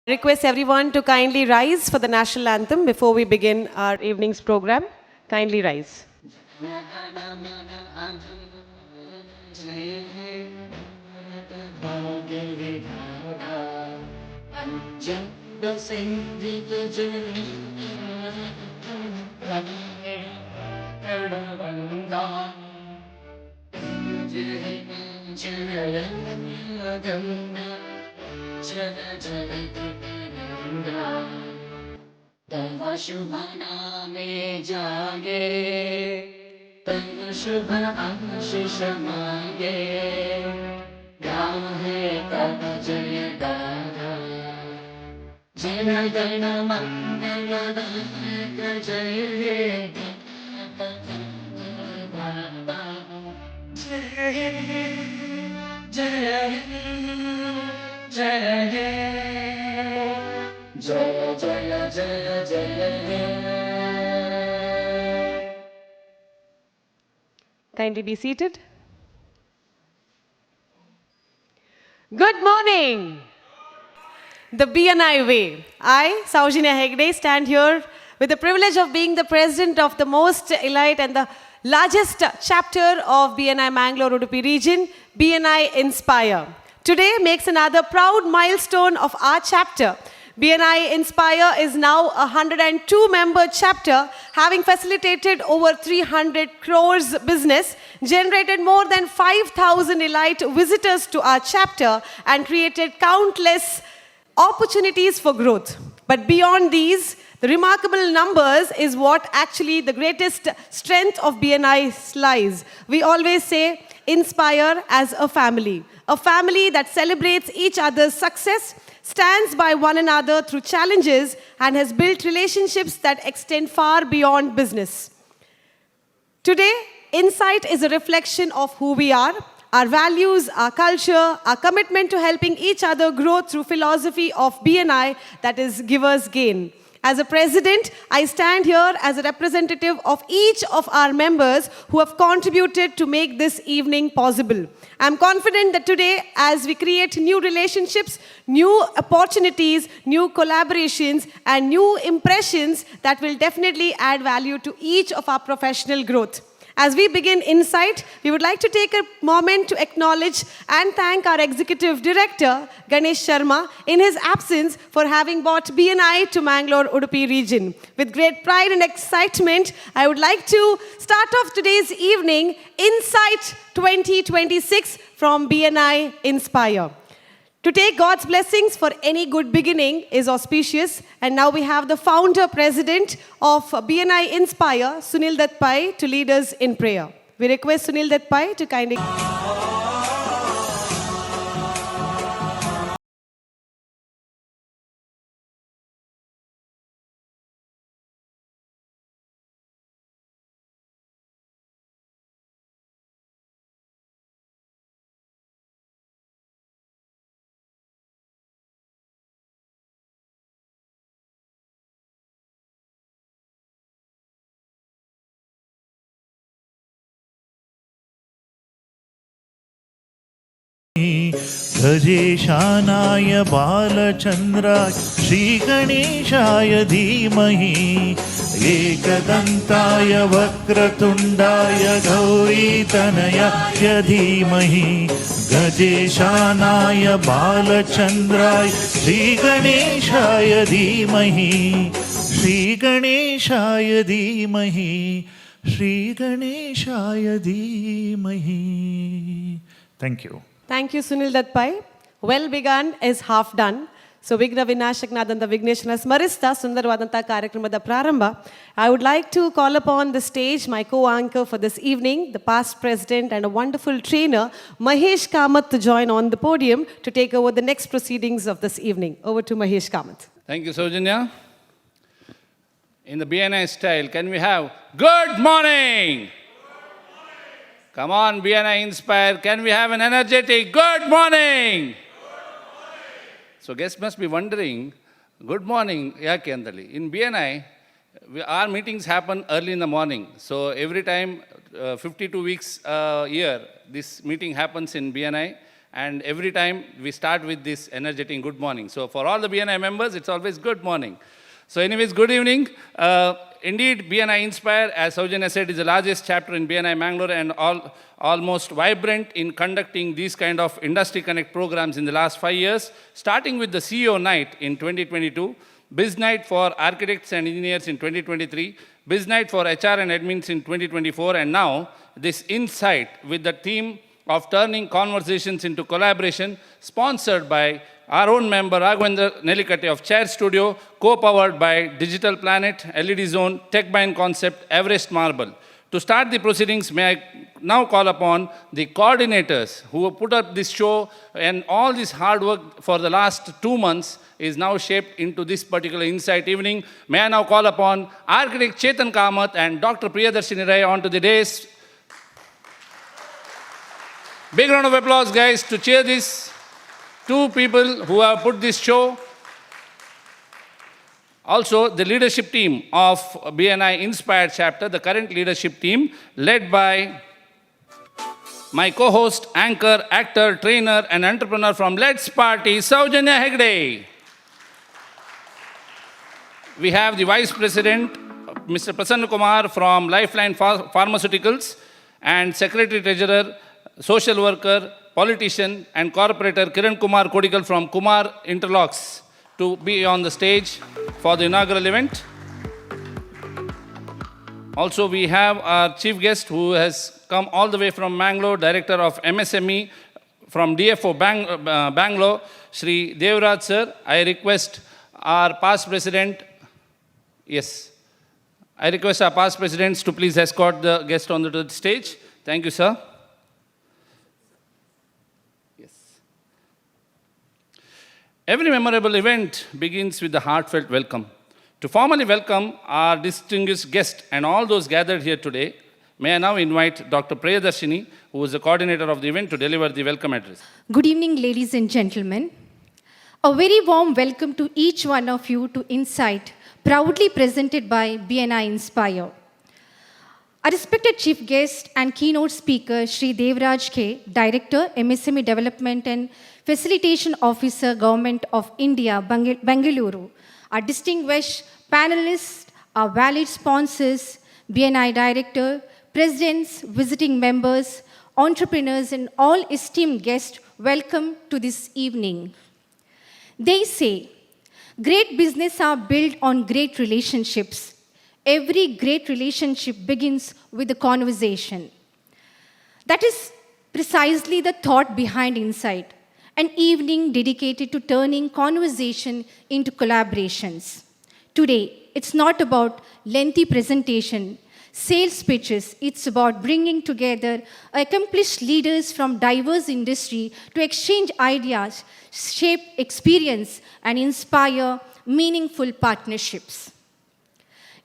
Request everyone to kindly rise for the national anthem before we begin our evening's program. Kindly rise. तव शुभ नामे जागे, तव शुभ आशीष मांगे, गाहे तव जय गाथा, जन गण मंगल दायक जय हे बाबा, जय जय जय जय जय जय जय. Kindly be seated. Good morning. The BNI way. I, Saujanya Hegde, stand here with the privilege of being the president of the most elite and the largest chapter of BNI Mangalore Udupi region, BNI Inspire. Today makes another proud milestone of our chapter. BNI Inspire is now a 102-member chapter, having facilitated over 300 crores business, generated more than 5,000 elite visitors to our chapter, and created countless opportunities for growth. But beyond these, the remarkable numbers is what actually the greatest strength of BNI lies. We always say, inspire as a family that celebrates each other's success, stands by one another through challenges, and has built relationships that extend far beyond business. Today, Insight is a reflection of who we are, our values, our culture, our commitment to helping each other grow through philosophy of BNI, that is givers gain. As a president, I stand here as a representative of each of our members who have contributed to make this evening possible. I'm confident that today, as we create new relationships, new opportunities, new collaborations, and new impressions, that will definitely add value to each of our professional growth. As we begin Insight, we would like to take a moment to acknowledge and thank our Executive Director, Ganesh Sharma, in his absence for having brought BNI to Mangalore Udupi region. With great pride and excitement, I would like to start off today's evening, Insight 2026 from BNI Inspire. To take God's blessings for any good beginning is auspicious, and now we have the founder president of BNI Inspire, Sunil Dutt Pai, to lead us in prayer. We request Sunil Dutt Pai to kindly... गजेशानाय बालचन्द्राय श्रीगणेशाय धीमहि एकदन्ताय वक्रतुण्डाय गौरीतनयाय धीमहि गजेशानाय बालचन्द्राय श्रीगणेशाय धीमहि श्रीगणेशाय धीमहि श्रीगणेशाय धीमहि. Thank you. Thank you, Sunil Dutt Pai. Well begun is half done. So, Vigna Vinashaknadanta Vigneshwara Smarista Sundarvadanta Karyakramada Prarambha. I would like to call upon the stage my co-anchor for this evening, the past president and a wonderful trainer, Mahesh Kamath, to join on the podium to take over the next proceedings of this evening. Over to Mahesh Kamath. Thank you, Saujanya. In the BNI style, can we have good morning? Come on, BNI Inspire. Can we have an energetic good morning? So guests must be wondering, good morning, yake andali. In BNI, our meetings happen early in the morning. So every time 52 weeks a year, this meeting happens in BNI. And every time we start with this energetic good morning. So for all the BNI members, it's always good morning. So anyways, good evening. Indeed, BNI Inspire, as Saujanya said, is the largest chapter in BNI Mangalore and almost vibrant in conducting these kind of industry connect programs in the last 5 years, starting with the CEO night in 2022, Biz Night for architects and engineers in 2023, Biz Night for HR and admins in 2024, and now this Insight with the theme of turning conversations into collaboration, sponsored by our own member Raghavendra Nelikate of Chair Studio, co-powered by Digital Planet, LED Zone, TechBind Concept, Everest Marble. To start the proceedings, may I now call upon the coordinators who have put up this show, and all this hard work for the last 2 months is now shaped into this particular Insight evening. May I now call upon Architect Chetan Kamath and Dr. Priyadarshini Rai onto the dais. Big round of applause, guys, to cheer these two people who have put this show. Also, the leadership team of BNI Inspired chapter, the current leadership team, led by my co-host, anchor, actor, trainer, and entrepreneur from Let's Party, Saujanya Hegde. We have the Vice President, Mr. Prasanna Kumar from Lifeline Pharmaceuticals, and Secretary Treasurer, Social Worker, Politician, and Corporator Kiran Kumar Kodikal from Kumar Interlocks to be on the stage for the inaugural event. Also, we have our chief guest who has come all the way from Bangalore, Director of MSME from DFO Bangalore, Shri Devraj sir. I request our past president, I request our past presidents to please escort the guest onto the stage. Thank you, sir. Every memorable event begins with a heartfelt welcome. To formally welcome our distinguished guest and all those gathered here today, may I now invite Dr. Priyadarshini, who is the coordinator of the event, to deliver the welcome address. Good evening, ladies and gentlemen. A very warm welcome to each one of you to Insight, proudly presented by BNI Inspire. Our respected chief guest and keynote speaker, Shri Devraj K, Director, MSME Development and Facilitation Officer, Government of India, Bengaluru. Our distinguished panelists, our valued sponsors, BNI Director, presidents, visiting members, entrepreneurs, and all esteemed guests, welcome to this evening. They say, great business are built on great relationships. Every great relationship begins with a conversation. That is precisely the thought behind Insight, an evening dedicated to turning conversation into collaborations. Today, it's not about lengthy presentation, sales pitches. It's about bringing together accomplished leaders from diverse industry to exchange ideas, shape experience, and inspire meaningful partnerships.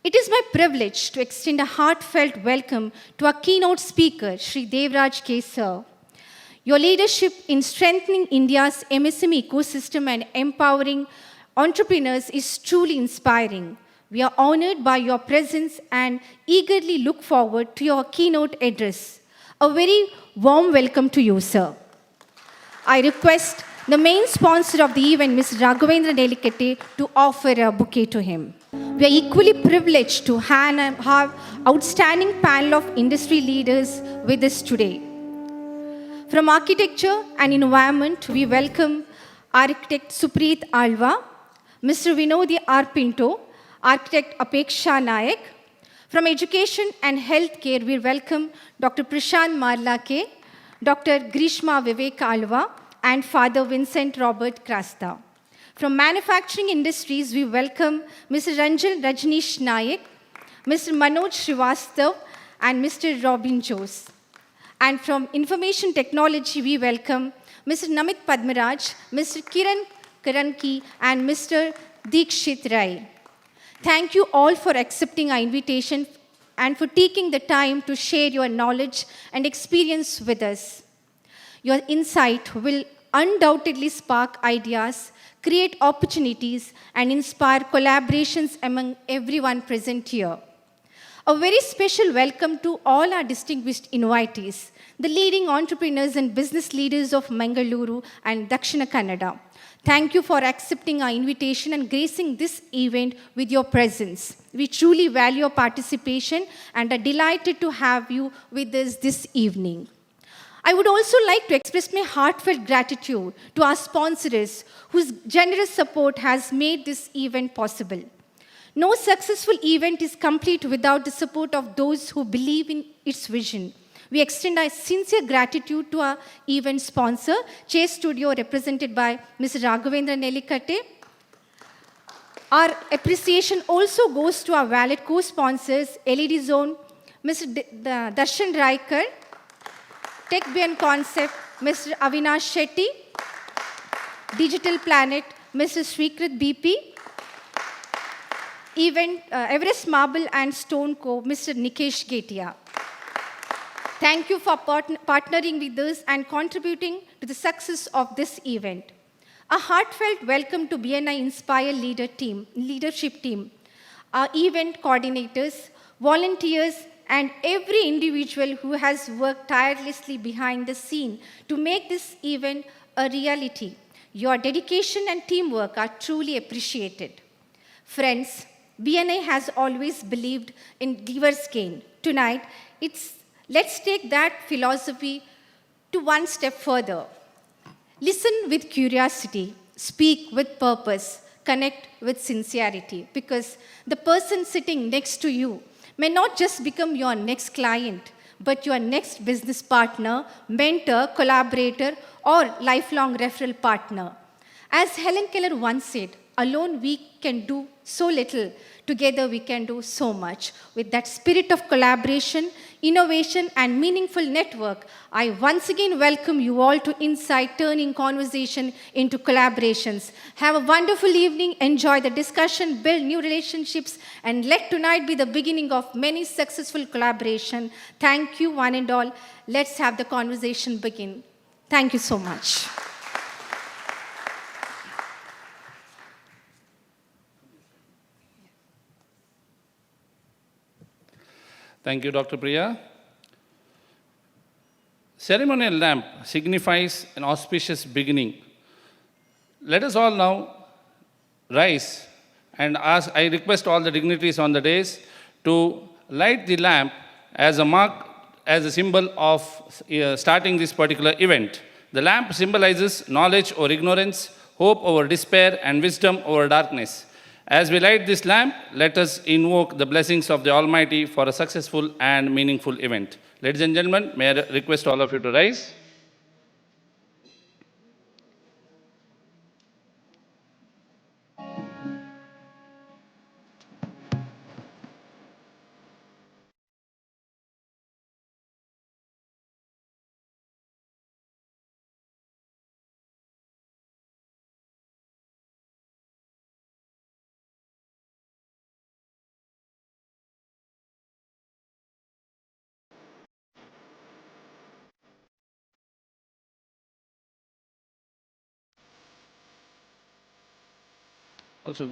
It is my privilege to extend a heartfelt welcome to our keynote speaker, Shri Devraj K. Sir. Your leadership in strengthening India's MSME ecosystem and empowering entrepreneurs is truly inspiring. We are honored by your presence and eagerly look forward to your keynote address. A very warm welcome to you, sir. I request the main sponsor of the event, Mr. Raghavendra Nelikate, to offer a bouquet to him. We are equally privileged to have outstanding panel of industry leaders with us today. From architecture and environment, we welcome Architect Supreet Alva, Mr. Vinodi R. Pinto, Architect Apeksha Nayak. From education and healthcare, we welcome Dr. Prashant Marlake, Dr. Grishma Vivek Alva, and Father Vincent Robert Krasta. From manufacturing industries, we welcome Mr. Ranjan Rajneesh Nayak, Mr. Manoj Srivastav, and Mr. Robin Jose. And from information technology, we welcome Mr. Namit Padmaraj, Mr. Kiran Karanki, and Mr. Dikshit Rai. Thank you all for accepting our invitation and for taking the time to share your knowledge and experience with us. Your insight will undoubtedly spark ideas, create opportunities, and inspire collaborations among everyone present here. A very special welcome to all our distinguished invitees, the leading entrepreneurs and business leaders of Mangaluru and Dakshina Kannada. Thank you for accepting our invitation and gracing this event with your presence. We truly value your participation and are delighted to have you with us this evening. I would also like to express my heartfelt gratitude to our sponsors whose generous support has made this event possible. No successful event is complete without the support of those who believe in its vision. We extend our sincere gratitude to our event sponsor, Chase Studio, represented by Mr. Raghavendra Nelikatte. Our appreciation also goes to our valid co-sponsors, LED Zone, Mr. Darshan Raikar, Tech Beyond Concept, Mr. Avinash Shetty, Digital Planet, Mr. Srikrit BP, Everest Marble and Stone Co., Mr. Nikesh Getia. Thank you for partnering with us and contributing to the success of this event. A heartfelt welcome to BNI Inspire leadership team, our event coordinators, volunteers, and every individual who has worked tirelessly behind the scene to make this event a reality. Your dedication and teamwork are truly appreciated. Friends, BNI has always believed in giver's gain. Tonight, let's take that philosophy to one step further. Listen with curiosity, speak with purpose, connect with sincerity, because the person sitting next to you may not just become your next client, but your next business partner, mentor, collaborator, or lifelong referral partner. As Helen Keller once said, alone we can do so little, together we can do so much. With that spirit of collaboration, innovation, and meaningful network, I once again welcome you all to Insight, turning conversation into collaborations. Have a wonderful evening, enjoy the discussion, build new relationships, and let tonight be the beginning of many successful collaboration. Thank you, one and all. Let's have the conversation begin. Thank you so much. Thank you, Dr. Priya. Ceremonial lamp signifies an auspicious beginning. Let us all now rise and ask, I request all the dignitaries on the dais to light the lamp as a mark, as a symbol of starting this particular event. The lamp symbolizes knowledge or ignorance, hope over despair, and wisdom over darkness. As we light this lamp, let us invoke the blessings of the Almighty for a successful and meaningful event. Ladies and gentlemen, may I request all of you to rise. Also,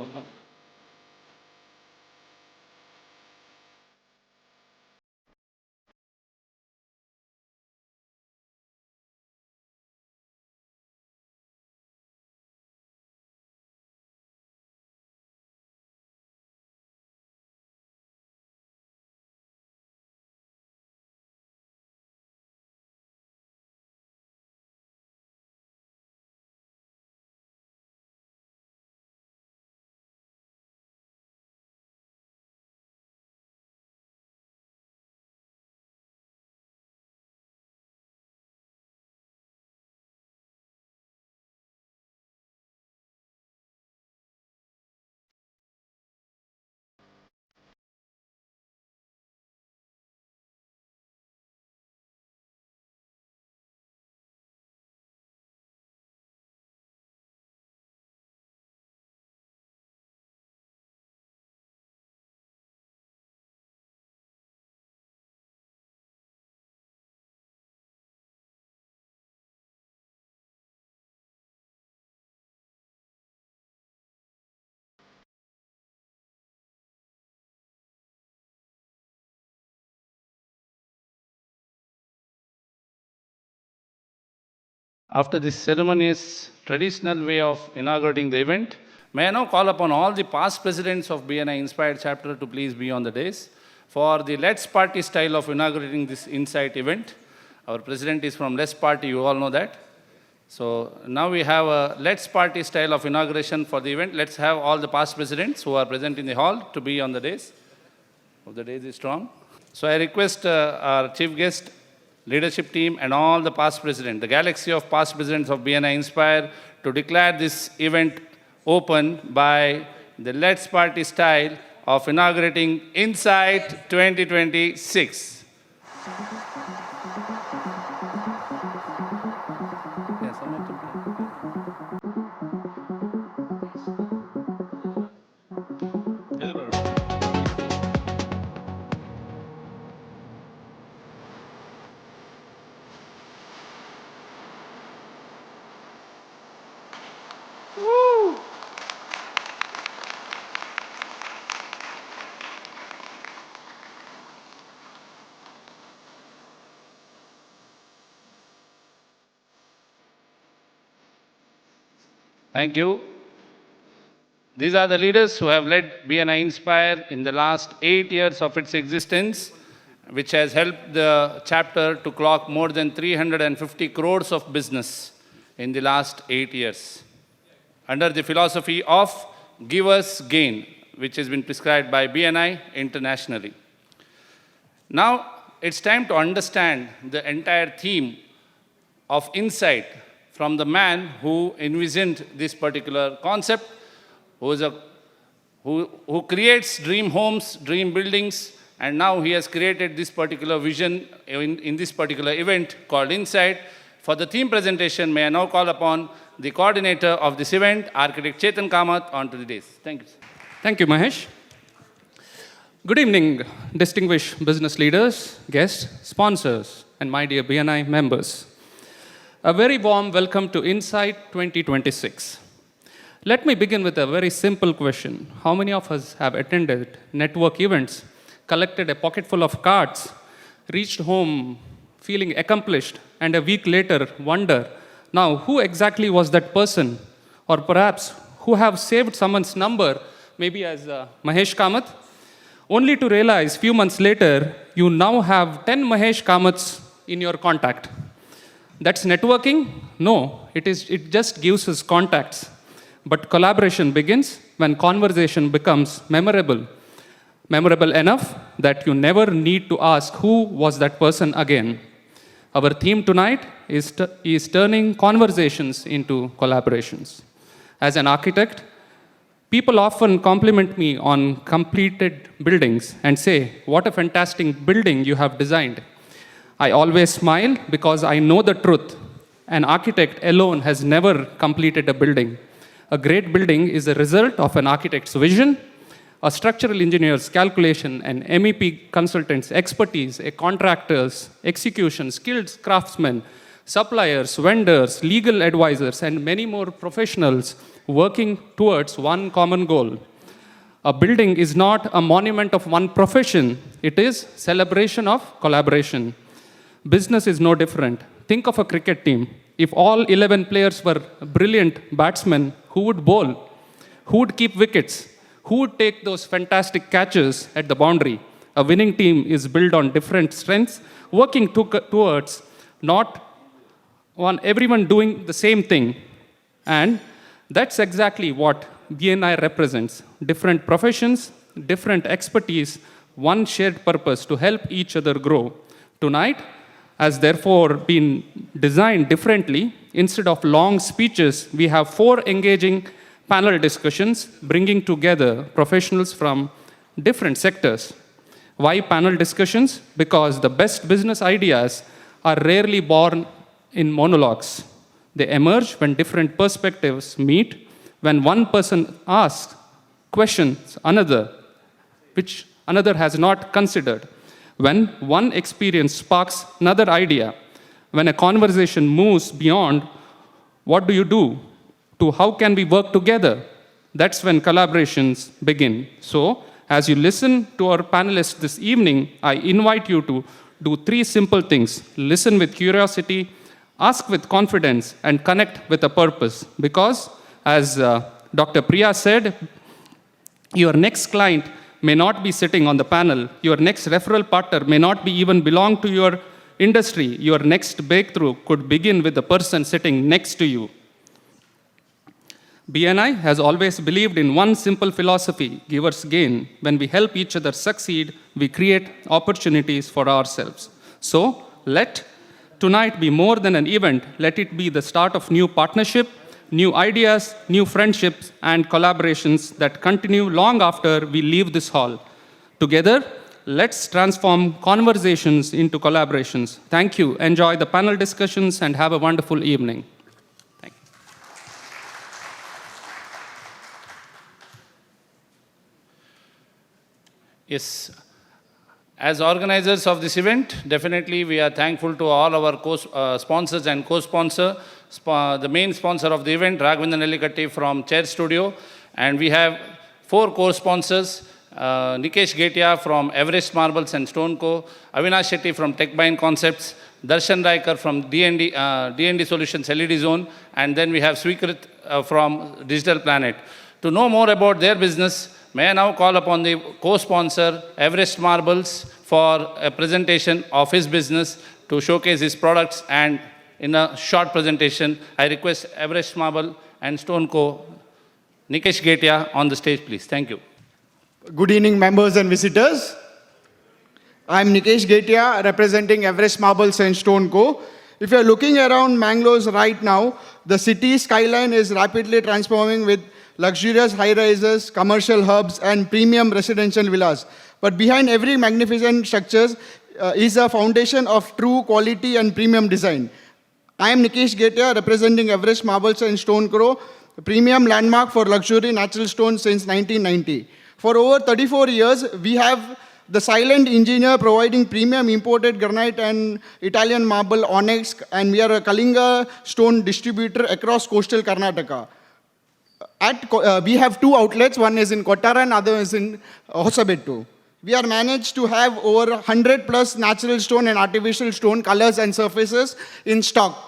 After this ceremonious traditional way of inaugurating the event, may I now call upon all the past presidents of BNI Inspired Chapter to please be on the dais for the Let's Party style of inaugurating this Insight event. Our president is from Let's Party, you all know that. So now we have a Let's Party style of inauguration for the event. Let's have all the past presidents who are present in the hall to be on the dais. Hope the dais is strong. So I request our chief guest, leadership team, and all the past presidents, the galaxy of past presidents of BNI Inspire, to declare this event open by the Let's Party style of inaugurating Insight 2026. Yes, I'm not Thank you. These are the leaders who have led BNI Inspire in the last 8 years of its existence, which has helped the chapter to clock more than 350 crores of business in the last 8 years, under the philosophy of givers gain, which has been prescribed by BNI internationally. Now, it's time to understand the entire theme of Insight from the man who envisioned this particular concept, who creates dream homes, dream buildings, and now he has created this particular vision in this particular event called Insight. For the theme presentation, may I now call upon the coordinator of this event, Architect Chetan Kamath, onto the dais. Thank you, sir. Thank you, Mahesh. Good evening, distinguished business leaders, guests, sponsors, and my dear BNI members. A very warm welcome to Insight 2026. Let me begin with a very simple question. How many of us have attended network events, collected a pocketful of cards, reached home feeling accomplished, and a week later wonder, now who exactly was that person? Or perhaps who have saved someone's number, maybe as Mahesh Kamath, only to realize few months later, you now have 10 Mahesh Kamaths in your contact. That's networking? No, it just gives us contacts. But collaboration begins when conversation becomes memorable. Memorable enough that you never need to ask who was that person again. Our theme tonight is turning conversations into collaborations. As an architect, people often compliment me on completed buildings and say, what a fantastic building you have designed. I always smile because I know the truth. An architect alone has never completed a building. A great building is a result of an architect's vision, a structural engineer's calculation, an MEP consultant's expertise, a contractor's execution, skilled craftsmen, suppliers, vendors, legal advisors, and many more professionals working towards one common goal. A building is not a monument of one profession, it is celebration of collaboration. Business is no different. Think of a cricket team. If all 11 players were brilliant batsmen, who would bowl? Who would keep wickets? Who would take those fantastic catches at the boundary? A winning team is built on different strengths, working towards not on everyone doing the same thing. And that's exactly what BNI represents. Different professions, different expertise, one shared purpose to help each other grow. Tonight has therefore been designed differently. Instead of long speeches, we have 4 engaging panel discussions bringing together professionals from different sectors. Why panel discussions? Because the best business ideas are rarely born in monologues. They emerge when different perspectives meet, when one person asks questions another, which another has not considered, when one experience sparks another idea, when a conversation moves beyond what do you do to how can we work together, that's when collaborations begin. So, as you listen to our panelists this evening, I invite you to do 3 simple things. Listen with curiosity, Ask with confidence and connect with a purpose. Because, as Dr. Priya said, your next client may not be sitting on the panel. Your next referral partner may not be even belong to your industry. Your next breakthrough could begin with the person sitting next to you. BNI has always believed in one simple philosophy: givers gain. When we help each other succeed, we create opportunities for ourselves. So, let tonight be more than an event. Let it be the start of new partnership, new ideas, new friendships, and collaborations that continue long after we leave this hall. Together, let's transform conversations into collaborations. Thank you. Enjoy the panel discussions and have a wonderful evening. Thank you. Yes. As organizers of this event, definitely we are thankful to all our sponsors and co-sponsor. The main sponsor of the event, Raghavendra Nellikatti from Chair Studio. And we have 4 co-sponsors, Nikesh Getia from Everest Marbles and Stone Co., Avinash Shetty from TechBind Concepts, Darshan Raikar from D&D Solutions LED Zone, and then we have Swikrit from Digital Planet. To know more about their business, may I now call upon the co-sponsor, Everest Marbles, for a presentation of his business to showcase his products. And in a short presentation, I request Everest Marble and Stone Co. Nikesh Getia on the stage, please. Thank you. Good evening, members and visitors. I'm Nikesh Getia, representing Everest Marbles and Stone Co. If you're looking around Mangalore's right now, the city skyline is rapidly transforming with luxurious high-rises, commercial hubs, and premium residential villas. But behind every magnificent structure is a foundation of true quality and premium design. I am Nikesh Getia, representing Everest Marbles and Stone Co., a premium landmark for luxury natural stone since 1990. For over 34 years, we have the silent engineer providing premium imported granite and Italian marble onyx, and we are a Kalinga stone distributor across coastal Karnataka. We have 2 outlets, one is in Kottara and other is in Hosabettu. We are managed to have over 100 plus natural stone and artificial stone colors and surfaces in stock.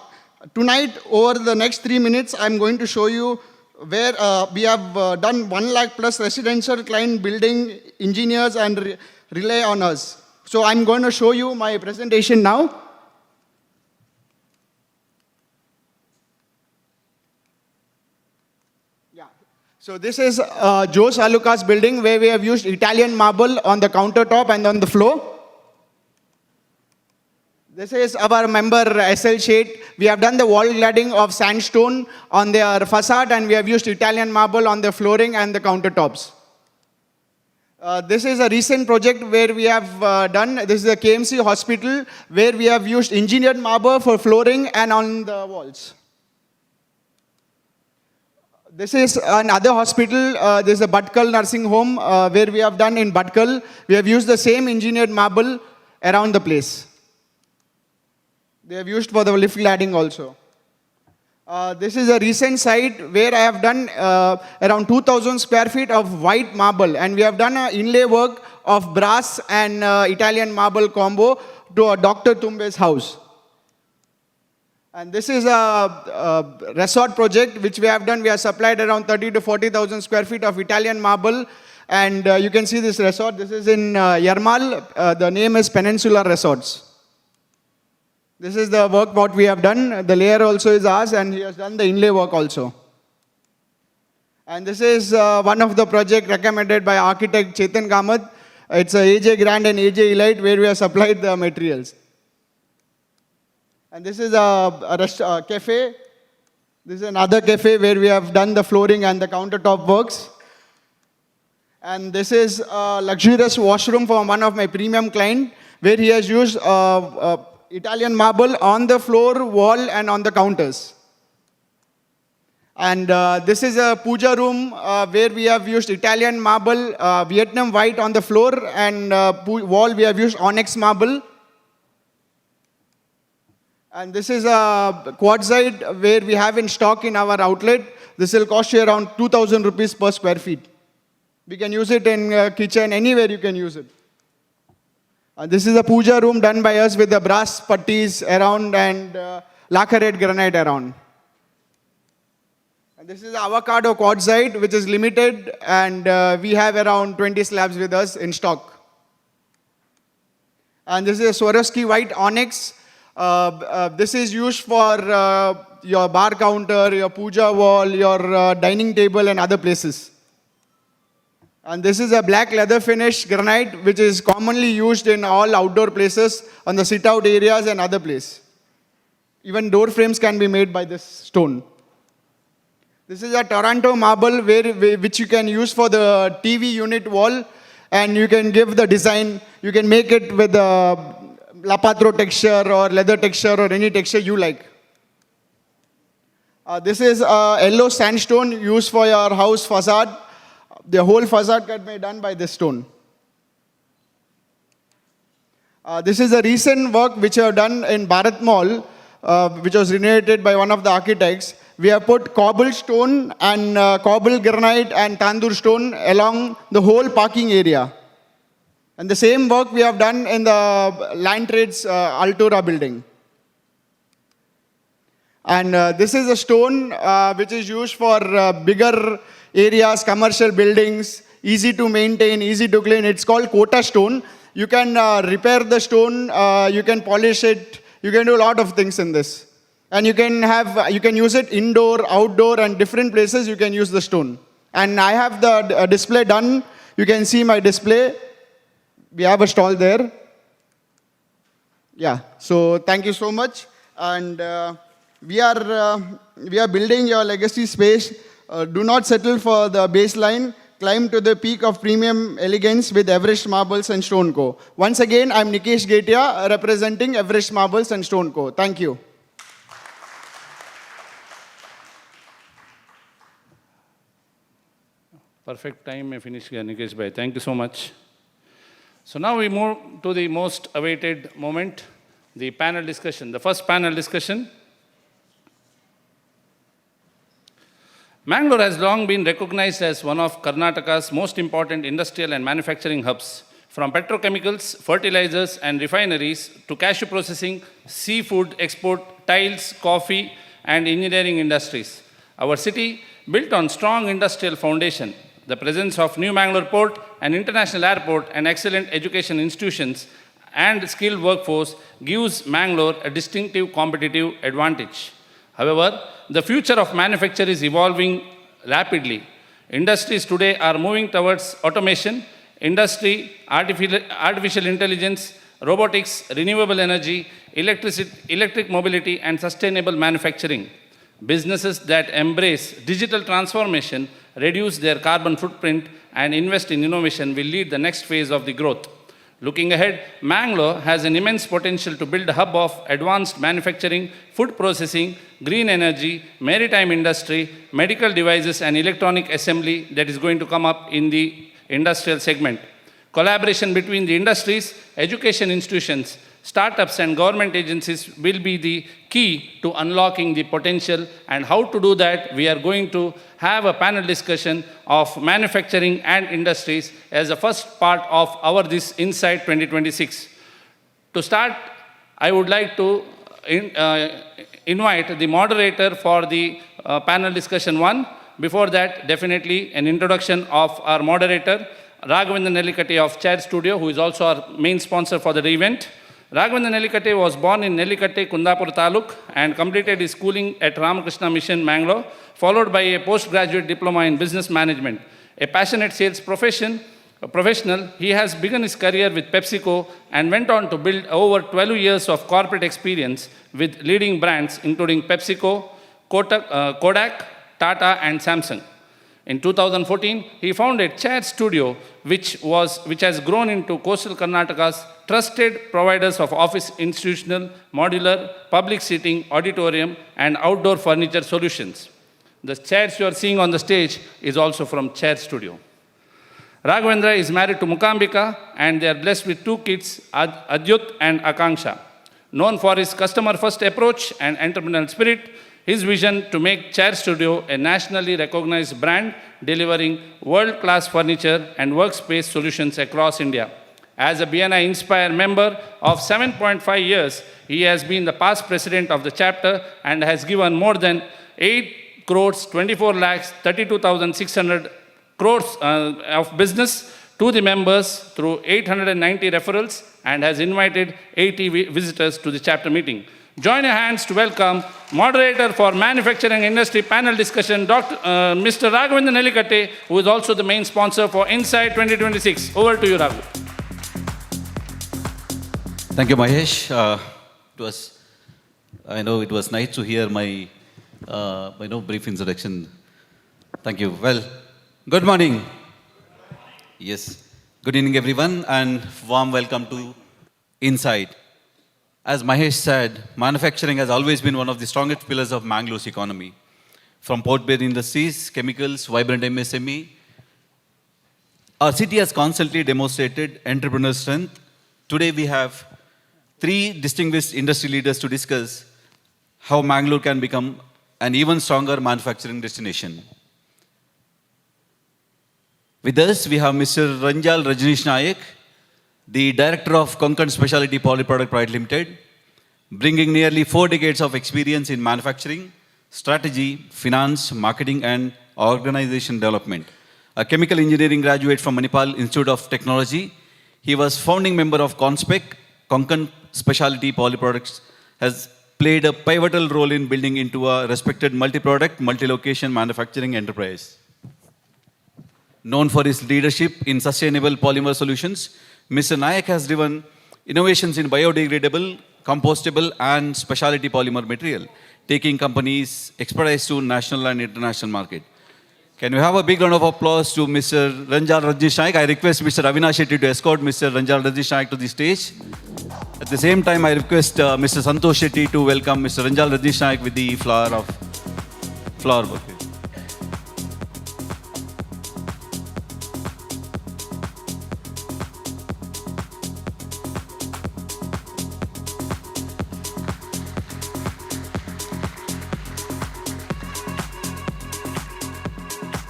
Tonight, over the next 3 minutes, I'm going to show you where we have done 1 lakh plus residential client building engineers and rely on us. So I'm going to show you my presentation now. So this is Joe Saluka's building where we have used Italian marble on the countertop and on the floor. This is our member SL Shade. We have done the wall cladding of sandstone on their facade and we have used Italian marble on the flooring and the countertops. This is a recent project where we have done, this is a KMC hospital where we have used engineered marble for flooring and on the walls. This is another hospital, this is a Bhatkal nursing home where we have done in Bhatkal. We have used the same engineered marble around the place. They have used for the lift cladding also. This is a recent site where I have done around 2,000 square feet of white marble and we have done an inlay work of brass and Italian marble combo to a Dr. Tumbe's house. And this is a resort project which we have done. We have supplied around 30 to 40,000 square feet of Italian marble. And you can see this resort. This is in Yarmal. The name is Peninsula Resorts. This is the work what we have done. The layer also is ours and he has done the inlay work also. And this is one of the projects recommended by architect Chetan Kamath. It's a AJ Grand and AJ Elite where we have supplied the materials. And this is a cafe. This is another cafe where we have done the flooring and the countertop works. And this is a luxurious washroom for one of my premium clients where he has used Italian marble on the floor, wall and on the counters. And this is a puja room where we have used Italian marble, Vietnam white on the floor and wall we have used onyx marble. And this is a quartzite where we have in stock in our outlet. This will cost you around 2,000 rupees per square feet. We can use it in kitchen, anywhere you can use it. This is a puja room done by us with the brass putties around and lacquerate granite around. And this is avocado quartzite, which is limited, and we have around 20 slabs with us in stock. And this is a Swarovski white onyx. This is used for your bar counter, your puja wall, your dining table, and other places. And this is a black leather finish granite, which is commonly used in all outdoor places, on the sit-out areas and other places. Even door frames can be made by this stone. This is a Toronto marble, which you can use for the TV unit wall, and you can give the design. You can make it with a lapatro texture or leather texture or any texture you like. This is a yellow sandstone used for your house facade. The whole facade can be done by this stone. This is a recent work which I have done in Bharat Mall, which was renovated by one of the architects. We have put cobblestone and cobble granite and tandoor stone along the whole parking area. And the same work we have done in the Land Trades Altura building. And this is a stone which is used for bigger areas, commercial buildings, easy to maintain, easy to clean. It's called Kota stone. You can repair the stone, you can polish it, you can do a lot of things in this. And you can use it indoor, outdoor, and different places you can use the stone. And I have the display done. You can see my display. We have a stall there. Yeah, so thank you so much. And we are building your legacy space. Do not settle for the baseline. Climb to the peak of premium elegance with Everest Marbles and Stone Co. Once again, I'm Nikesh Getia, representing Everest Marbles and Stone Co. Thank you. Perfect time may finish here, Nikesh bhai. Thank you so much. So now we move to the most awaited moment, the panel discussion. The first panel discussion. Mangalore has long been recognized as one of Karnataka's most important industrial and manufacturing hubs. From petrochemicals, fertilizers, and refineries to cashew processing, seafood export, tiles, coffee, and engineering industries. Our city, built on strong industrial foundation, the presence of New Mangalore Port, an international airport, and excellent education institutions, and skilled workforce gives Mangalore a distinctive competitive advantage. However, the future of manufacture is evolving rapidly. Industries today are moving towards automation, industry, artificial intelligence, robotics, renewable energy, electric mobility, and sustainable manufacturing. Businesses that embrace digital transformation, reduce their carbon footprint, and invest in innovation will lead the next phase of the growth. Looking ahead, Mangalore has an immense potential to build a hub of advanced manufacturing, food processing, green energy, maritime industry, medical devices, and electronic assembly that is going to come up in the industrial segment. Collaboration between the industries, education institutions, startups, and government agencies will be the key to unlocking the potential. And how to do that, we are going to have a panel discussion of manufacturing and industries as the first part of our this Insight 2026. To start, I would like to invite the moderator for the panel discussion one. Before that, definitely an introduction of our moderator, Raghavendra Nellikate of Chair Studio, who is also our main sponsor for the event. Raghavendra Nellikate was born in Nellikate, Kundapur Taluk, and completed his schooling at Ramakrishna Mission, Mangalore, followed by a postgraduate diploma in business management. A passionate sales professional, he has begun his career with PepsiCo and went on to build over 12 years of corporate experience with leading brands including PepsiCo, Kodak, Tata, and Samsung. In 2014, he founded Chair Studio, which has grown into coastal Karnataka's trusted providers of office, institutional, modular, public seating, auditorium, and outdoor furniture solutions. The chairs you are seeing on the stage is also from Chair Studio. Raghavendra is married to Mukambika, and they are blessed with two kids, Adyut and Akanksha. Known for his customer-first approach and entrepreneurial spirit, his vision to make Chair Studio a nationally recognized brand delivering world-class furniture and workspace solutions across India. As a BNI Inspire member of 7.5 years, he has been the past president of the chapter and has given more than 8 crores 24 lakhs 32,600 crores of business to the members through 890 referrals and has invited 80 visitors to the chapter meeting. Join your hands to welcome moderator for manufacturing industry panel discussion, Mr. Raghavendra Nelikatte, who is also the main sponsor for Insight 2026. Over to you, Raghu. Thank you, Mahesh. I know it was nice to hear my brief introduction. Thank you. Well, good morning. Yes. Good evening, everyone, and warm welcome to Insight. As Mahesh said, manufacturing has always been one of the strongest pillars of Mangalore's economy. From port-based industries, chemicals, vibrant MSME, our city has constantly demonstrated entrepreneurial strength. Today we have 3 distinguished industry leaders to discuss how Mangalore can become an even stronger manufacturing destination. With us, we have Mr. Ranjal Rajneesh Nayak, the Director of Konkan Specialty Polyproduct Private Limited, bringing nearly 4 decades of experience in manufacturing, strategy, finance, marketing, and organization development. A chemical engineering graduate from Manipal Institute of Technology, he was founding member of Conspec, Konkan Specialty Polyproducts, has played a pivotal role in building into a respected multi-product, multi-location manufacturing enterprise. Known for his leadership in sustainable polymer solutions, Mr. Nayak has driven innovations in biodegradable, compostable, and specialty polymer material, taking companies' expertise to national and international market. Can we have a big round of applause to Mr. Ranjal Rajneesh Nayak? I request Mr. Avinash Shetty to escort Mr. Ranjal Rajneesh Nayak to the stage. At the same time, I request Mr. Santosh Shetty to welcome Mr. Ranjal Rajneesh Nayak with the flower bouquet.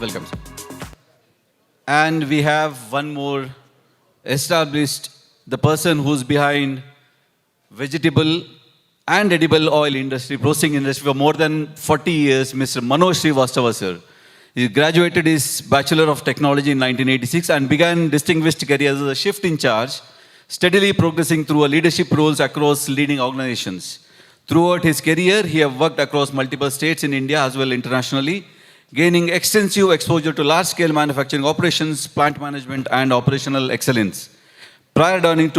Welcome, sir. And we have one more established, the person who's behind vegetable and edible oil industry, processing industry for more than 40 years, Mr. Manoj Srivastava, sir. He graduated his Bachelor of Technology in 1986 and began distinguished career as a shift in charge, steadily progressing through leadership roles across leading organizations. Throughout his career, he has worked across multiple states in India as well internationally, gaining extensive exposure to large-scale manufacturing operations, plant management, and operational excellence. Prior joining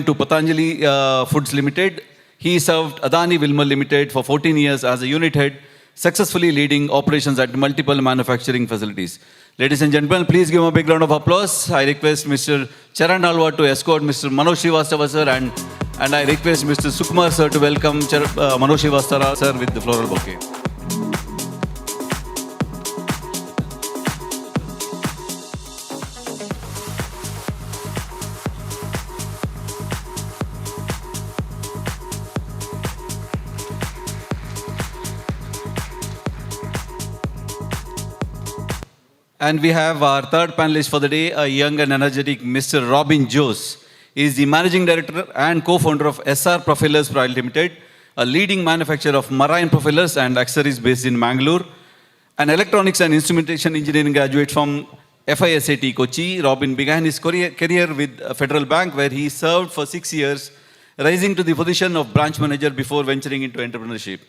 to Patanjali Foods Limited, he served Adani Wilmar Limited for 14 years as a unit head, successfully leading operations at multiple manufacturing facilities. Ladies and gentlemen, please give him a big round of applause. I request Mr. Charan Alwa to escort Mr. Manoj Srivastava, sir, and I request Mr. Sukumar, sir, to welcome Manoj Srivastava, sir, with the floral bouquet. And we have our third panelist for the day, a young and energetic Mr. Robin Jose. He is the Managing Director and co-founder of SR Propellers Private Limited, a leading manufacturer of marine propellers and accessories based in Mangalore. An electronics and instrumentation engineering graduate from FISAT Kochi, Robin began his career with a Federal Bank where he served for 6 years, rising to the position of branch manager before venturing into entrepreneurship.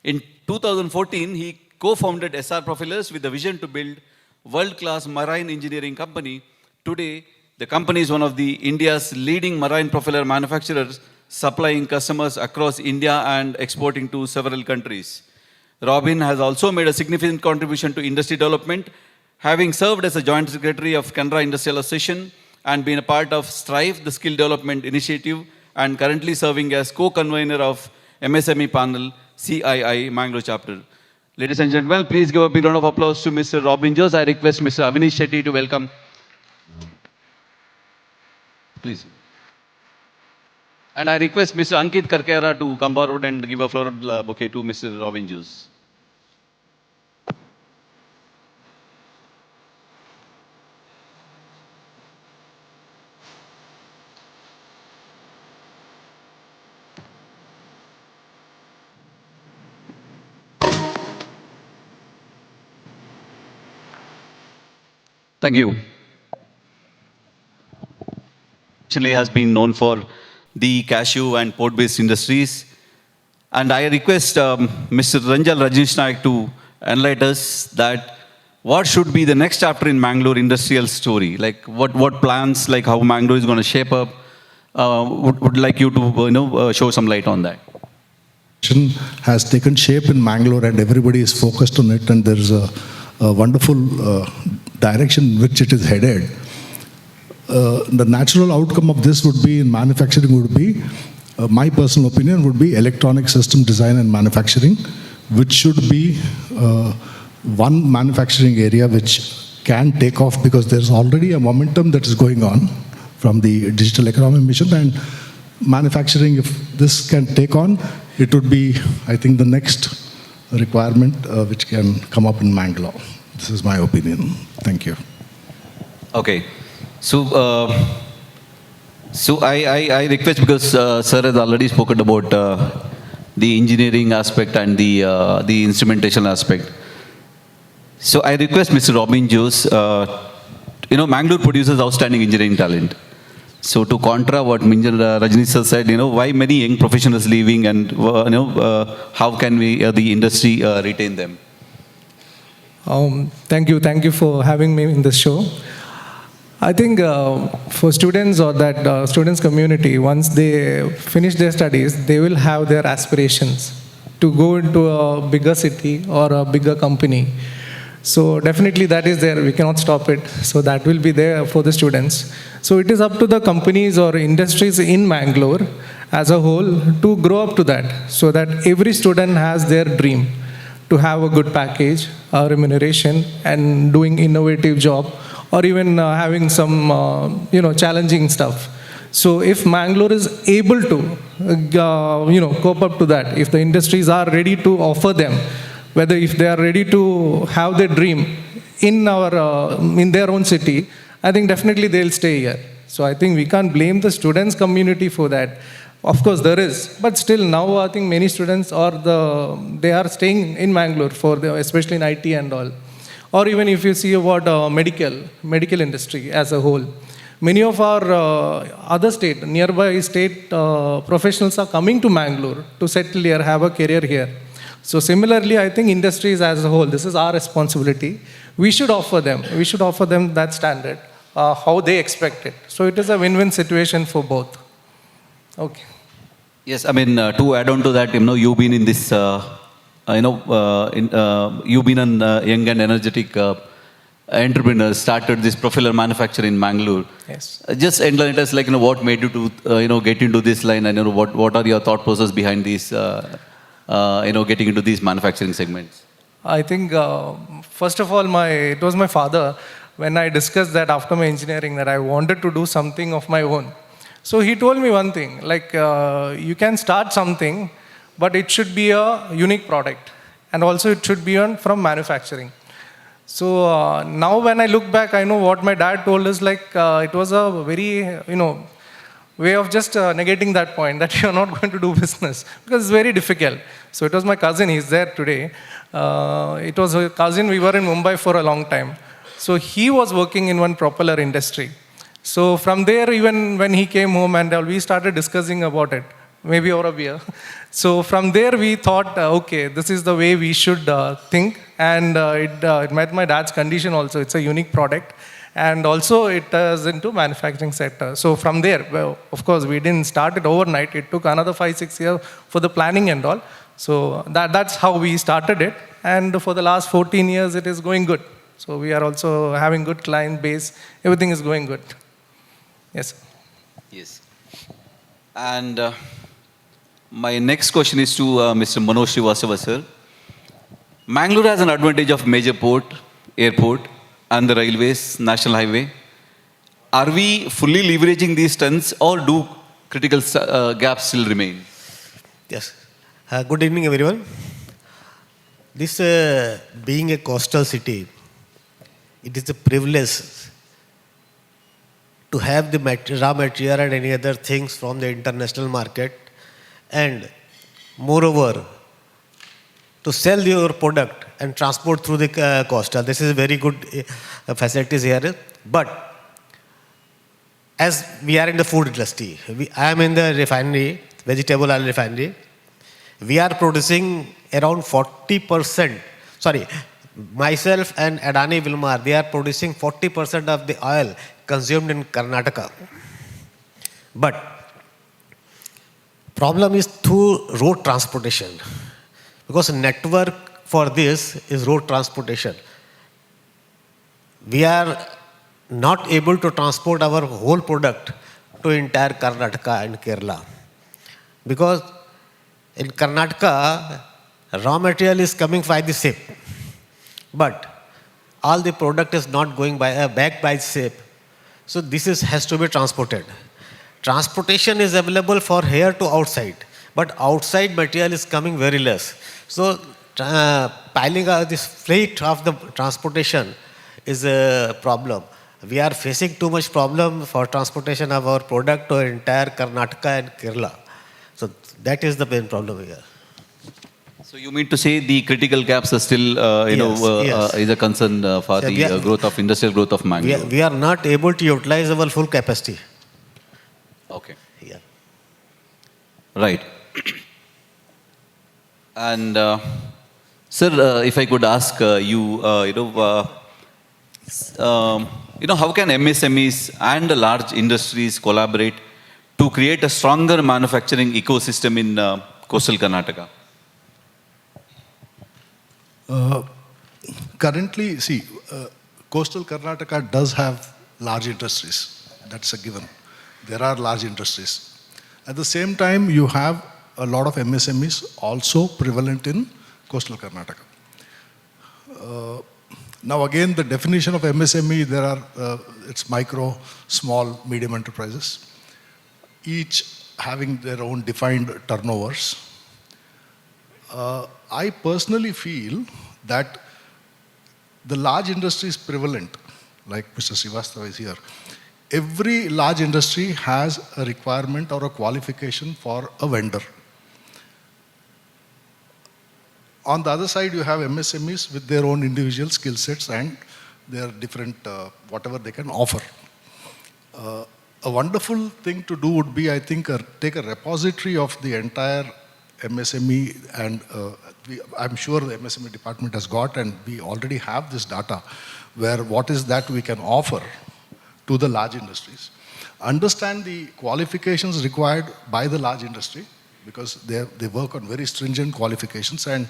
In 2014, he co-founded SR Propellers with the vision to build world-class marine engineering company. Today, the company is one of the India's leading marine propeller manufacturers, supplying customers across India and exporting to several countries. Robin has also made a significant contribution to industry development, having served as a joint secretary of Canara Industrial Association and been a part of Strive, the skill development initiative, and currently serving as co-convener of MSME panel CII Mangalore chapter. Ladies and gentlemen, please give a big round of applause to Mr. Robin Jose. I request Mr. Avinish Shetty to welcome. Please. And I request Mr. Ankit Karkera to come forward and give a floral bouquet to Mr. Robin Jose. Thank you. Actually has been known for the cashew and port-based industries. And I request Mr. Ranjal Rajneesh Naik to enlighten us that what should be the next chapter in Mangalore industrial story? Like what plans, like how Mangalore is going to shape up? Would like you to show some light on that. Has taken shape in Mangalore and everybody is focused on it, and there is a wonderful direction in which it is headed. The natural outcome of this would be in manufacturing would be, my personal opinion would be electronic system design and manufacturing, which should be one manufacturing area which can take off because there's already a momentum that is going on from the digital economy mission, and manufacturing, if this can take on, it would be, I think, the next requirement which can come up in Mangalore. This is my opinion. Thank you. Okay. So, I request, because sir has already spoken about the engineering aspect and the instrumentation aspect. So I request Mr. Robin Jose, Mangalore produces outstanding engineering talent. So to contra what Rajneesh sir said, why many young professionals leaving, and how can we, the industry, retain them? Thank you for having me in this show. I think for students or that students community, once they finish their studies, they will have their aspirations to go into a bigger city or a bigger company. So definitely that is there, we cannot stop it. So that will be there for the students. So it is up to the companies or industries in Mangalore as a whole to grow up to that, so that every student has their dream to have a good package, remuneration, and doing innovative job, or even having some challenging stuff. So if Mangalore is able to cope up to that, if the industries are ready to offer them, whether if they are ready to have their dream in their own city, I think definitely they'll stay here. So I think we can't blame the students community for that. Of course there is, but still now I think many students they are staying in Mangalore especially in IT and all. Or even if you see about medical industry as a whole, many of our nearby state professionals are coming to Mangalore to settle here, have a career here. So similarly, I think industries as a whole, this is our responsibility. We should offer them that standard, how they expect it. So it is a win-win situation for both. Okay. Yes, I mean, to add on to that, you've been in this, you've been an young and energetic entrepreneur, started this propeller manufacturer in Mangalore. Yes. Just enlighten us, like, what made you to, get into this line, and what are your thought process behind this, getting into these manufacturing segments? I think, first of all, it was my father, when I discussed that after my engineering, that I wanted to do something of my own. So he told me one thing, like, you can start something, but it should be a unique product. And also it should be from manufacturing. So now when I look back, I know what my dad told us, like, it was a very, way of just negating that point, that you're not going to do business, because it's very difficult. So it was my cousin, he's there today. It was a cousin, we were in Mumbai for a long time. So he was working in one propeller industry. So from there, even when he came home and we started discussing about it, maybe over a beer. So from there we thought, okay, this is the way we should think. And it met my dad's condition also. It's a unique product. And also it is into manufacturing sector. So from there, well, of course, we didn't start it overnight. It took another 5-6 years for the planning and all. So that's how we started it. And for the last 14 years, it is going good. So we are also having good client base. Everything is going good. Yes. Yes. And my next question is to Mr. Manoj Srivastava, sir. Mangalore has an advantage of major port, airport, and the railways, national highway. Are we fully leveraging these strengths, or do critical gaps still remain? Yes. Good evening, everyone. This being a coastal city, it is a privilege to have the raw material and any other things from the international market, and moreover, to sell your product and transport through the coastal. This is very good facilities here. But as we are in the food industry, I am in the refinery, vegetable oil refinery. We are producing around 40%. Sorry, myself and Adani Wilmar, they are producing 40% of the oil consumed in Karnataka. But problem is through road transportation, because network for this is road transportation. We are not able to transport our whole product to entire Karnataka and Kerala, because in Karnataka raw material is coming by the ship, but all the product is not going back by ship. So this has to be transported. Transportation is available for here to outside, but outside material is coming very less. So piling this freight of the transportation is a problem. We are facing too much problem for transportation of our product to entire Karnataka and Kerala. So that is the main problem here. So you mean to say the critical gaps are still, Yes. is a concern for Yeah, the growth of industrial growth of Mangalore? We are not able to utilize our full capacity. Okay. Yeah. Right. And sir, if I could ask you, how can MSMEs and the large industries collaborate to create a stronger manufacturing ecosystem in coastal Karnataka? Currently, see, coastal Karnataka does have large industries. That's a given. There are large industries. At the same time, you have a lot of MSMEs also prevalent in coastal Karnataka. Now again, the definition of MSME, there are, it's micro, small, medium enterprises, each having their own defined turnovers. I personally feel that the large industry is prevalent, like Mr. Srivastava is here. Every large industry has a requirement or a qualification for a vendor. On the other side, you have MSMEs with their own individual skill sets and their different, whatever they can offer. A wonderful thing to do would be, I think, take a repository of the entire MSME, and I'm sure the MSME department has got, and we already have this data, where what is that we can offer to the large industries. Understand the qualifications required by the large industry, because they work on very stringent qualifications, and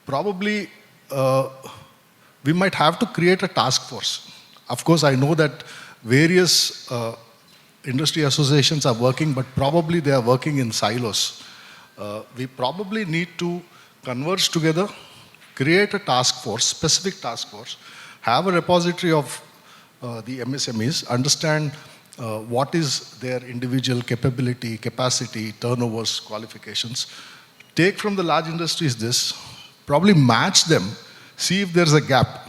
probably we might have to create a task force. Of course, I know that various industry associations are working, but probably they are working in silos. We probably need to converge together, create a task force, specific task force, have a repository of the MSMEs, understand what is their individual capability, capacity, turnovers, qualifications, take from the large industries this, probably match them, see if there's a gap.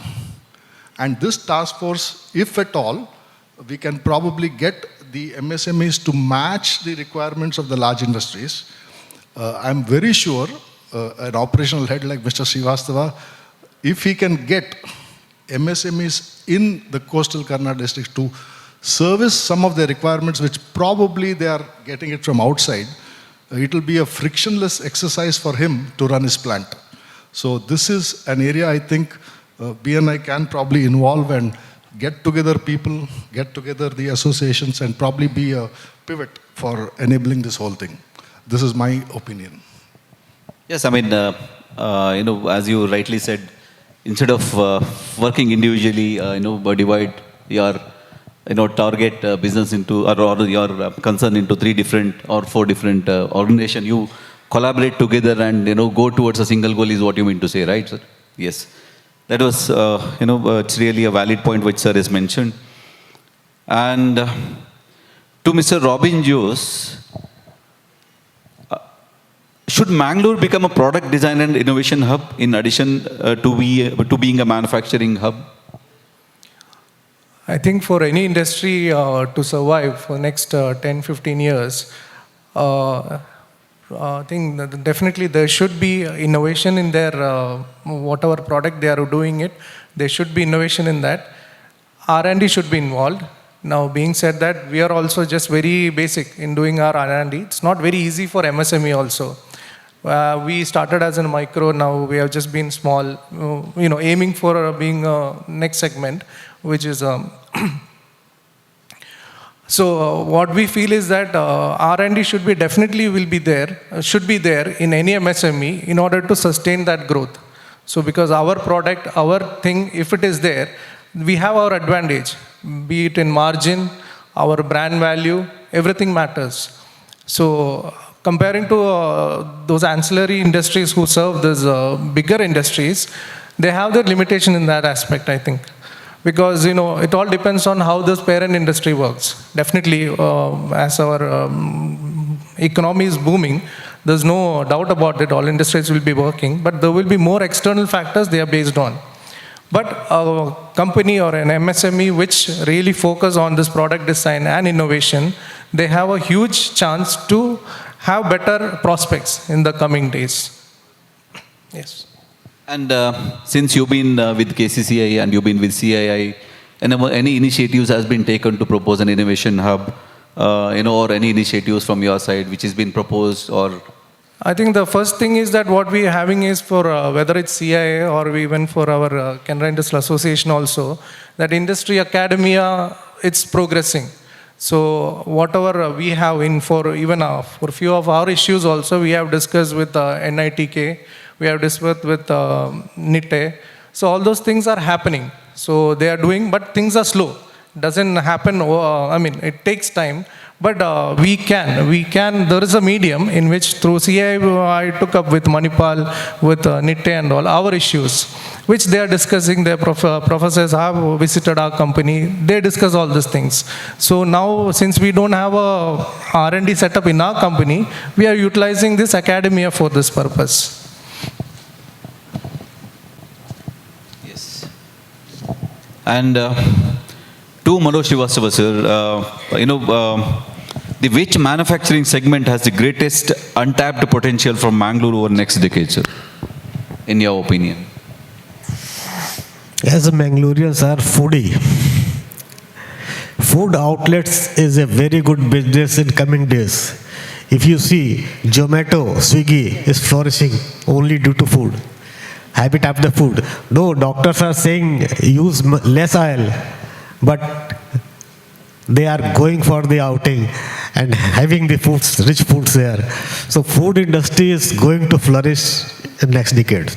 And this task force, if at all, we can probably get the MSMEs to match the requirements of the large industries. I'm very sure an operational head like Mr. Srivastava, if he can get MSMEs in the coastal Karnataka district to service some of their requirements, which probably they are getting it from outside, it will be a frictionless exercise for him to run his plant. So this is an area I think BNI can probably involve and get together people, get together the associations, and probably be a pivot for enabling this whole thing. This is my opinion. Yes, I mean, as you rightly said, instead of working individually, divide your, target business into, or your concern into 3 different or 4 different organizations. You collaborate together and, go towards a single goal is what you mean to say, right, sir? Yes. That was, it's really a valid point which sir has mentioned. And to Mr. Robin Jose, should Mangalore become a product design and innovation hub in addition to being a manufacturing hub? I think for any industry to survive for the next 10, 15 years, I think that definitely there should be innovation in their whatever product they are doing it. There should be innovation in that. R&D should be involved. Now, being said that, we are also just very basic in doing our R&D. It's not very easy for MSME also. We started as a micro, now we have just been small, aiming for being next segment, which is so what we feel is that R&D should be should be there in any MSME in order to sustain that growth. So because our product, our thing, if it is there, we have our advantage, be it in margin, our brand value, everything matters. So comparing to those ancillary industries who serve those bigger industries, they have their limitation in that aspect, I think. Because, it all depends on how this parent industry works. Definitely, as our economy is booming, there's no doubt about it, all industries will be working, but there will be more external factors they are based on. But a company or an MSME which really focus on this product design and innovation, they have a huge chance to have better prospects in the coming days. Yes. And since you've been with KCCI and you've been with CII, any initiatives has been taken to propose an innovation hub, or any initiatives from your side which has been proposed or? I think the first thing is that what we are having is for whether it's CII or even for our Canara Industrial Association also, that industry academia, it's progressing. So whatever we have in for even for few of our issues also, we have discussed with NITK, we have discussed with NITE. So all those things are happening. So they are doing, but things are slow. Doesn't happen, it takes time. But we can, there is a medium in which through CI I took up with Manipal, with NITE and all our issues, which they are discussing. Their professors have visited our company. They discuss all these things. So now, since we don't have a R&D setup in our company, we are utilizing this academia for this purpose. Yes. And to Manoj Srivastava, sir, the which manufacturing segment has the greatest untapped potential from Mangalore over next decade, sir, in your opinion? As a Mangaloreans are foodie. Food outlets is a very good business in coming days. If you see, Zomato, Swiggy is flourishing only due to food. Habit of the food. Though doctors are saying use less oil, but they are going for the outing and having the foods, rich foods there. So food industry is going to flourish in next decade.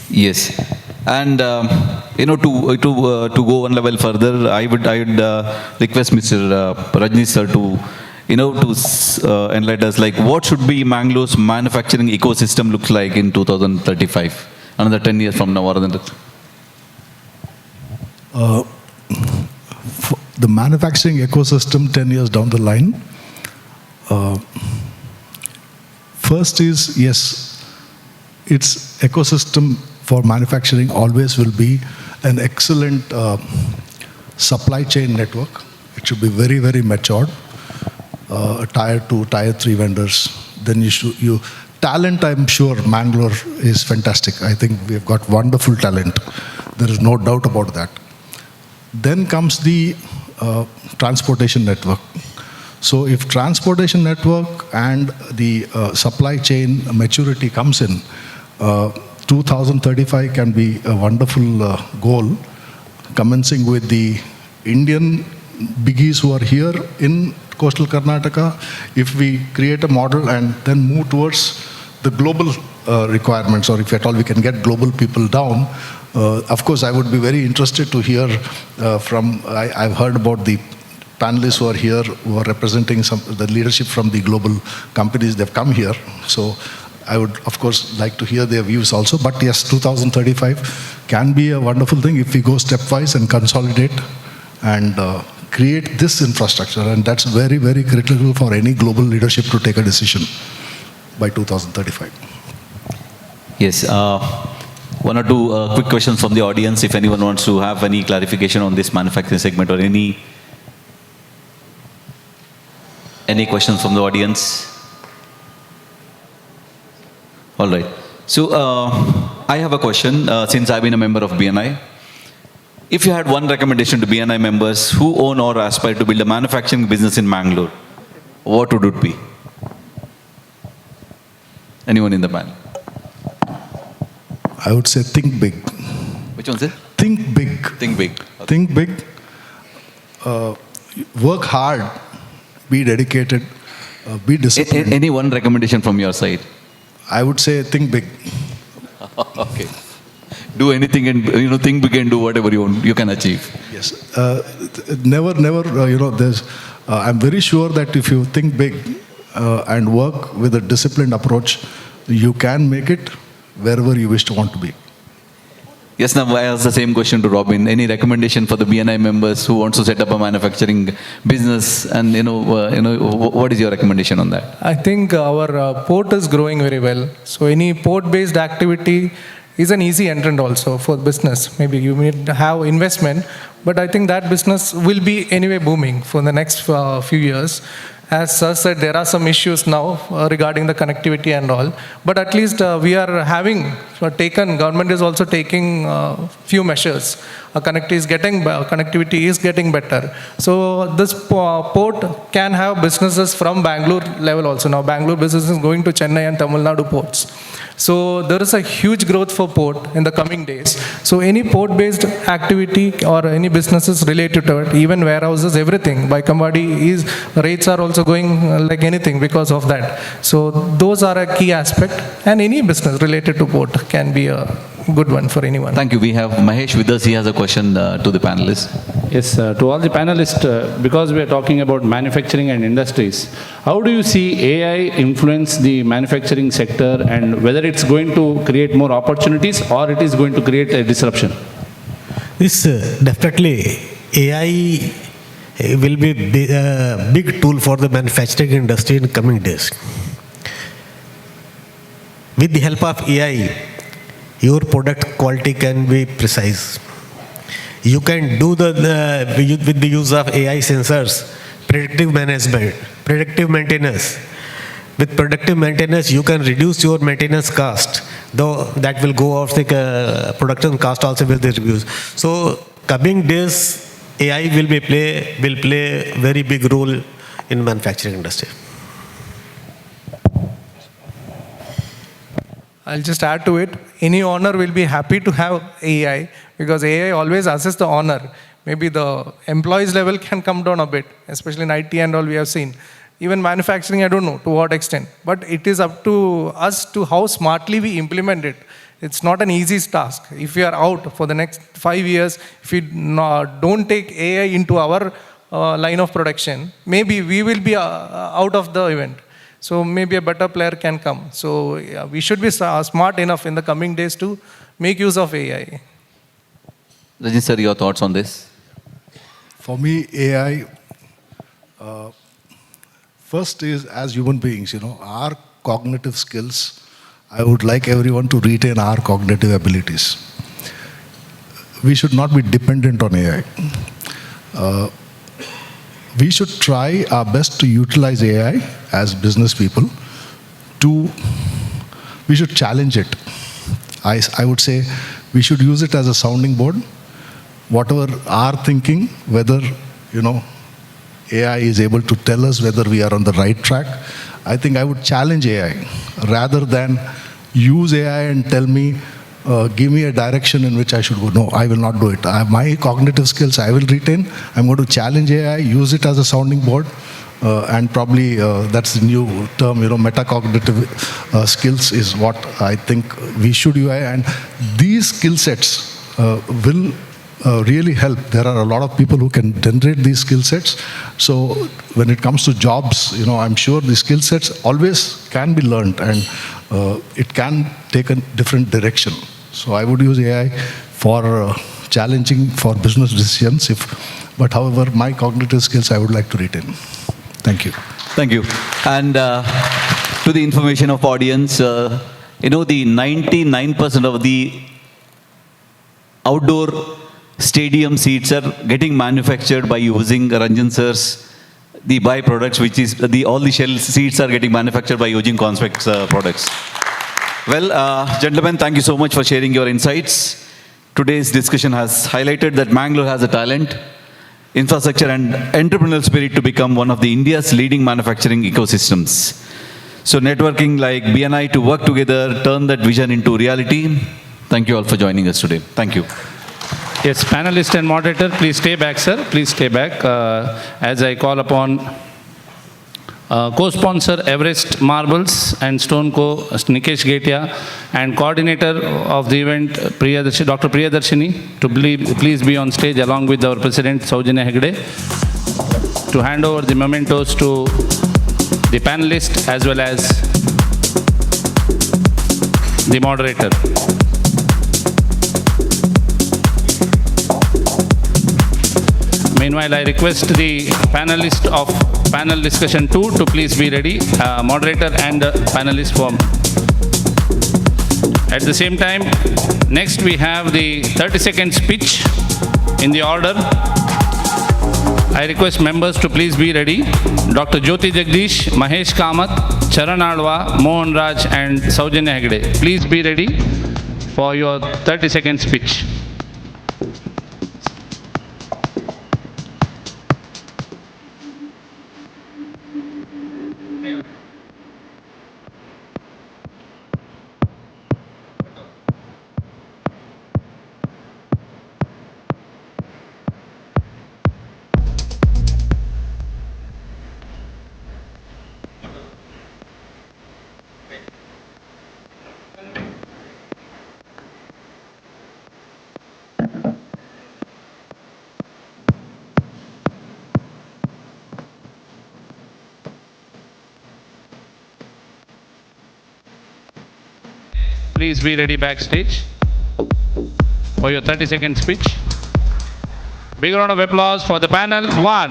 Yes, and to go one level further, I would request Mr. Rajnish sir to enlighten us, like what should be Mangalore's manufacturing ecosystem looks like in 2035, another 10 years from now, or than that. The manufacturing ecosystem 10 years down the line, first is, yes, its ecosystem for manufacturing always will be an excellent supply chain network. It should be very, very matured. Tier 2, Tier 3 vendors. Then talent, I'm sure Mangalore is fantastic. I think we've got wonderful talent. There is no doubt about that. Then comes the transportation network. So if transportation network and the supply chain maturity comes in, 2035 can be a wonderful goal, commencing with the Indian biggies who are here in coastal Karnataka. If we create a model and then move towards the global requirements, or if at all we can get global people down, of course, I would be very interested to hear I've heard about the panelists who are here, who are representing the leadership from the global companies. They've come here. So I would, of course, like to hear their views also. But yes, 2035 can be a wonderful thing if we go stepwise and consolidate and create this infrastructure. And that's very, very critical for any global leadership to take a decision by 2035. Yes. One or two quick questions from the audience, if anyone wants to have any clarification on this manufacturing segment or any Any questions from the audience? All right. So I have a question since I've been a member of BNI. If you had one recommendation to BNI members who own or aspire to build a manufacturing business in Mangalore, what would it be? Anyone in the panel? I would say think big. Which one's it? Think big. Think big. Okay. Think big. Work hard. Be dedicated. Be disciplined. Any one recommendation from your side? I would say think big. Okay. Do anything and think big and do whatever you can achieve. Yes. Never. There's. I'm very sure that if you think big and work with a disciplined approach, you can make it wherever you wish to want to be. Yes, now I ask the same question to Robin. Any recommendation for the BNI members who want to set up a manufacturing business, and what is your recommendation on that? I think our port is growing very well. So any port-based activity is an easy entrant also for business. Maybe you may have investment, but I think that business will be anyway booming for the next few years. As Sir said, there are some issues now regarding the connectivity and all, but at least we are having government is also taking few measures. Connectivity is getting better. So this port can have businesses from Bangalore level also. Now Bangalore business is going to Chennai and Tamil Nadu ports. So there is a huge growth for port in the coming days. So any port-based activity or any businesses related to it, even warehouses, everything, by commodity rates are also going like anything because of that. So those are a key aspect, and any business related to port can be a good one for anyone. Thank you. We have Mahesh with us. He has a question to the panelists. Yes, to all the panelists, because we are talking about manufacturing and industries, how do you see AI influence the manufacturing sector, and whether it's going to create more opportunities or it is going to create a disruption? This definitely AI will be a big tool for the manufacturing industry in coming days. With the help of AI, your product quality can be precise. You can do with the use of AI sensors, predictive management, predictive maintenance. With predictive maintenance, you can reduce your maintenance cost, though that will go off the production cost also will be reduced. So coming days, AI will play a very big role in manufacturing industry. I'll just add to it. Any owner will be happy to have AI because AI always assesses the owner. Maybe the employees level can come down a bit, especially in IT and all we have seen. Even manufacturing, I don't know to what extent. But it is up to us to how smartly we implement it. It's not an easy task. If we are out for the next 5 years, if we don't take AI into our line of production, maybe we will be out of the event. So maybe a better player can come. So we should be smart enough in the coming days to make use of AI. Rajin sir, your thoughts on this? For me, AI, first is as human beings, our cognitive skills. I would like everyone to retain our cognitive abilities. We should not be dependent on AI. We should try our best to utilize AI as business people. We should challenge it. I would say we should use it as a sounding board. Whatever our thinking, whether AI is able to tell us whether we are on the right track. I think I would challenge AI rather than use AI and tell me, give me a direction in which I should go. No, I will not do it. My cognitive skills I will retain. I'm going to challenge AI, use it as a sounding board, and probably that's the new term, metacognitive skills is what I think we should use. And these skill sets will really help. There are a lot of people who can generate these skill sets. So when it comes to jobs, I'm sure the skill sets always can be learned and it can take a different direction. So I would use AI for challenging for business decisions. But however, my cognitive skills I would like to retain. Thank you. Thank you. And to the information of audience, the 99% of the outdoor stadium seats are getting manufactured by using Ranjan sir's the byproducts, which is all the shell seeds are getting manufactured by using Conspex products. Well, gentlemen, thank you so much for sharing your insights. Today's discussion has highlighted that Mangalore has a talent, infrastructure and entrepreneurial spirit to become one of the India's leading manufacturing ecosystems. So networking like BNI to work together, turn that vision into reality. Thank you all for joining us today. Thank you. Yes, panelist and moderator, please stay back, sir. Please stay back as I call upon co-sponsor Everest Marbles and Stone Co. Nikesh Getia and coordinator of the event Dr. Priyadarshini to please be on stage along with our president Saujanya Hegde to hand over the mementos to the panelist as well as the moderator. Meanwhile, I request the panelist of panel discussion 2 to please be ready, moderator and panelist form. At the same time, next we have the 30-second speech in the order. I request members to please be ready. Dr. Jyoti Jagdish, Mahesh Kamath, Charan Alwa, Mohan Raj and Saujanya Hegde. Please be ready for your 30-second speech. Please be ready backstage for your 30-second speech. Big round of applause for the panel 1.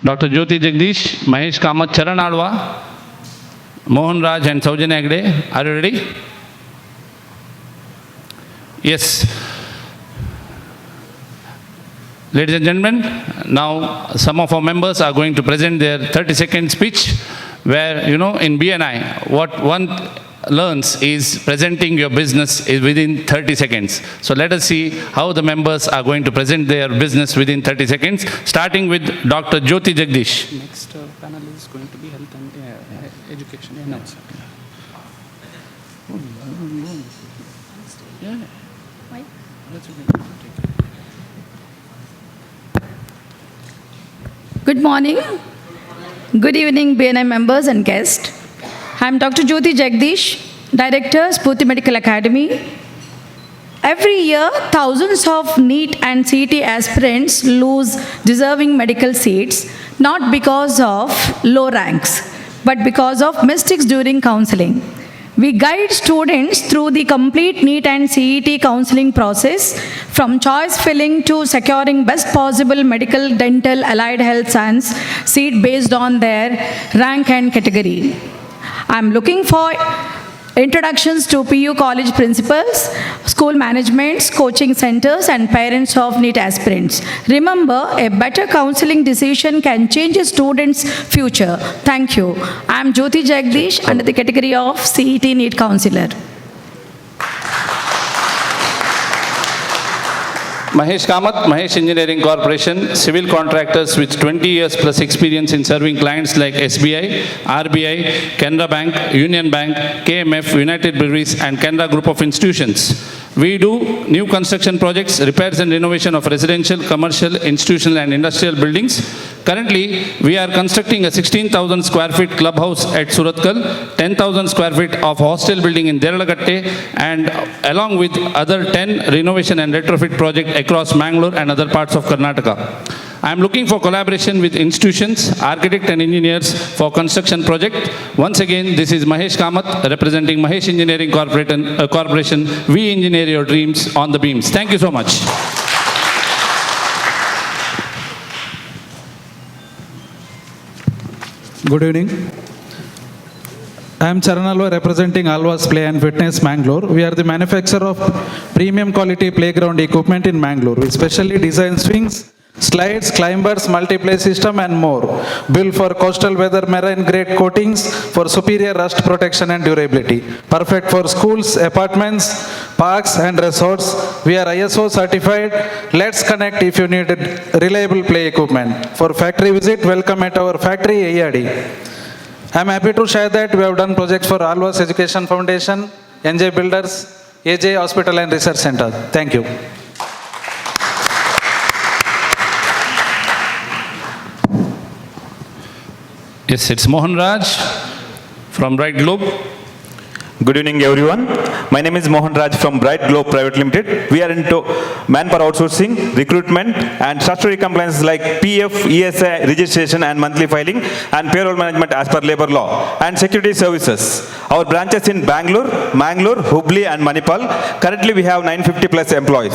Dr. Jyoti Jagdish, Mahesh Kamath, Charan Alwa, Mohan Raj and Saujanya Hegde. Are you ready? Yes. Ladies and gentlemen, now some of our members are going to present their 30-second speech where, in BNI, what one learns is presenting your business is within 30 seconds. So let us see how the members are going to present their business within 30 seconds, starting with Dr. Jyoti Jagdish. Next panel is going to be health and education. Yeah, no. Yeah. Good morning, good evening BNI members and guests. I am Dr. Jyoti Jagdish, Director, Spurti Medical Academy. Every year, thousands of NEET and CET aspirants lose deserving medical seats, not because of low ranks, but because of mistakes during counseling. We guide students through the complete NEET and CET counseling process, from choice filling to securing best possible medical, dental, allied health science seat based on their rank and category. I'm looking for introductions to PU college principals, school managements, coaching centers, and parents of NEET aspirants. Remember, a better counseling decision can change a student's future. Thank you. I am Jyoti Jagdish under the category of CET NEET counselor. Mahesh Kamath, Mahesh Engineering Corporation, civil contractors with 20 years plus experience in serving clients like SBI, RBI, Canara Bank, Union Bank, KMF, United Breweries and Canara Group of Institutions. We do new construction projects, repairs and renovation of residential, commercial, institutional and industrial buildings. Currently, we are constructing a 16,000 square feet clubhouse at Suratkal, 10,000 square feet of hostel building in Deralagatte, and along with other 10 renovation and retrofit projects across Mangalore and other parts of Karnataka. I am looking for collaboration with institutions, architects and engineers for construction project. Once again, this is Mahesh Kamath representing Mahesh Engineering Corporation. We engineer your dreams on the beams. Thank you so much. Good evening. I am Charan Alva representing Alva's Play and Fitness Mangalore. We are the manufacturer of premium quality playground equipment in Mangalore. We specially design swings, slides, climbers, multiplay system and more. Built for coastal weather marine grade coatings for superior rust protection and durability. Perfect for schools, apartments, parks and resorts. We are ISO certified. Let's connect if you need reliable play equipment. For factory visit, welcome at our factory ARD. I am happy to share that we have done projects for Alva's Education Foundation, NJ Builders, AJ Hospital and Research Center. Thank you. Yes, it's Mohan Raj from Bright Globe. Good evening, everyone. My name is Mohan Raj from Bright Globe Private Limited. We are into manpower outsourcing, recruitment, and statutory compliance like PF, ESI registration and monthly filing, and payroll management as per labor law, and security services. Our branches in Bangalore, Hubli, and Manipal. Currently, we have 950 plus employees.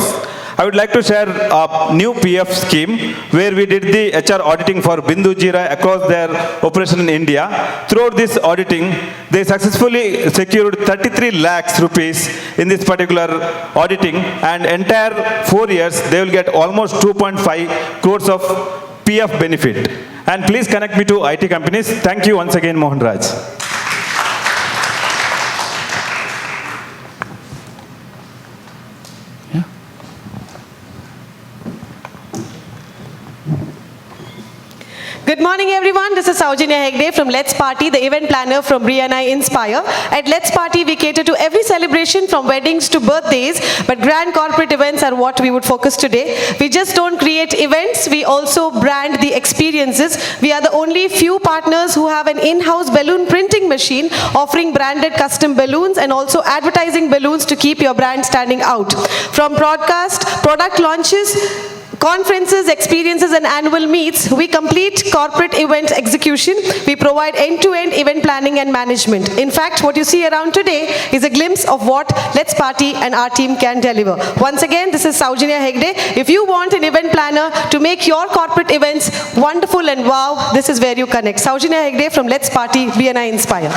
I would like to share a new PF scheme where we did the HR auditing for Bindu Jira across their operation in India. Throughout this auditing, they successfully secured 33 lakhs rupees in this particular auditing, and entire 4 years they will get almost 2.5 crores of PF benefit. And please connect me to IT companies. Thank you once again, Mohan Raj. Good morning, everyone. This is Saujanya Hegde from Let's Party, the event planner from BNI Inspire. At Let's Party, we cater to every celebration from weddings to birthdays, but grand corporate events are what we would focus today. We just don't create events, we also brand the experiences. We are the only few partners who have an in-house balloon printing machine offering branded custom balloons and also advertising balloons to keep your brand standing out. From broadcast, product launches, conferences, experiences, and annual meets, we complete corporate event execution. We provide end-to-end event planning and management. In fact, what you see around today is a glimpse of what Let's Party and our team can deliver. Once again, this is Saujanya Hegde. If you want an event planner to make your corporate events wonderful and wow, this is where you connect. Saujanya Hegde from Let's Party, BNI Inspire.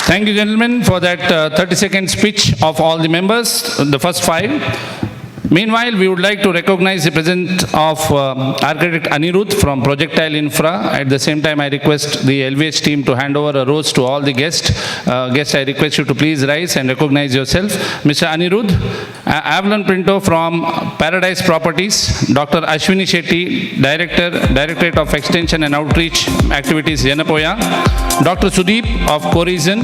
Thank you, gentlemen, for that 30-second speech of all the members, the first 5. Meanwhile, we would like to recognize the presence of architect Anirudh from Projectile Infra. At the same time, I request the LVH team to hand over a rose to all the guests. Guests, I request you to please rise and recognize yourself. Mr. Anirudh, Avalon Pinto from Paradise Properties, Dr. Ashwini Shetty, Directorate of Extension and Outreach Activities, Yenapoya, Dr. Sudeep of Corizon,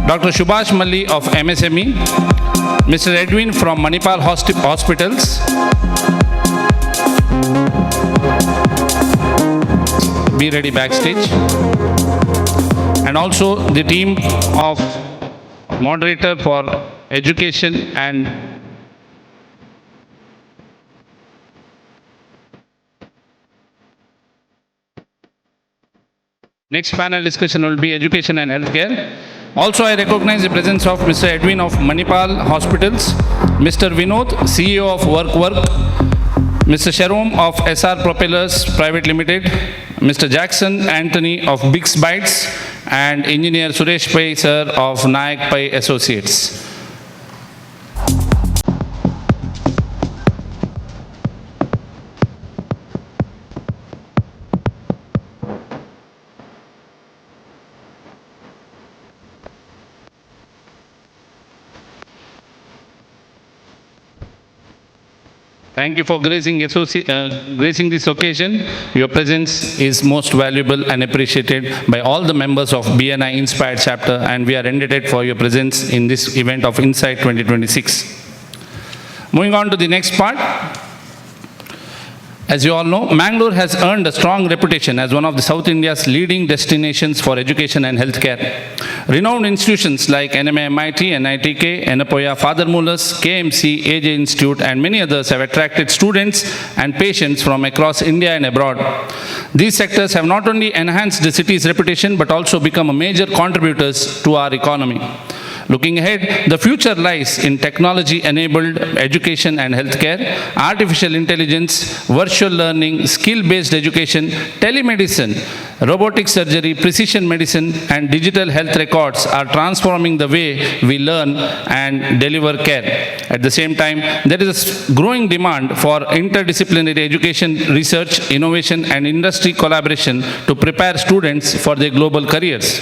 Dr. Subhash Malli of MSME, Mr. Edwin from Manipal Hospitals, be ready backstage, and also the team of moderator for education and next panel discussion will be education and healthcare. Also, I recognize the presence of Mr. Edwin of Manipal Hospitals, Mr. Vinod, CEO of WorkWork, Mr. Sharom of SR Propellers Private Limited, Mr. Jackson Anthony of Bix Bytes, and Engineer Suresh Pai sir of Nayak Pai Associates. Thank you for gracing this occasion. Your presence is most valuable and appreciated by all the members of BNI Inspired Chapter, and we are indebted for your presence in this event of Insight 2026. Moving on to the next part. As you all know, Mangalore has earned a strong reputation as one of the South India's leading destinations for education and healthcare. Renowned institutions like NMA MIT, NITK, Yenapoya, Father Muller's, KMC, AJ Institute, and many others have attracted students and patients from across India and abroad. These sectors have not only enhanced the city's reputation, but also become major contributors to our economy. Looking ahead, the future lies in technology-enabled education and healthcare, artificial intelligence, virtual learning, skill-based education, telemedicine, robotic surgery, precision medicine, and digital health records are transforming the way we learn and deliver care. At the same time, there is a growing demand for interdisciplinary education, research, innovation, and industry collaboration to prepare students for their global careers.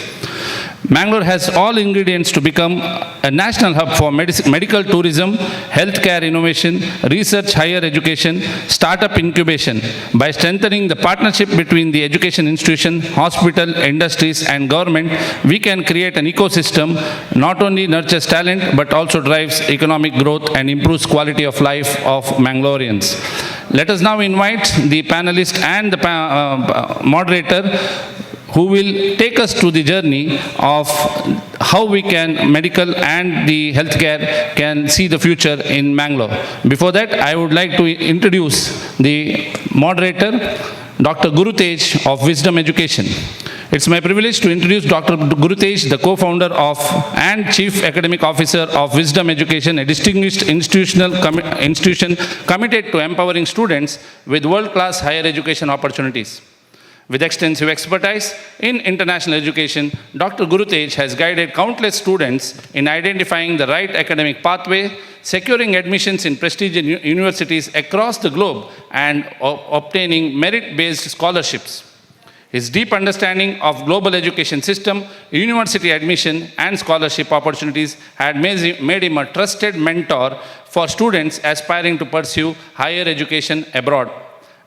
Mangalore has all ingredients to become a national hub for medical tourism, healthcare innovation, research, higher education, startup incubation. By strengthening the partnership between the education institution, hospital, industries, and government, we can create an ecosystem not only nurtures talent but also drives economic growth and improves quality of life of Mangaloreans. Let us now invite the panelist and the moderator who will take us to the journey of how we can, medical and the healthcare can see the future in Mangalore. Before that, I would like to introduce the moderator, Dr. Guru Tej of Wisdom Education. It's my privilege to introduce Dr. Guru Tej, the co-founder of and Chief Academic Officer of Wisdom Education, a distinguished institution committed to empowering students with world-class higher education opportunities. With extensive expertise in international education, Dr. Guru Tej has guided countless students in identifying the right academic pathway, securing admissions in prestigious universities across the globe, and obtaining merit-based scholarships. His deep understanding of global education system, university admission, and scholarship opportunities had made him a trusted mentor for students aspiring to pursue higher education abroad.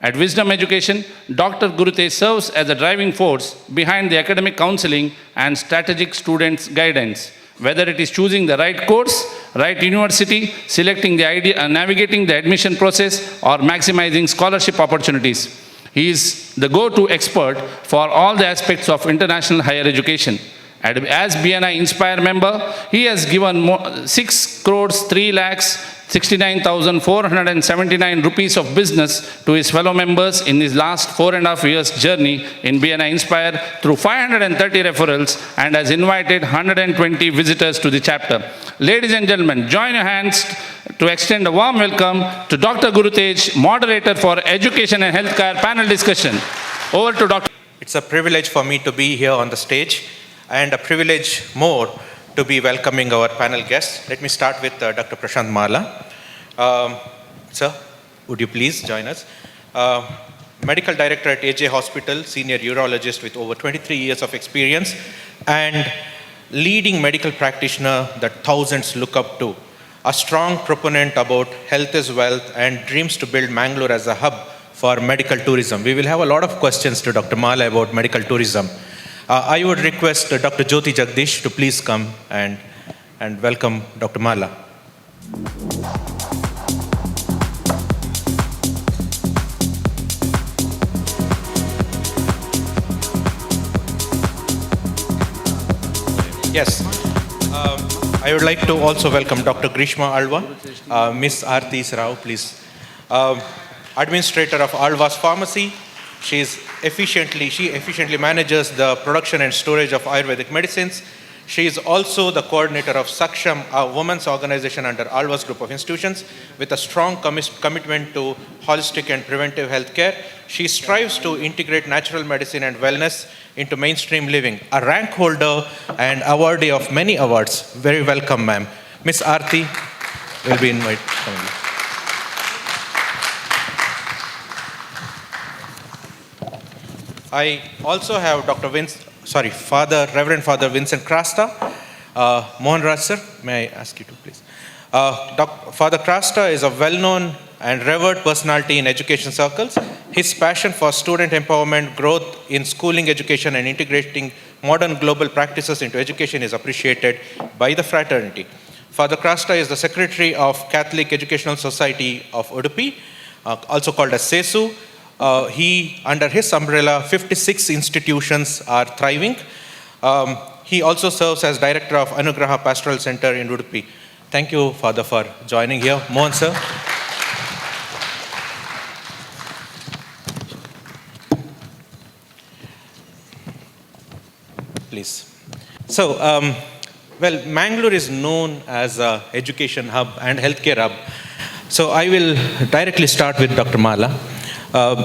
At Wisdom Education, Dr. Guru Tej serves as a driving force behind the academic counseling and strategic students' guidance. Whether it is choosing the right course, right university, selecting the idea, navigating the admission process, or maximizing scholarship opportunities, he is the go-to expert for all the aspects of international higher education. As BNI Inspire member, he has given 6 crores 3 lakhs 69,479 rupees of business to his fellow members in his last 4.5 years journey in BNI Inspire through 530 referrals and has invited 120 visitors to the chapter. Ladies and gentlemen, join your hands to extend a warm welcome to Dr. Guru Tej, moderator for Education and Healthcare panel discussion. Over to Dr. It's a privilege for me to be here on the stage and a privilege more to be welcoming our panel guests. Let me start with Dr. Prashant Mala. Sir, would you please join us? Medical Director at AJ Hospital, Senior Urologist with over 23 years of experience and leading medical practitioner that thousands look up to. A strong proponent about health is wealth and dreams to build Mangalore as a hub for medical tourism. We will have a lot of questions to Dr. Mala about medical tourism. I would request Dr. Jyoti Jagdish to please come and welcome Dr. Mala. Yes, I would like to also welcome Dr. Grishma Alva, Miss Aarti Rao, please. Administrator of Alva's Pharmacy. She efficiently manages the production and storage of Ayurvedic medicines. She is also the coordinator of Saksham, a women's organization under Alva's group of institutions, with a strong commitment to holistic and preventive healthcare. She strives to integrate natural medicine and wellness into mainstream living. A rank holder and awardee of many awards. Very welcome, ma'am. Miss Aarti will be invited. I also have Reverend Father Vincent Krasta. Mohan Raj sir, may I ask you to please. Father Krasta is a well-known and revered personality in education circles. His passion for student empowerment, growth in schooling education and integrating modern global practices into education is appreciated by the fraternity. Father Krasta is the Secretary of Catholic Educational Society of Udupi, also called as SESU. Under his umbrella, 56 institutions are thriving. He also serves as director of Anugraha Pastoral Center in Udupi. Thank you, Father, for joining here. Mohan, sir. Please. So, well, Mangalore is known as a education hub and healthcare hub. So I will directly start with Dr. Mala.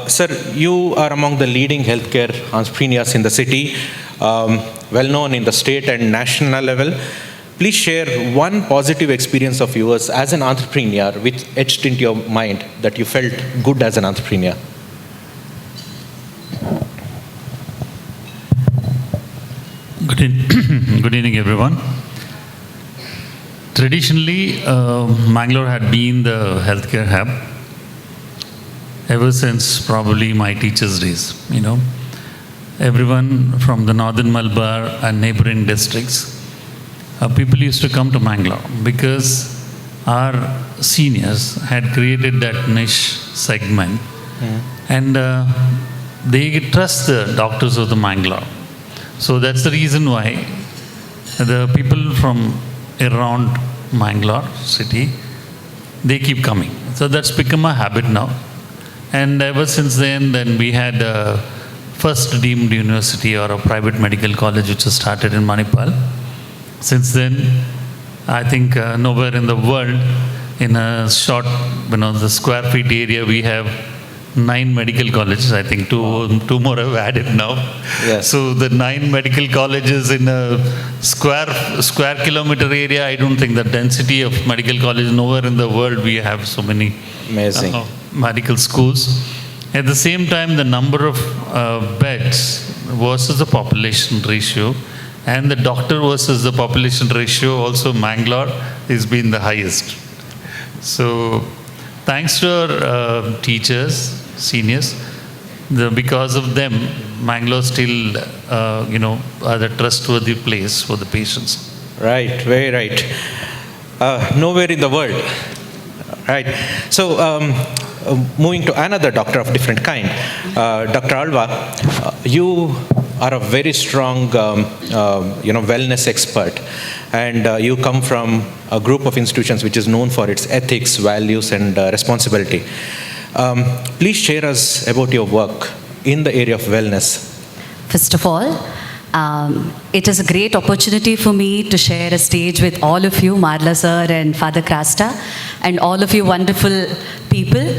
Sir, you are among the leading healthcare entrepreneurs in the city, well known in the state and national level. Please share one positive experience of yours as an entrepreneur which etched into your mind that you felt good as an entrepreneur. Good evening, everyone. Traditionally, Mangalore had been the healthcare hub ever since probably my teacher's days. You know, everyone from the northern Malabar and neighboring districts, people used to come to Mangalore because our seniors had created that niche segment, and they trust the doctors of the Mangalore. So that's the reason why the people from around Mangalore city, they keep coming. So that's become a habit now. And ever since then we had a first deemed university or a private medical college which was started in Manipal. Since then, I think nowhere in the world, in a short, the square feet area, we have 9 medical colleges. I think two more have added now. Yes. So the 9 medical colleges in a square kilometer area, I don't think the density of medical colleges, nowhere in the world we have so many Amazing. Medical schools. At the same time, the number of beds versus the population ratio and the doctor versus the population ratio, also Mangalore has been the highest. So thanks to our teachers, seniors, because of them, Mangalore still, are the trustworthy place for the patients. Right, very right. Nowhere in the world. Right. So, moving to another doctor of different kind, Dr. Alva, you are a very strong, wellness expert, and you come from a group of institutions which is known for its ethics, values, and responsibility. Please share us about your work in the area of wellness. First of all, it is a great opportunity for me to share a stage with all of you, Marla sir and Father Krasta, and all of you wonderful people.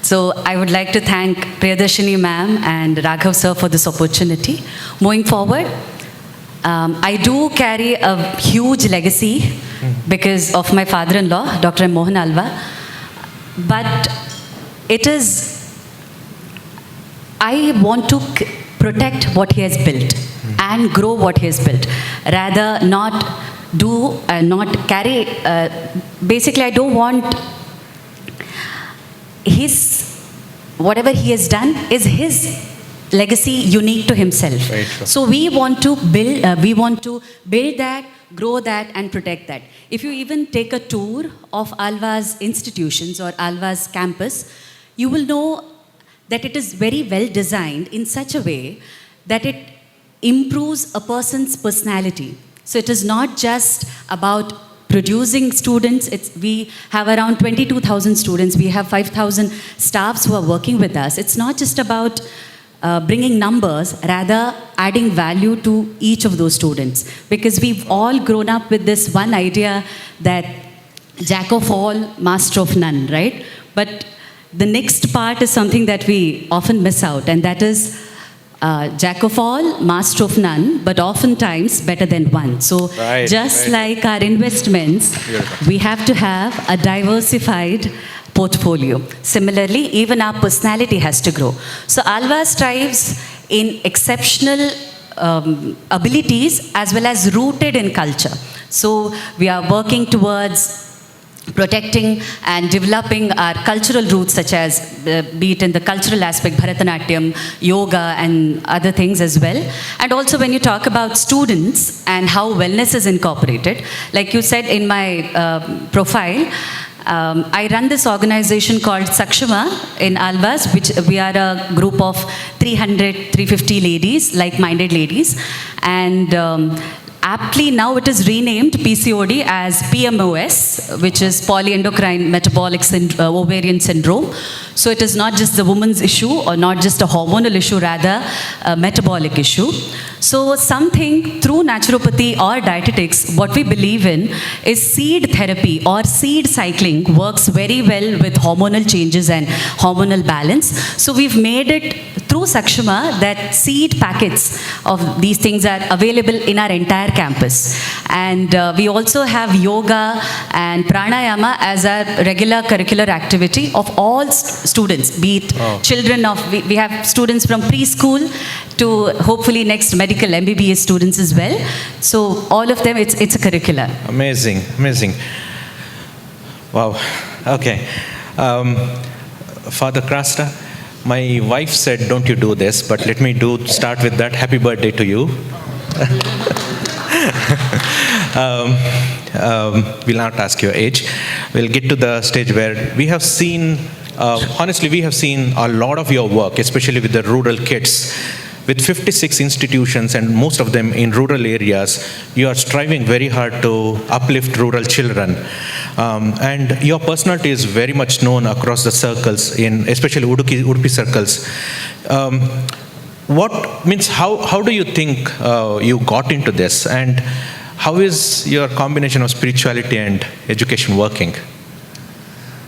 So I would like to thank Priyadarshini ma'am and Raghav sir for this opportunity. Moving forward, I do carry a huge legacy because of my father-in-law, Dr. Mohan Alva. But it is, I want to protect what he has built and grow what he has built. Rather not carry, basically I don't want whatever he has done is his legacy unique to himself. Right, sure. So we want to build that, grow that, and protect that. If you even take a tour of Alva's institutions or Alva's campus, you will know that it is very well designed in such a way that it improves a person's personality. So it is not just about producing students. We have around 22,000 students. We have 5,000 staffs who are working with us. It's not just about bringing numbers, rather adding value to each of those students. Because we've all grown up with this one idea that Jack of all, master of none, right? But the next part is something that we often miss out, and that is Jack of all, master of none, but oftentimes better than one. So like our investments, we have to have a diversified portfolio. Similarly, even our personality has to grow. So Alva strives in exceptional abilities as well as rooted in culture. So we are working towards protecting and developing our cultural roots, such as be it in the cultural aspect, Bharatanatyam, yoga, and other things as well. And also when you talk about students and how wellness is incorporated, like you said in my profile, I run this organization called Sakshama in Alvas, which we are a group of 350 ladies, like-minded ladies. And aptly now it is renamed PCOD as PMOS, which is polyendocrine metabolic ovarian syndrome. So it is not just the woman's issue or not just a hormonal issue, rather a metabolic issue. So something through naturopathy or dietetics, what we believe in is seed therapy or seed cycling works very well with hormonal changes and hormonal balance. So we've made it through Sakshama that seed packets of these things are available in our entire campus. And we also have yoga and pranayama as our regular curricular activity of all students, be it children of, we have students from preschool to hopefully next medical MBBS students as well. So all of them, it's a curricula. Amazing, amazing. Wow, okay. Father Krasta, my wife said, don't you do this, but let me start with that. Happy birthday to you. We'll not ask your age. We'll get to the stage where we have seen, honestly, we have seen a lot of your work, especially with the rural kids. With 56 institutions and most of them in rural areas, you are striving very hard to uplift rural children. And your personality is very much known across the circles, especially Udupi circles. How do you think you got into this? And how is your combination of spirituality and education working?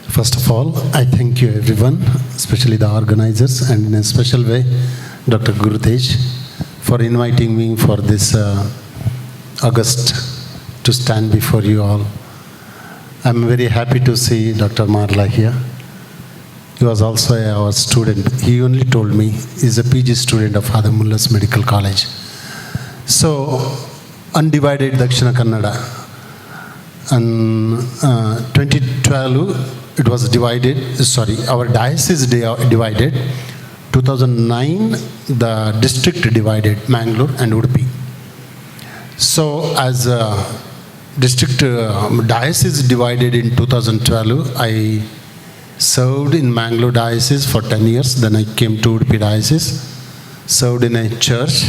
First of all, I thank you everyone, especially the organizers, and in a special way, Dr. Guru Tej, for inviting me for this August to stand before you all. I'm very happy to see Dr. Marla here. He was also our student. He only told me he's a PG student of Father Mulla's Medical College. So, undivided Dakshina Kannada. And 2012, it was divided, our diocese divided. 2009, the district divided, Mangalore and Udupi. So, as district diocese divided in 2012, I served in Mangalore diocese for 10 years. Then I came to Udupi diocese, served in a church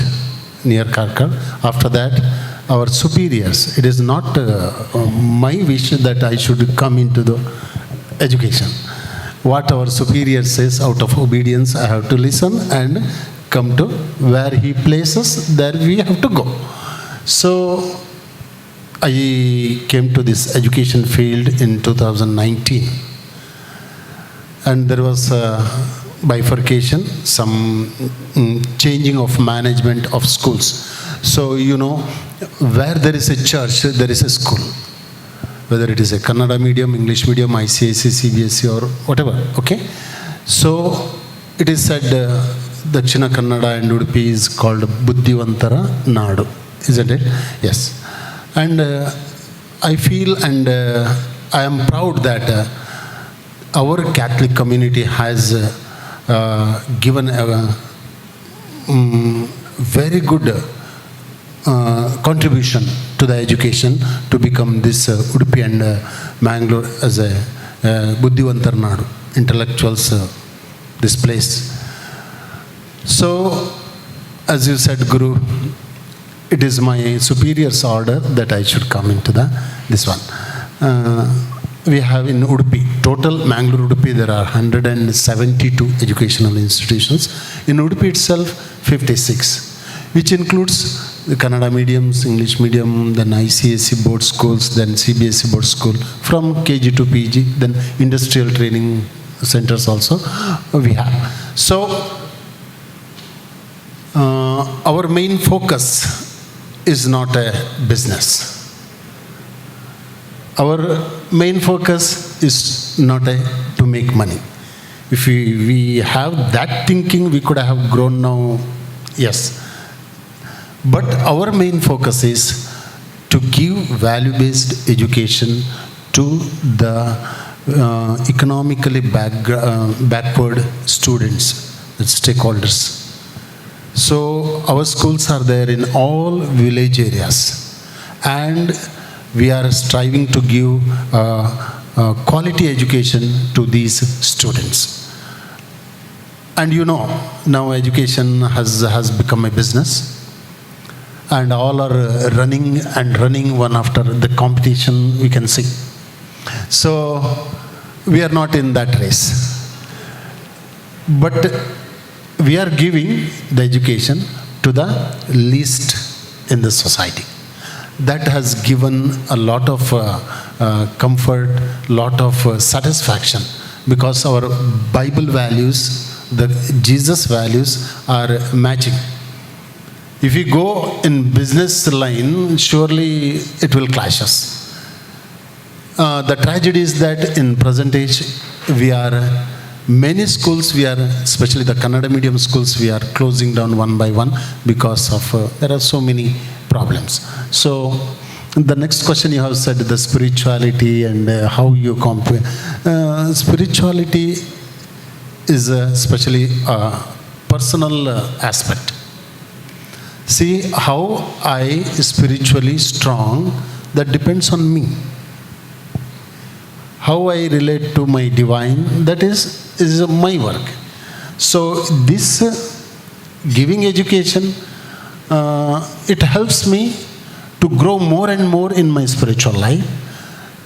near Karkar. After that, our superiors, it is not my wish that I should come into the education. What our superior says, out of obedience, I have to listen and come to where he places, there we have to go. So I came to this education field in 2019. And there was a bifurcation, some changing of management of schools. So, you know, where there is a church, there is a school. Whether it is a Kannada medium, English medium, ICSE, CBSE or whatever, okay? So, it is said Dakshina Kannada and Udupi is called Buddhivantara Nadu, isn't it? Yes. And I feel and I am proud that our Catholic community has given a very good contribution to the education to become this Udupi and Mangalore as a Buddhivantar Nadu, intellectuals, this place. So, as you said, Guru, it is my superior's order that I should come into this one. We have in Udupi, total Mangalore Udupi, there are 172 educational institutions. In Udupi itself, 56, which includes the Kannada mediums, English medium, then ICSE board schools, then CBSE board school, from KG to PG, then industrial training centers also we have. So, our main focus is not a business. Our main focus is not to make money. If we have that thinking, we could have grown now, yes. But our main focus is to give value-based education to the economically backward students, the stakeholders. So our schools are there in all village areas, and we are striving to give quality education to these students. And you know, now education has become a business. and all are running and running one after the competition we can see. So we are not in that race. But we are giving the education to the least in the society. That has given a lot of comfort, lot of satisfaction, because our Bible values, the Jesus values are matching. If we go in business line, surely it will clash us. The tragedy is that in present age, many schools especially the Kannada medium schools, we are closing down one by one because of, there are so many problems. So the next question you have said, the spirituality and how you compare. Spirituality is especially a personal aspect. See, how I spiritually strong, that depends on me. How I relate to my divine, that is my work. So this giving education, it helps me to grow more and more in my spiritual life,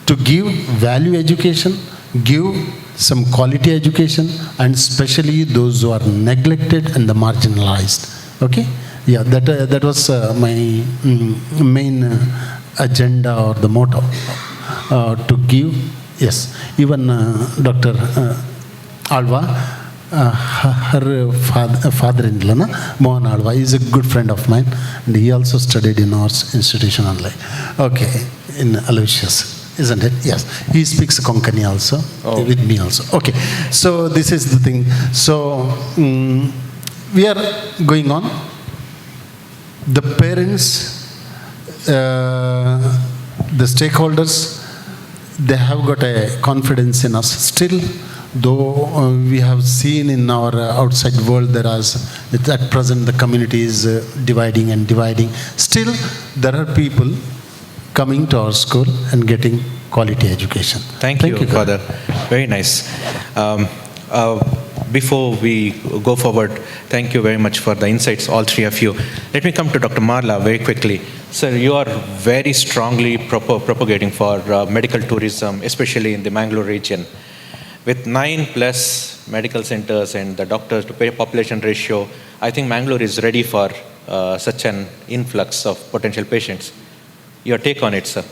to give value education, give some quality education, and especially those who are neglected and the marginalized. Okay? Yeah, that was my main agenda or the motto, to give. Yes, even Dr. Alva, her father-in-law, Mohan Alva, is a good friend of mine, and he also studied in our institution online. Okay, in Aloysius, isn't it? Yes, he speaks Konkani also, with me also. Okay, so this is the thing. So we are going on. The parents, the stakeholders, they have got a confidence in us. Still, though we have seen in our outside world at present the community is dividing and dividing, still there are people coming to our school and getting quality education. Thank you, Father. Very nice. Before we go forward, thank you very much for the insights, all three of you. Let me come to Dr. Marla very quickly. Sir, you are very strongly propagating for medical tourism, especially in the Mangalore region. With 9+ medical centers and the doctors to population ratio, I think Mangalore is ready for such an influx of potential patients. Your take on it, sir?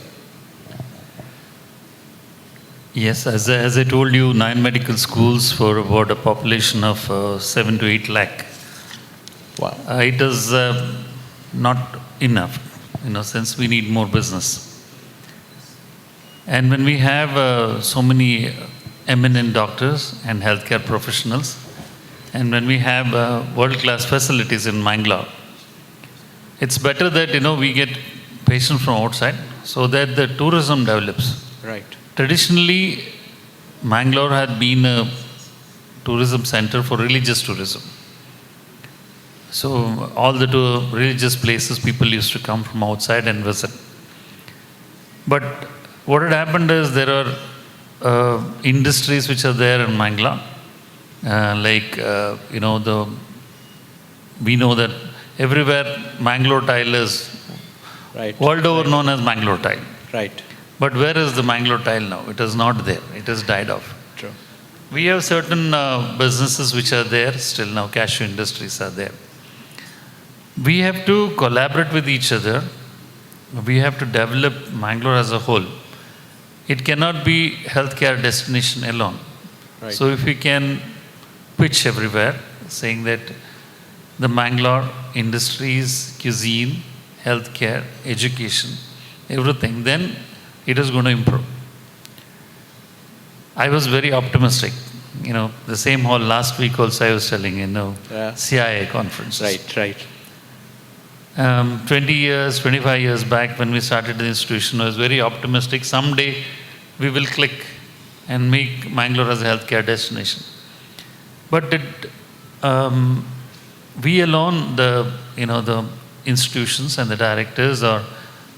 Yes, as I told you, 9 medical schools for about a population of 7 to 8 lakh. Wow. It is not enough, since we need more business. And when we have so many eminent doctors and healthcare professionals, and when we have world-class facilities in Mangalore, it's better that, we get patients from outside so that the tourism develops. Right. Traditionally, Mangalore had been a tourism center for religious tourism. So all the religious places, people used to come from outside and visit. But what had happened is there are industries which are there in Mangalore, we know that everywhere Mangalore tile is world over known as Mangalore tile. Right. But where is the Mangalore tile now? It is not there. It has died off. True. We have certain businesses which are there still now. Cashew industries are there. We have to collaborate with each other. We have to develop Mangalore as a whole. It cannot be healthcare destination alone. Right. So if we can pitch everywhere, saying that the Mangalore industries, cuisine, healthcare, education, everything, then it is going to improve. I was very optimistic. The same hall last week also I was telling, CIA conference. Right. 20 years, 25 years back when we started the institution, I was very optimistic. Someday we will click and make Mangalore as a healthcare destination. But we alone, the institutions and the directors or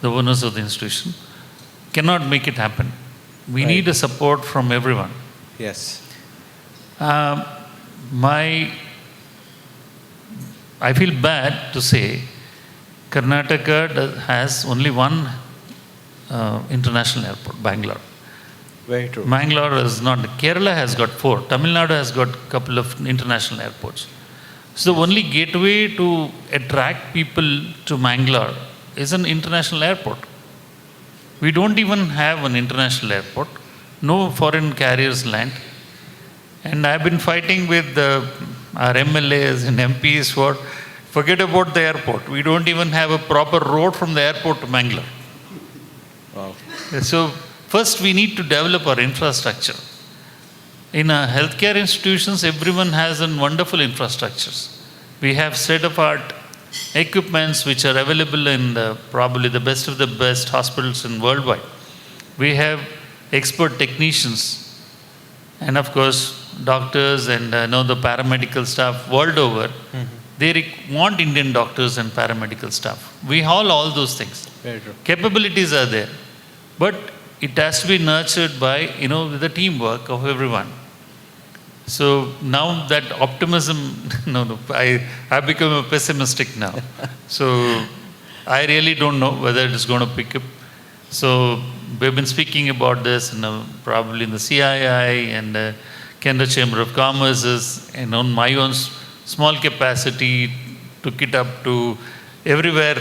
the owners of the institution, cannot make it happen. We need a support from everyone. Yes. I feel bad to say Karnataka has only one international airport, Bangalore. Very true. Bangalore is not. Kerala has got 4. Tamil Nadu has got a couple of international airports. So the only gateway to attract people to Bangalore is an international airport. We don't even have an international airport. No foreign carriers land. And I've been fighting with our MLAs and MPs for forget about the airport. We don't even have a proper road from the airport to Bangalore. Wow. So first we need to develop our infrastructure. In healthcare institutions, everyone has wonderful infrastructures. We have state-of-art equipments which are available in probably the best of the best hospitals in worldwide. We have expert technicians and of course doctors and the paramedical staff world over. They want Indian doctors and paramedical staff. We have all those things. Very true. Capabilities are there, but it has to be nurtured by the teamwork of everyone. So now that optimism, I've become a pessimistic now. So I really don't know whether it is going to pick up. So we've been speaking about this probably in the CII and Canada Chamber of Commerce, and on my own small capacity took it up to everywhere,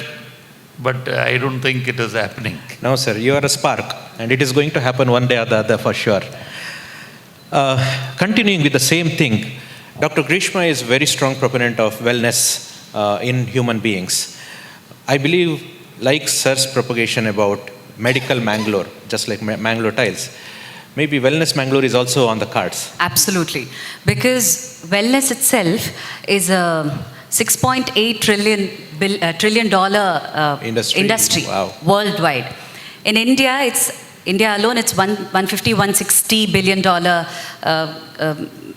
but I don't think it is happening. No, sir, you are a spark, and it is going to happen one day or the other for sure. Continuing with the same thing, Dr. Grishma is a very strong proponent of wellness in human beings. I believe, like sir's propagation about medical Mangalore, just like Mangalore tiles, maybe wellness Mangalore is also on the cards. Absolutely. Because wellness itself is a $6.8 trillion industry Wow. worldwide. In India, India alone, it's $150-160 billion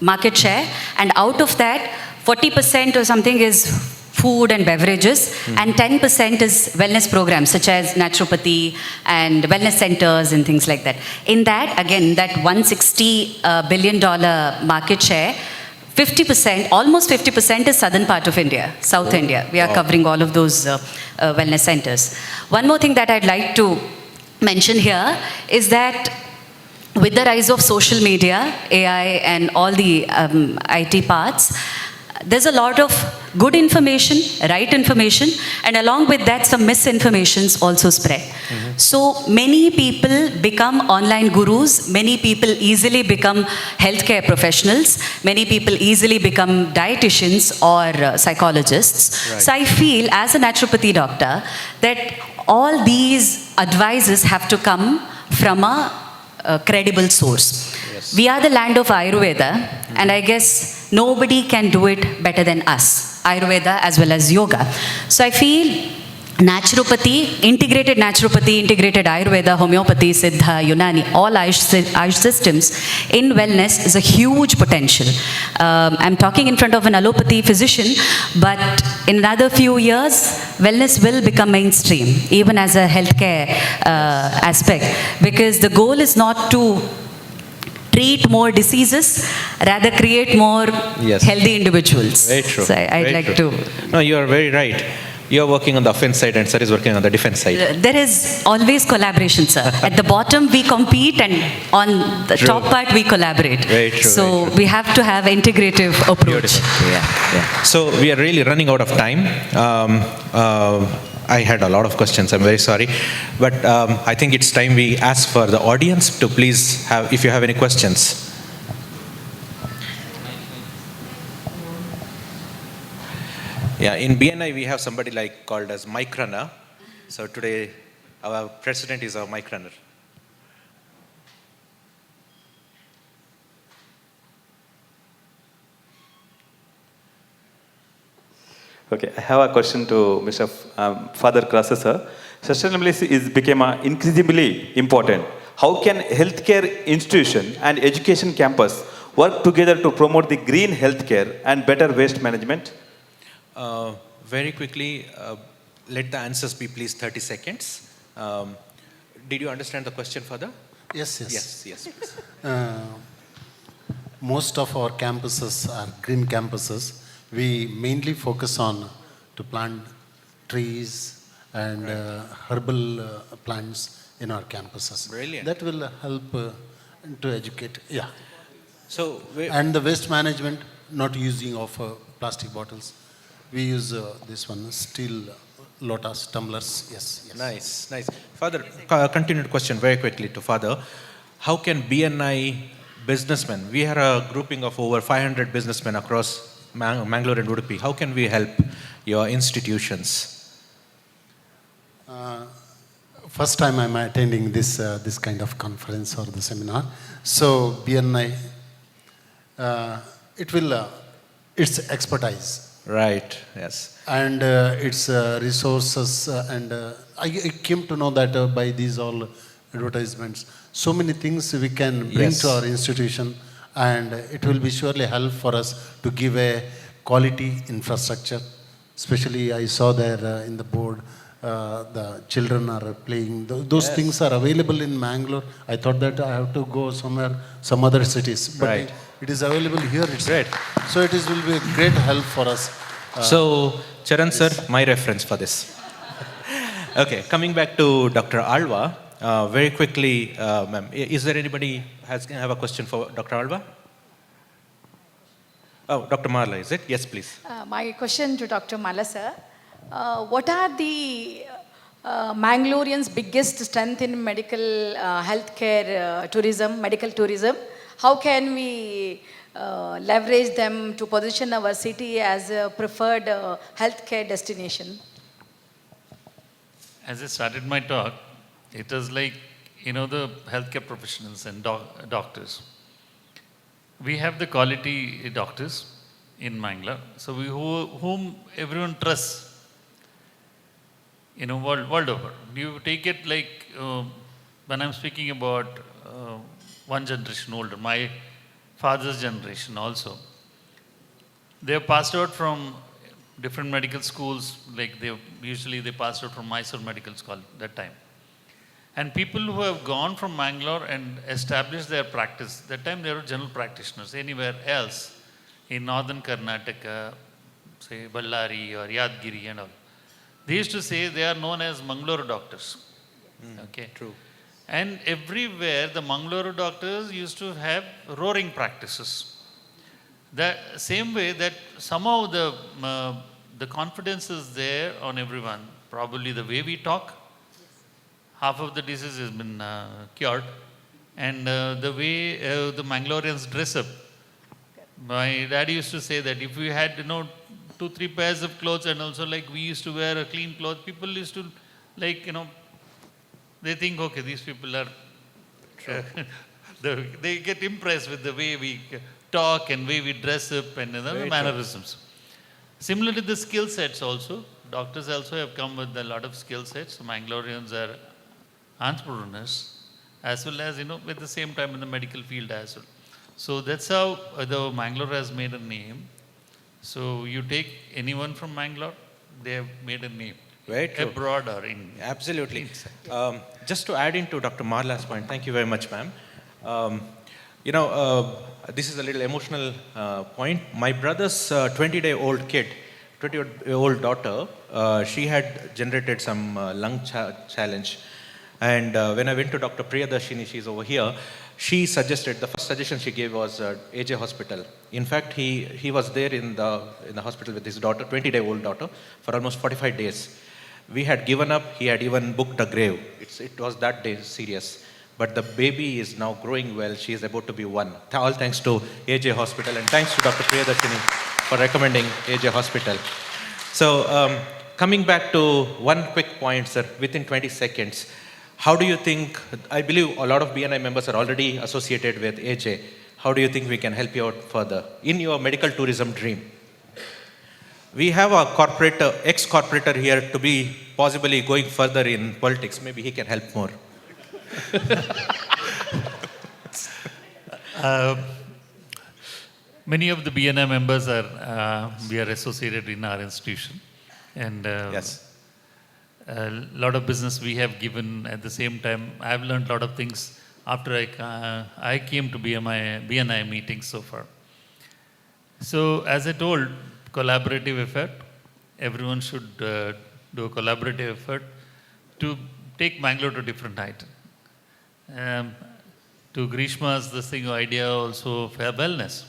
market share. And out of that, 40% or something is food and beverages, and 10% is wellness programs such as naturopathy and wellness centers and things like that. In that, again, that $160 billion market share, 50%, almost 50% is southern part of India, South India. We are covering all of those wellness centers. One more thing that I'd like to mention here is that with the rise of social media, AI and all the IT parts, there's a lot of good information, right information, and along with that some misinformations also spread. So many people become online gurus, many people easily become healthcare professionals, many people easily become dietitians or psychologists. Right. So I feel as a naturopathy doctor that all these advices have to come from a credible source. We are the land of Ayurveda, and I guess nobody can do it better than us, Ayurveda as well as yoga. So I feel naturopathy, integrated Ayurveda, homeopathy, Siddha, Unani, all Ayush systems in wellness is a huge potential. I'm talking in front of an allopathy physician, but in another few years, wellness will become mainstream, even as a healthcare aspect, because the goal is not to treat more diseases, rather create more healthy individuals. Very true. So I'd Very like true. to... No, you are very right. You are working on the offense side and sir is working on the defense side. There is always collaboration, sir. At the bottom we compete and on the top part we collaborate. Very true. So we have to have integrative approach. So we are really running out of time. I had a lot of questions, I'm very sorry. But I think it's time we ask for the audience to please have, if you have any questions. Yeah, in BNI we have somebody called as mic runner. So today our president is our mic runner. Okay, I have a question to Mr. Father Krasa, sir. Sustainability is become increasingly important. How can healthcare institution and education campus work together to promote the green healthcare and better waste management? Very quickly, let the answers be please 30 seconds. Did you understand the question, Father? Yes. Yes, please. Most of our campuses are green campuses. We mainly focus on to plant trees, and herbal plants in our campuses. Brilliant. That will help to educate. Yeah. So, And the waste management, not using of plastic bottles. We use this one, steel lotus tumblers. Yes, yes. Nice, nice. Father, continued question very quickly to Father. How can BNI businessmen, we are a grouping of over 500 businessmen across Mangalore and Udupi. How can we help your institutions? First time I'm attending this kind of conference or the seminar. So BNI, it's expertise. Right, yes. And its resources, and I came to know that by these all advertisements, so many things we can bring Yes. to our institution, and it will be surely help for us to give a quality infrastructure. Especially I saw there in the board, the children are playing. Those Yes. things are available in Mangalore. I thought that I have to go somewhere, some other cities, but Right. it is available here. It's Great. So it will be a great help for us. So, Charan sir, my reference for this. Okay, coming back to Dr. Alva, very quickly, ma'am, is there anybody have a question for Dr. Alva? Oh, Dr. Marla, is it? Yes, please. My question to Dr. Mala sir, what are the Mangaloreans' biggest strength in medical healthcare tourism, medical tourism? How can we leverage them to position our city as a preferred healthcare destination? As I started my talk, it was like, the healthcare professionals and doctors. We have the quality doctors in Mangalore, so whom everyone trusts, world over. You take it like when I'm speaking about one generation older, my father's generation also. They have passed out from different medical schools, like they passed out from Mysore Medical School that time. And people who have gone from Mangalore and established their practice, that time they were general practitioners. Anywhere else, in northern Karnataka, say Ballari or Yadgiri and all, they used to say they are known as Mangalore doctors. Okay. True. And everywhere the Mangalore doctors used to have roaring practices. The same way that somehow the confidence is there on everyone. Probably the way we talk, half of the disease has been cured. And the way the Mangaloreans dress up. My daddy used to say that if we had, 2-3 pairs of clothes, and also like we used to wear a clean clothes, people used to they think, okay, these people are, they get impressed with the way we talk and way we dress up and Very mannerisms. Similarly, the skill sets also, doctors also have come with a lot of skill sets. So Mangaloreans are entrepreneurs as well as, at the same time in the medical field as well. So that's how the Mangalore has made a name. So you take anyone from Mangalore, they have made a name. Very true. Abroad or in. Absolutely. Just to add into Dr. Marla's point, thank you very much, ma'am. This is a little emotional point. My brother's 20-day-old kid, 20-year-old daughter, she had generated some lung challenge. And when I went to Dr. Priyadarshini, she's over here, she suggested, the first suggestion she gave was AJ Hospital. In fact, he was there in the hospital with his daughter, 20-day-old daughter, for almost 45 days. We had given up, he had even booked a grave. It was that day serious. But the baby is now growing well, she is about to be 1. All thanks to AJ Hospital, and thanks to Dr. Priyadarshini for recommending AJ Hospital. So, coming back to one quick point, sir, within 20 seconds. How do you think, I believe a lot of BNI members are already associated with AJ. How do you think we can help you out further in your medical tourism dream? We have a ex-corporator here to be possibly going further in politics. Maybe he can help more. Many of the BNI members we are associated in our institution. And yes. a lot of business we have given at the same time. I have learned a lot of things after I came to BNI meetings so far. So as I told, collaborative effort, everyone should do a collaborative effort to take Mangalore to different height. To Grishma's this thing idea also of wellness.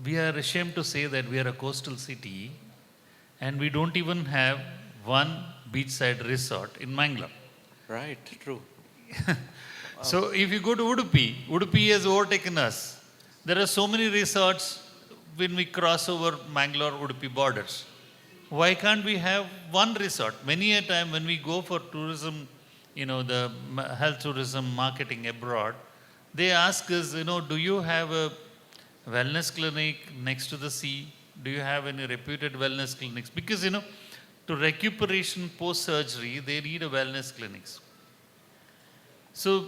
We are ashamed to say that we are a coastal city and we don't even have one beachside resort in Mangalore. Right, true. So if you go to Udupi, Udupi has overtaken us. There are so many resorts when we cross over Mangalore-Udupi borders. Why can't we have one resort? Many a time when we go for tourism, the health tourism marketing abroad, they ask us, do you have a wellness clinic next to the sea? Do you have any reputed wellness clinics? Because, to recuperation post-surgery, they need a wellness clinics. So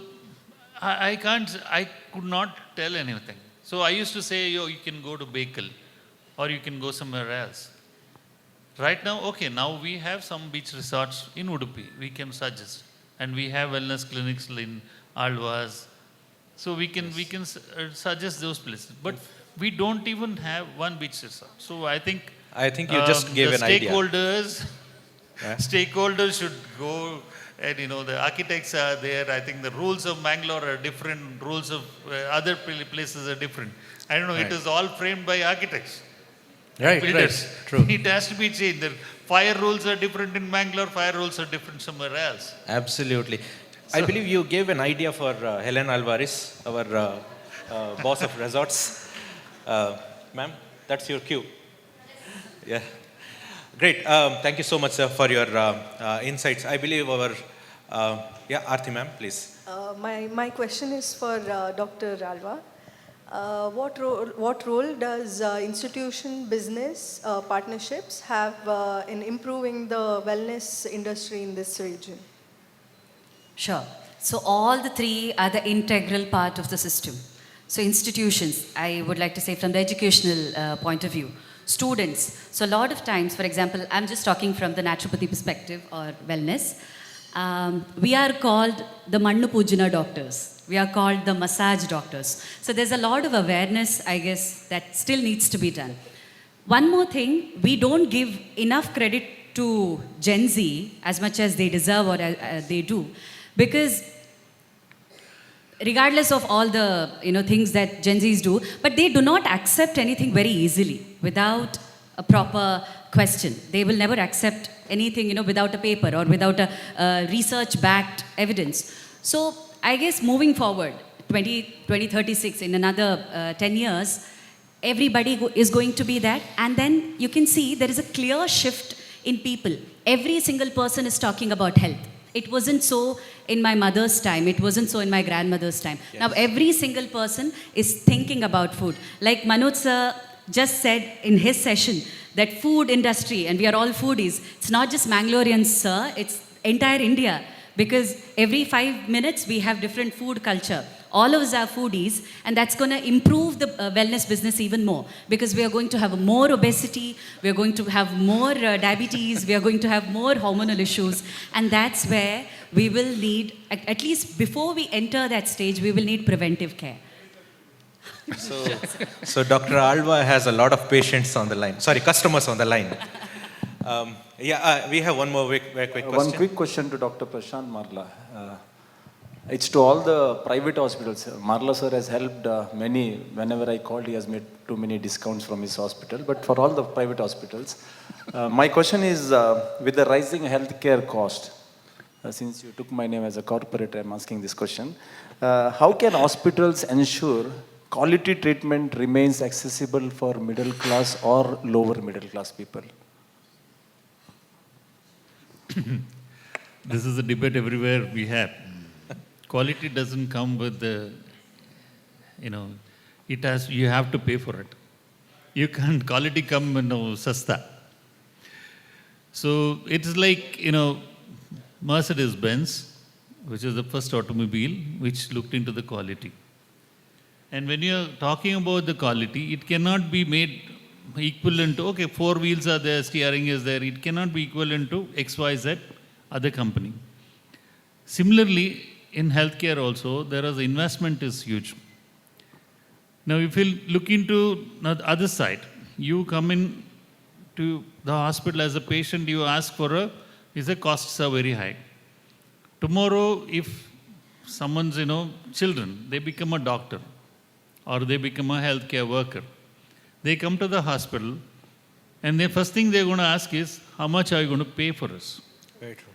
I could not tell anything. So I used to say, you can go to Bakel or you can go somewhere else. Right now, okay, now we have some beach resorts in Udupi, we can suggest. And we have wellness clinics in Alvas. So we can suggest those places. But we don't even have one beach resort. So I think you just gave an idea. Stakeholders should go, and the architects are there. I think the rules of Mangalore are different, rules of other places are different. I don't know, Right. it is all framed by architects. Right, Builders. true. It has to be changed. The fire rules are different in Mangalore, fire rules are different somewhere else. Absolutely. I believe you gave an idea for Helen Alvarez, our boss of resorts. Ma'am, that's your cue. Yeah. Great. Thank you so much, sir, for your insights. I believe our... Aarti ma'am, please. My question is for Dr. Alva. What role does institution business partnerships have in improving the wellness industry in this region? Sure. So all the three are the integral part of the system. So institutions, I would like to say from the educational point of view. Students. So a lot of times, for example, I'm just talking from the naturopathy perspective or wellness. We are called the Mannu Pujana doctors. We are called the massage doctors. So there's a lot of awareness, I guess, that still needs to be done. One more thing, we don't give enough credit to Gen Z as much as they deserve or they do. Because regardless of all the things that Gen Zs do, but they do not accept anything very easily without a proper question. They will never accept anything without a paper or without a research-backed evidence. So I guess moving forward, 2036, in another 10 years, everybody is going to be that. And then you can see there is a clear shift in people. Every single person is talking about health. It wasn't so in my mother's time. It wasn't so in my grandmother's time. Yes. Now every single person is thinking about food. Like Manoj sir just said in his session that food industry, and we are all foodies, it's not just Mangaloreans, sir, it's entire India. Because every 5 minutes we have different food culture. All of us are foodies, and that's going to improve the wellness business even more. Because we are going to have more obesity, we are going to have more diabetes, we are going to have more hormonal issues. And that's where we will need, at least before we enter that stage, we will need preventive care. So Dr. Alva has a lot of patients on the line. Sorry, customers on the line. We have one more very quick question. One quick question to Dr. Prashant Marla. It's to all the private hospitals. Marla sir has helped many. Whenever I called, he has made too many discounts from his hospital. But for all the private hospitals, my question is, with the rising healthcare cost, since you took my name as a corporate, I'm asking this question. How can hospitals ensure quality treatment remains accessible for middle class or lower middle class people? This is a debate everywhere we have. Quality doesn't come with the, you have to pay for it. You can't, quality come, sasta. So it's like, Mercedes-Benz, which is the first automobile which looked into the quality. And when you're talking about the quality, it cannot be made equivalent to, okay, 4 wheels are there, steering is there, it cannot be equivalent to XYZ other company. Similarly, in healthcare also, investment is huge. Now, if you look into the other side, you come in to the hospital as a patient, you ask for the costs are very high. Tomorrow, if someone's, children, they become a doctor or they become a healthcare worker, they come to the hospital and the first thing they're going to ask is, how much are you going to pay for us? Very true.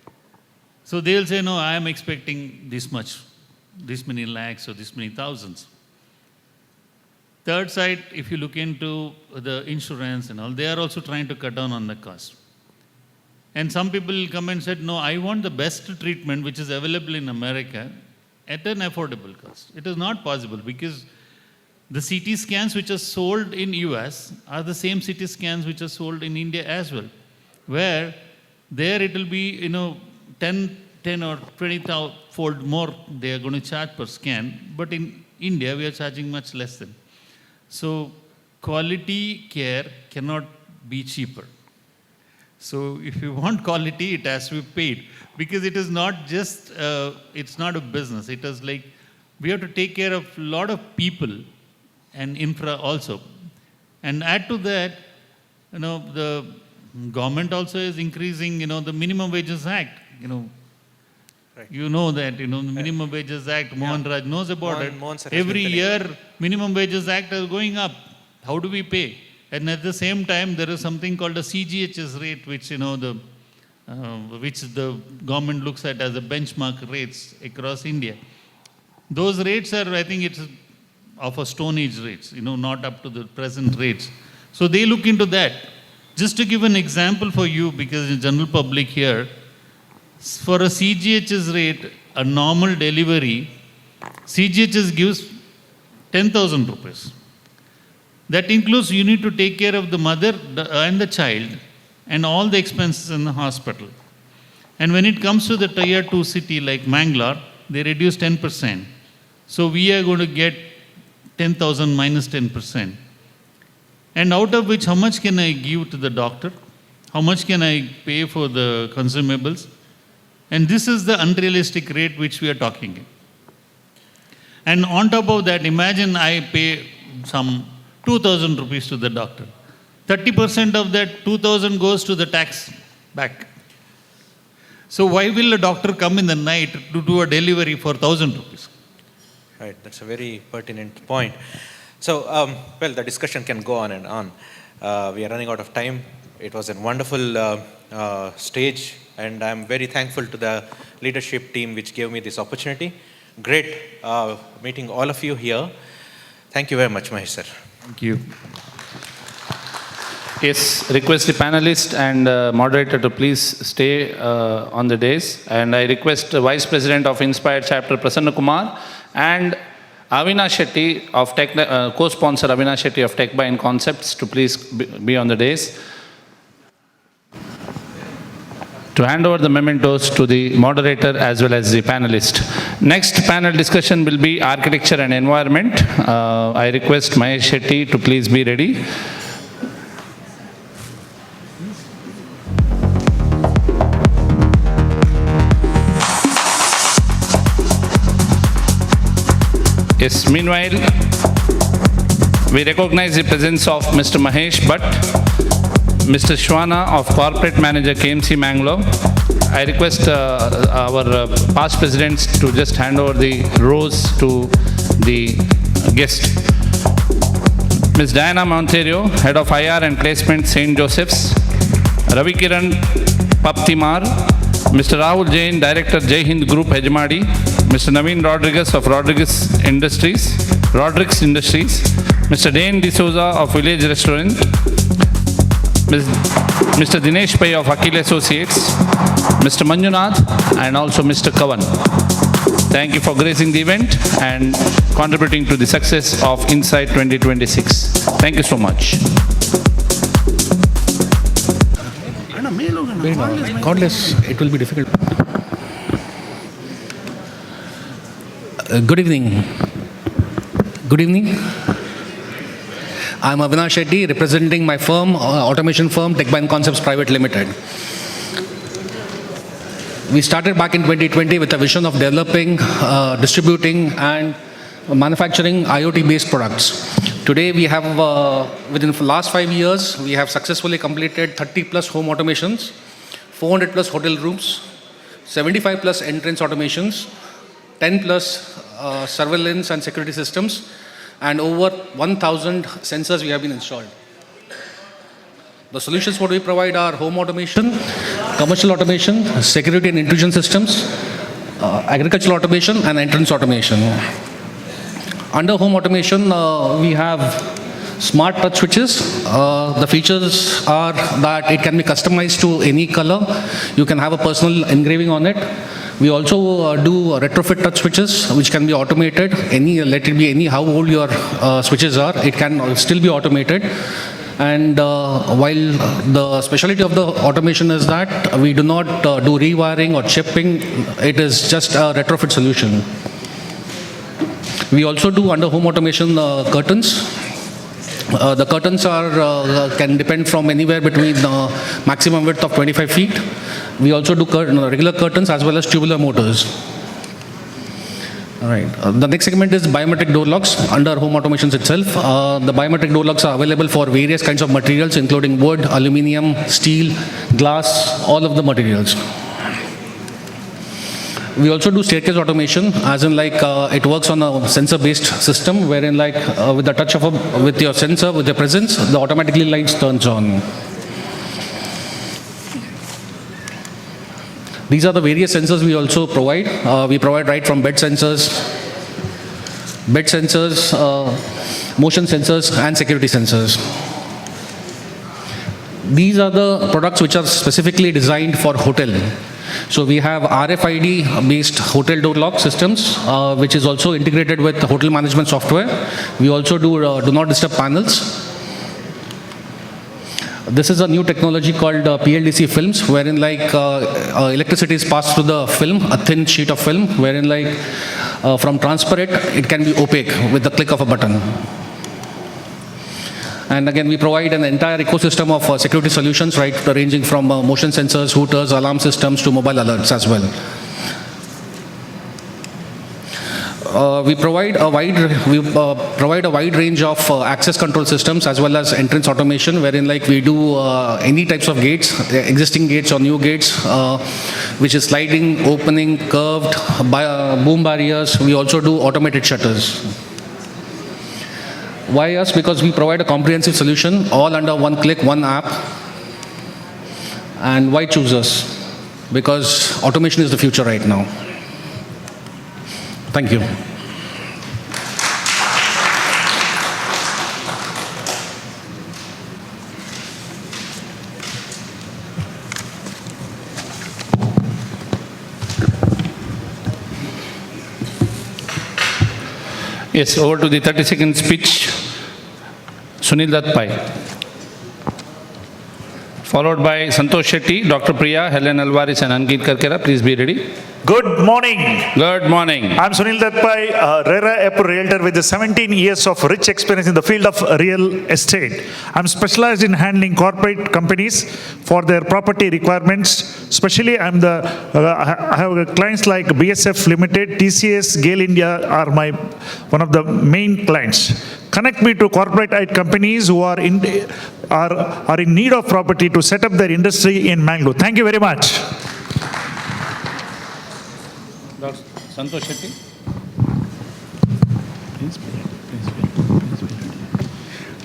So they'll say, no, I am expecting this much, this many lakhs or this many thousands. Third side, if you look into the insurance and all, they are also trying to cut down on the cost. And some people will come and said, no, I want the best treatment which is available in America at an affordable cost. It is not possible because the CT scans which are sold in US are the same CT scans which are sold in India as well, where there it will be, 10 or 20,000 fold more they are going to charge per scan, but in India we are charging much less than. So quality care cannot be cheaper. So if you want quality, it has to be paid because it is not just, it's not a business. It is like we have to take care of a lot of people and infra also. And add to that, the government also is increasing, the Minimum Wages Act, You know that, the Minimum Wages Act, Mohan Raj knows about it. Every year, Minimum Wages Act is going up. How do we pay? And at the same time, there is something called a CGHS rate, which, which the government looks at as a benchmark rates across India. Those rates are, I think it's of a Stone Age rates, not up to the present rates. So they look into that. Just to give an example for you, because the general public here, for a CGHS rate, a normal delivery, CGHS gives 10,000 rupees. That includes you need to take care of the mother and the child and all the expenses in the hospital. And when it comes to the tier 2 city like Mangalore, they reduce 10%. So we are going to get 10,000 minus 10%. And out of which, how much can I give to the doctor? How much can I pay for the consumables? And this is the unrealistic rate which we are talking. And on top of that, imagine I pay some 2,000 rupees to the doctor. 30% of that 2,000 goes to the tax back. So why will a doctor come in the night to do a delivery for 1,000 rupees? Right, that's a very pertinent point. So, well, the discussion can go on and on. We are running out of time. It was a wonderful stage, and I'm very thankful to the leadership team which gave me this opportunity. Great meeting all of you here. Thank you very much, Mahesh sir. Thank you. Yes, request the panelist and moderator to please stay on the dais. And I request Vice President of Inspire Chapter, Prasanna Kumar, and Avinash Shetty of Tech, co-sponsor Avinash Shetty of Tech Buy Concepts to please be on the dais. To hand over the mementos to the moderator as well as the panelist. Next panel discussion will be architecture and environment. I request Mahesh Shetty to please be ready. Yes, meanwhile, we recognize the presence of Mr. Mahesh Bhatt, Mr. Shwana of Corporate Manager KMC Mangalore. I request our past presidents to just hand over the rows to the guest. Ms. Diana Monterio, Head of IR and Placement, St. Joseph's. Ravi Kiran Paptimar, Mr. Rahul Jain, Director, Jai Hind Group, Hejmadi. Mr. Naveen Rodriguez of Rodriguez Industries. Mr. Dane D'Souza of Village Restaurant. Mr. Dinesh Pai of Akil Associates, Mr. Manjunath, and also Mr. Kavan. Thank you for gracing the event and contributing to the success of Insight 2026. Thank you so much. Cordless, it will be difficult. Good evening. Good evening. I'm Avinash Shetty, representing my firm, automation firm, Tech Buy Concepts Private Limited. We started back in 2020 with a vision of developing, distributing, and manufacturing IoT-based products Today we have, within the last 5 years, we have successfully completed 30 plus home automations, 400 plus hotel rooms, 75 plus entrance automations, 10 plus surveillance and security systems, and over 1,000 sensors we have been installed. The solutions what we provide are home automation, commercial automation, security and intrusion systems, agricultural automation, and entrance automation. Under home automation, we have smart touch switches. The features are that it can be customized to any color. You can have a personal engraving on it. We also do retrofit touch switches, which can be automated. Let it be any how old your switches are, it can still be automated. And while the specialty of the automation is that we do not do rewiring or chipping, it is just a retrofit solution. We also do under home automation curtains. The curtains can depend from anywhere between maximum width of 25 feet. We also do regular curtains as well as tubular motors. All right. The next segment is biometric door locks under home automations itself. The biometric door locks are available for various kinds of materials, including wood, aluminium, steel, glass, all of the materials. We also do staircase automation, as in like it works on a sensor-based system, wherein like with the touch of with your sensor, with your presence, the automatically lights turns on. These are the various sensors we also provide. We provide right from bed sensors, motion sensors, and security sensors. These are the products which are specifically designed for hotel. So we have RFID-based hotel door lock systems, which is also integrated with hotel management software. We also do not disturb panels. This is a new technology called PLDC films, wherein like electricity is passed through the film, a thin sheet of film, wherein like from transparent, it can be opaque with the click of a button. And again, we provide an entire ecosystem of security solutions, right, ranging from motion sensors, hooters, alarm systems to mobile alerts as well. We provide a wide range of access control systems as well as entrance automation, wherein like we do any types of gates, existing gates or new gates, which is sliding, opening, curved, boom barriers. We also do automated shutters. Why us? Because we provide a comprehensive solution, all under one click, one app. And why choose us? Because automation is the future right now. Thank you. Yes, over to the 30-second speech, Sunil Dutt Pai. Followed by Santosh Shetty, Dr. Priya, Helen Alvarez, and Ankit Karkera. Please be ready. Good morning. Good morning. I'm Sunil Dutt Pai, a RERA approved realtor with 17 years of rich experience in the field of real estate. I'm specialized in handling corporate companies for their property requirements. Especially, I have clients like BSF Limited, TCS, Gale India are one of the main clients. Connect me to corporate companies who are in need of property to set up their industry in Mangalore. Thank you very much. Dr. Santosh Shetty.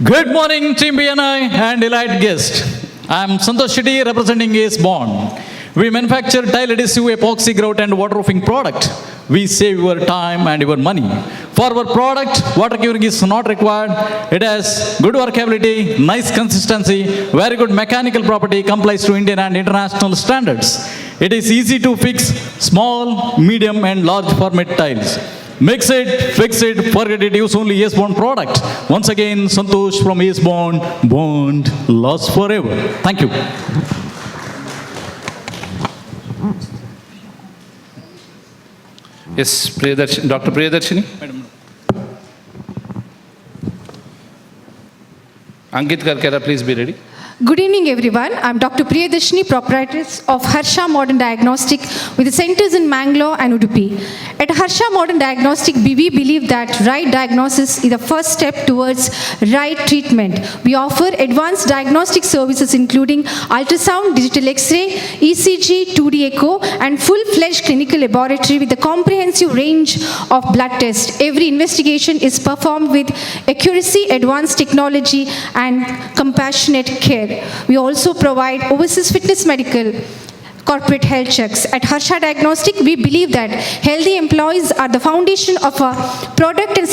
Good morning, Team BNI and elite guests. I'm Santosh Shetty representing Ace Bond. We manufacture tile adhesive, epoxy grout and waterproofing product. We save your time and your money. For our product, water curing is not required. It has good workability, nice consistency, very good mechanical property, complies to Indian and international standards. It is easy to fix small, medium and large format tiles. Mix it, fix it, forget it, use only Ace Bond product. Once again, Santosh from Ace Bond, Bond lasts forever. Thank you. Yes, Dr. Priyadarshini. Ankit Karkera, please be ready. Good evening, everyone. I'm Dr. Priyadashini, proprietress of Harsha Modern Diagnostic with the centers in Mangalore and Udupi. At Harsha Modern Diagnostic, we believe that right diagnosis is the first step towards right treatment. We offer advanced diagnostic services including ultrasound, digital X-ray, ECG, 2D echo, and full-fledged clinical laboratory with a comprehensive range of blood tests. Every investigation is performed with accuracy, advanced technology, and compassionate care. We also provide overseas fitness medical corporate health checks. At Harsha Diagnostic, we believe that healthy employees are the foundation of a productive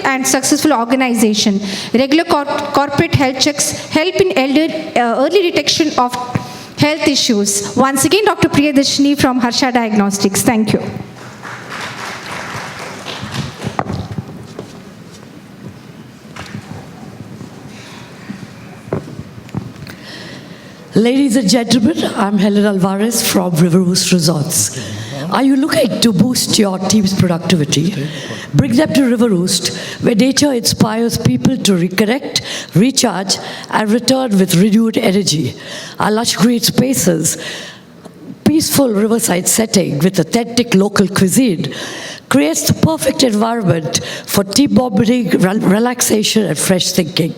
and successful organization. Regular corporate health checks help in early detection of health issues. Once again, Dr. Priyadashini from Harsha Diagnostics. Thank you. Ladies and gentlemen, I'm Helen Alvarez from Riverhost Resorts. Are you looking to boost your team's productivity? Bring them to Riverhost, where nature inspires people to reconnect, recharge, and return with renewed energy. Our lush green spaces, peaceful riverside setting with authentic local cuisine creates the perfect environment for team bonding, relaxation, and fresh thinking.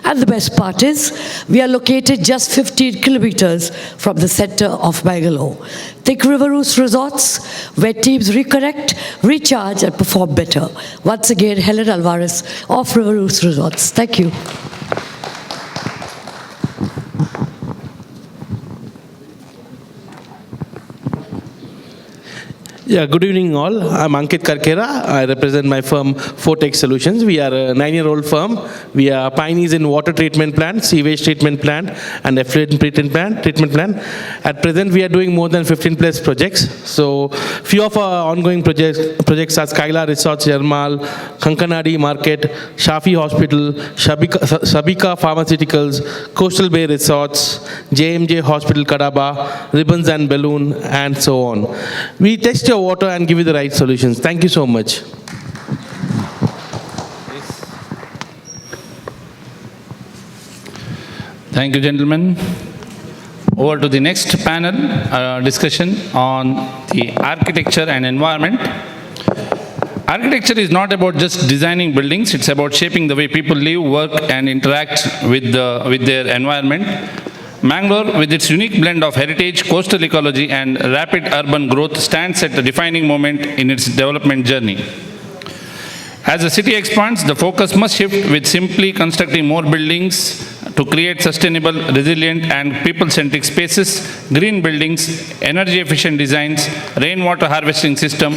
And the best part is, we are located just 15 kilometers from the center of Bangalore. Think Riverhost Resorts, where teams reconnect, recharge, and perform better. Once again, Helen Alvarez of Riverhost Resorts. Thank you. Yeah, good evening all. I'm Ankit Karkera. I represent my firm Fortex Solutions. We are a 9-year-old firm. We are pioneers in water treatment plant, sewage treatment plant, and effluent treatment plant. At present, we are doing more than 15 plus projects. So, few of our ongoing projects are Skylar Resorts, Jarmal, Kankanadi Market, Shafi Hospital, Sabika Pharmaceuticals, Coastal Bay Resorts, JMJ Hospital Kadaba, Ribbons and Balloon, and so on. We test your water and give you the right solutions. Thank you so much. Thank you, gentlemen. Over to the next panel discussion on the architecture and environment. Architecture is not about just designing buildings, it's about shaping the way people live, work, and interact with their environment. Mangalore, with its unique blend of heritage, coastal ecology, and rapid urban growth, stands at a defining moment in its development journey. As the city expands, the focus must shift with simply constructing more buildings to create sustainable, resilient, and people-centric spaces, green buildings, energy-efficient designs, rainwater harvesting system,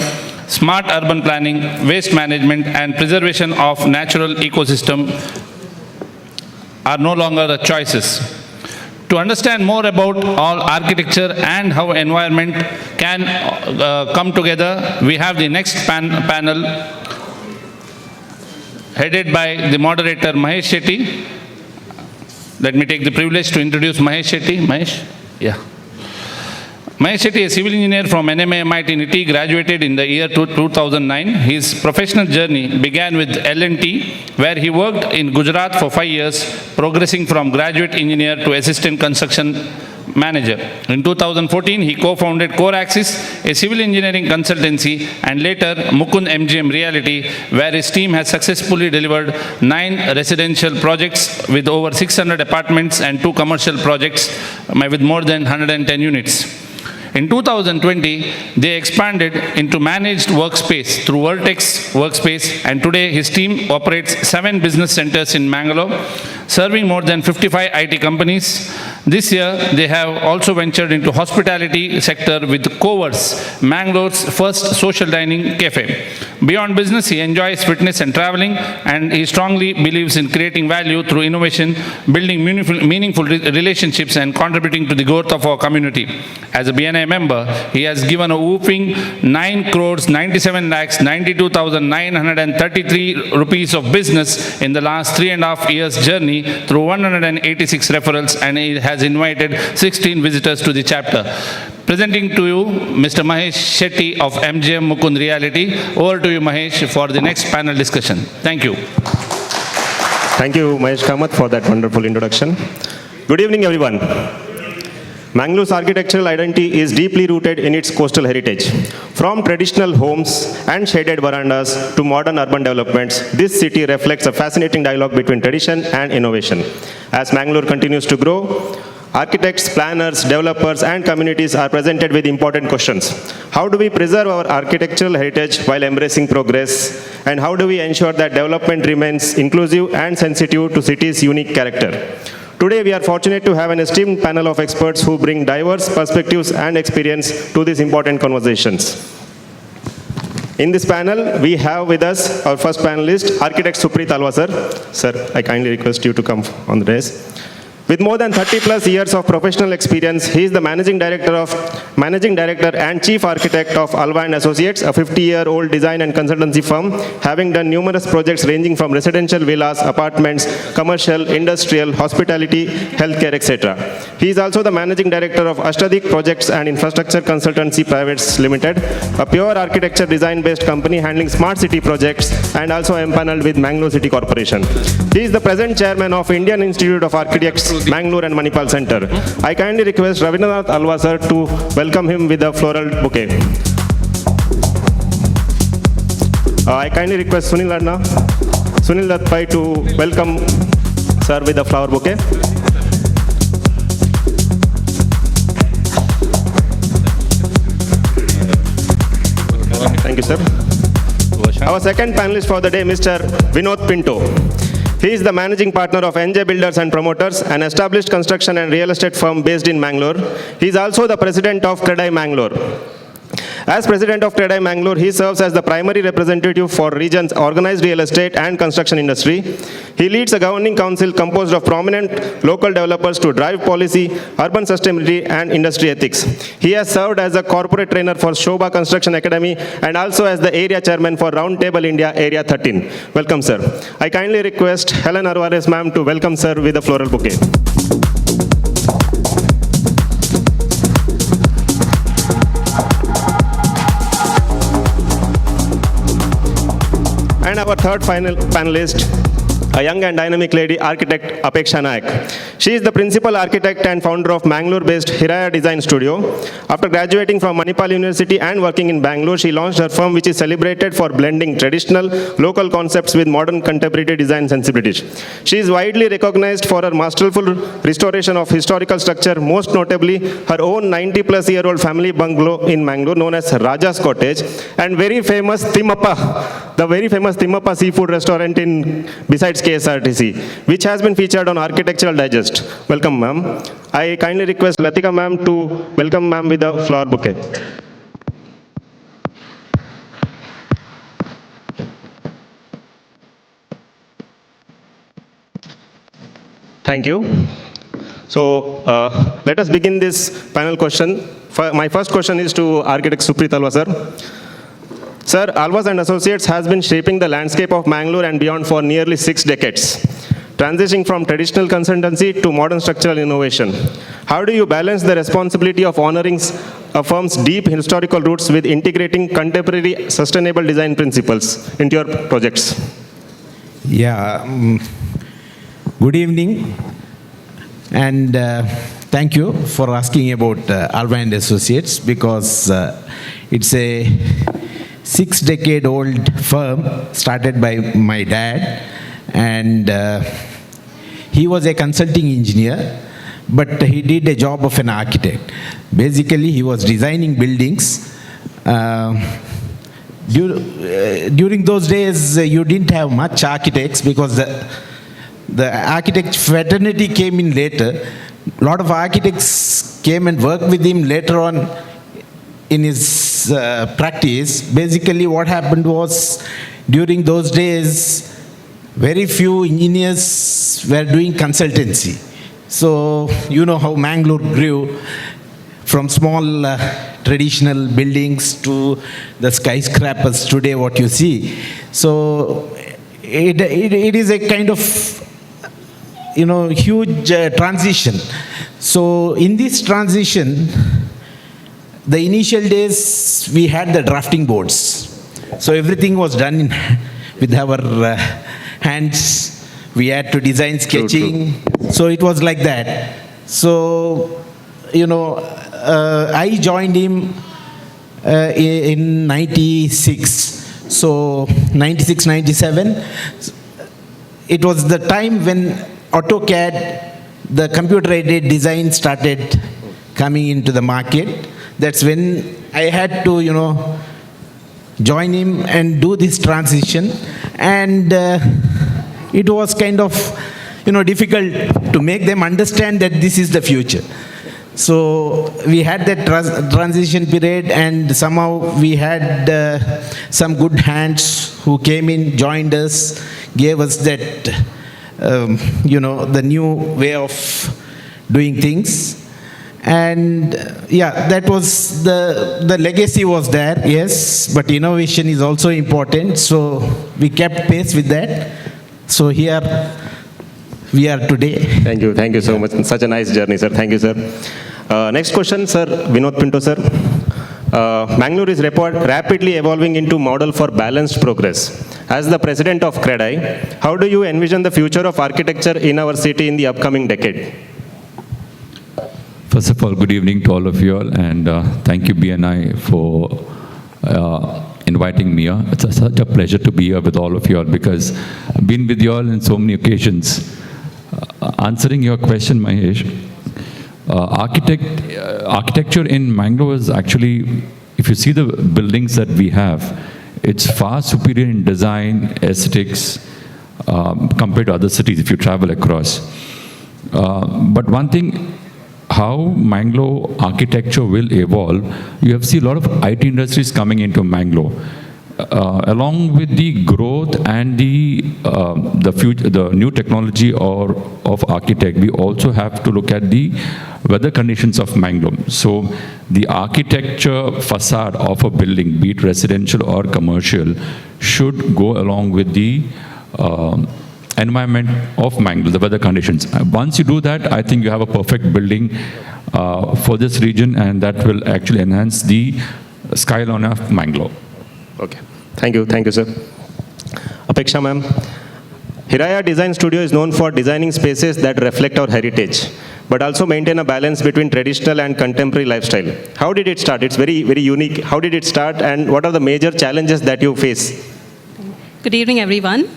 smart urban planning, waste management, and preservation of natural ecosystem are no longer the choices. To understand more about all architecture and how environment can come together, we have the next panel headed by the moderator Mahesh Shetty. Let me take the privilege to introduce Mahesh Shetty. Mahesh? Yeah. Mahesh Shetty, a civil engineer from NMA MIT NITI, graduated in the year 2009. His professional journey began with L&T, where he worked in Gujarat for 5 years, progressing from graduate engineer to assistant construction manager. In 2014, he co-founded Core Axis, a civil engineering consultancy, and later Mukund MGM Realty, where his team has successfully delivered 9 residential projects with over 600 apartments and 2 commercial projects with more than 110 units. In 2020, they expanded into managed workspace through Vertex Workspace, and today his team operates 7 business centers in Mangalore, serving more than 55 IT companies. This year, they have also ventured into hospitality sector with Covers, Mangalore's first social dining cafe. Beyond business, he enjoys fitness and traveling, and he strongly believes in creating value through innovation, building meaningful relationships, and contributing to the growth of our community. As a BNI member, he has given a whopping 9 crores 97 lakhs 92,933 rupees of business in the last 3.5 years journey through 186 referrals, and he has invited 16 visitors to the chapter. Presenting to you Mr. Mahesh Shetty of MGM Mukund Realty. Over to you, Mahesh, for the next panel discussion. Thank you. Thank you, Mahesh Kamath, for that wonderful introduction. Good evening, everyone. Mangalore's architectural identity is deeply rooted in its coastal heritage. From traditional homes and shaded verandas to modern urban developments, this city reflects a fascinating dialogue between tradition and innovation. As Mangalore continues to grow, architects, planners, developers, and communities are presented with important questions. How do we preserve our architectural heritage while embracing progress? And how do we ensure that development remains inclusive and sensitive to city's unique character? Today, we are fortunate to have an esteemed panel of experts who bring diverse perspectives and experience to these important conversations. In this panel, we have with us our first panelist, architect Supreet Alva, sir. Sir, I kindly request you to come on the dais. With more than 30 plus years of professional experience, he is the managing director and chief architect of Alva and Associates, a 50-year-old design and consultancy firm, having done numerous projects ranging from residential villas, apartments, commercial, industrial, hospitality, healthcare, etc. He is also the managing director of Ashtadik Projects and Infrastructure Consultancy Private Limited, a pure architecture design-based company handling smart city projects and also empaneled with Mangalore City Corporation. He is the present chairman of Indian Institute of Architects, Mangalore and Manipal Center. I kindly request Ravindranath Alva sir to welcome him with a floral bouquet. I kindly request Sunil Dutt to welcome sir with a flower bouquet. Thank you, sir. Our second panelist for the day, Mr. Vinod Pinto. He is the managing partner of NJ Builders and Promoters, an established construction and real estate firm based in Mangalore. He is also the president of CREDAI Mangalore. As president of CREDAI Mangalore, he serves as the primary representative for region's organized real estate and construction industry. He leads a governing council composed of prominent local developers to drive policy, urban sustainability, and industry ethics. He has served as a corporate trainer for Shobha Construction Academy and also as the area chairman for Roundtable India Area 13. Welcome, sir. I kindly request Helen Arvares, ma'am, to welcome sir with a floral bouquet. And our third panelist, a young and dynamic lady, architect Apeksha Nayak. She is the principal architect and founder of Mangalore-based Hiraya Design Studio. After graduating from Manipal University and working in Bangalore, she launched her firm, which is celebrated for blending traditional local concepts with modern contemporary design sensibilities. She is widely recognized for her masterful restoration of historical structure, most notably her own 90-plus-year-old family bungalow in Mangalore known as Raja's Cottage, and very famous Timmappa, the very famous Timmappa seafood restaurant besides KSRTC, which has been featured on Architectural Digest. Welcome, ma'am. I kindly request Latika ma'am to welcome ma'am with a flower bouquet. Thank you. So let us begin this panel question. My first question is to architect Supreet Alva, sir. Sir, Alvas and Associates has been shaping the landscape of Mangalore and beyond for nearly 6 decades, transitioning from traditional consultancy to modern structural innovation. How do you balance the responsibility of honoring a firm's deep historical roots with integrating contemporary sustainable design principles into your projects? Yeah, good evening, and thank you for asking about Alva and Associates, because it's a 6-decade-old firm started by my dad, and he was a consulting engineer, but he did a job of an architect. Basically, he was designing buildings. During those days, you didn't have much architects because the architect fraternity came in later. A lot of architects came and worked with him later on in his practice. Basically, what happened was, during those days, very few engineers were doing consultancy. So, you know how Mangalore grew from small traditional buildings to the skyscrapers today, what you see. So, it is a kind of, huge transition. So, in this transition, the initial days, we had the drafting boards. So everything was done with our hands. We had to design sketching. So it was like that. So, I joined him in 96. So 96, 97. It was the time when AutoCAD, the computer-aided design started coming into the market. That's when I had to, join him and do this transition. And it was kind of, difficult to make them understand that this is the future. So we had that transition period, and somehow we had some good hands who came in, joined us, gave us that, the new way of doing things. And that was the legacy was there, yes, but innovation is also important. So we kept pace with that. So here we are today. Thank you so much. Such a nice journey, sir. Thank you, sir. Next question, sir, Vinod Pinto, sir. Mangalore is rapidly evolving into model for balanced progress. As the president of CREDAI, how do you envision the future of architecture in our city in the upcoming decade? First of all, good evening to all of you all, and thank you, BNI, for inviting me here. It's such a pleasure to be here with all of you all, because I've been with you all in so many occasions. Answering your question, Mahesh, architecture in Mangalore is actually, if you see the buildings that we have, it's far superior in design, aesthetics, compared to other cities if you travel across. But one thing, how Mangalore architecture will evolve, you have seen a lot of IT industries coming into Mangalore. Along with the growth and the new technology of architect, we also have to look at the weather conditions of Mangalore. So the architecture facade of a building, be it residential or commercial, should go along with the environment of Mangalore, the weather conditions. Once you do that, I think you have a perfect building for this region, and that will actually enhance the skyline of Mangalore. Okay. Thank you, sir. Apeksha ma'am. Hiraya Design Studio is known for designing spaces that reflect our heritage, but also maintain a balance between traditional and contemporary lifestyle. How did it start? It's very, very unique. How did it start, and what are the major challenges that you face? Good evening, everyone.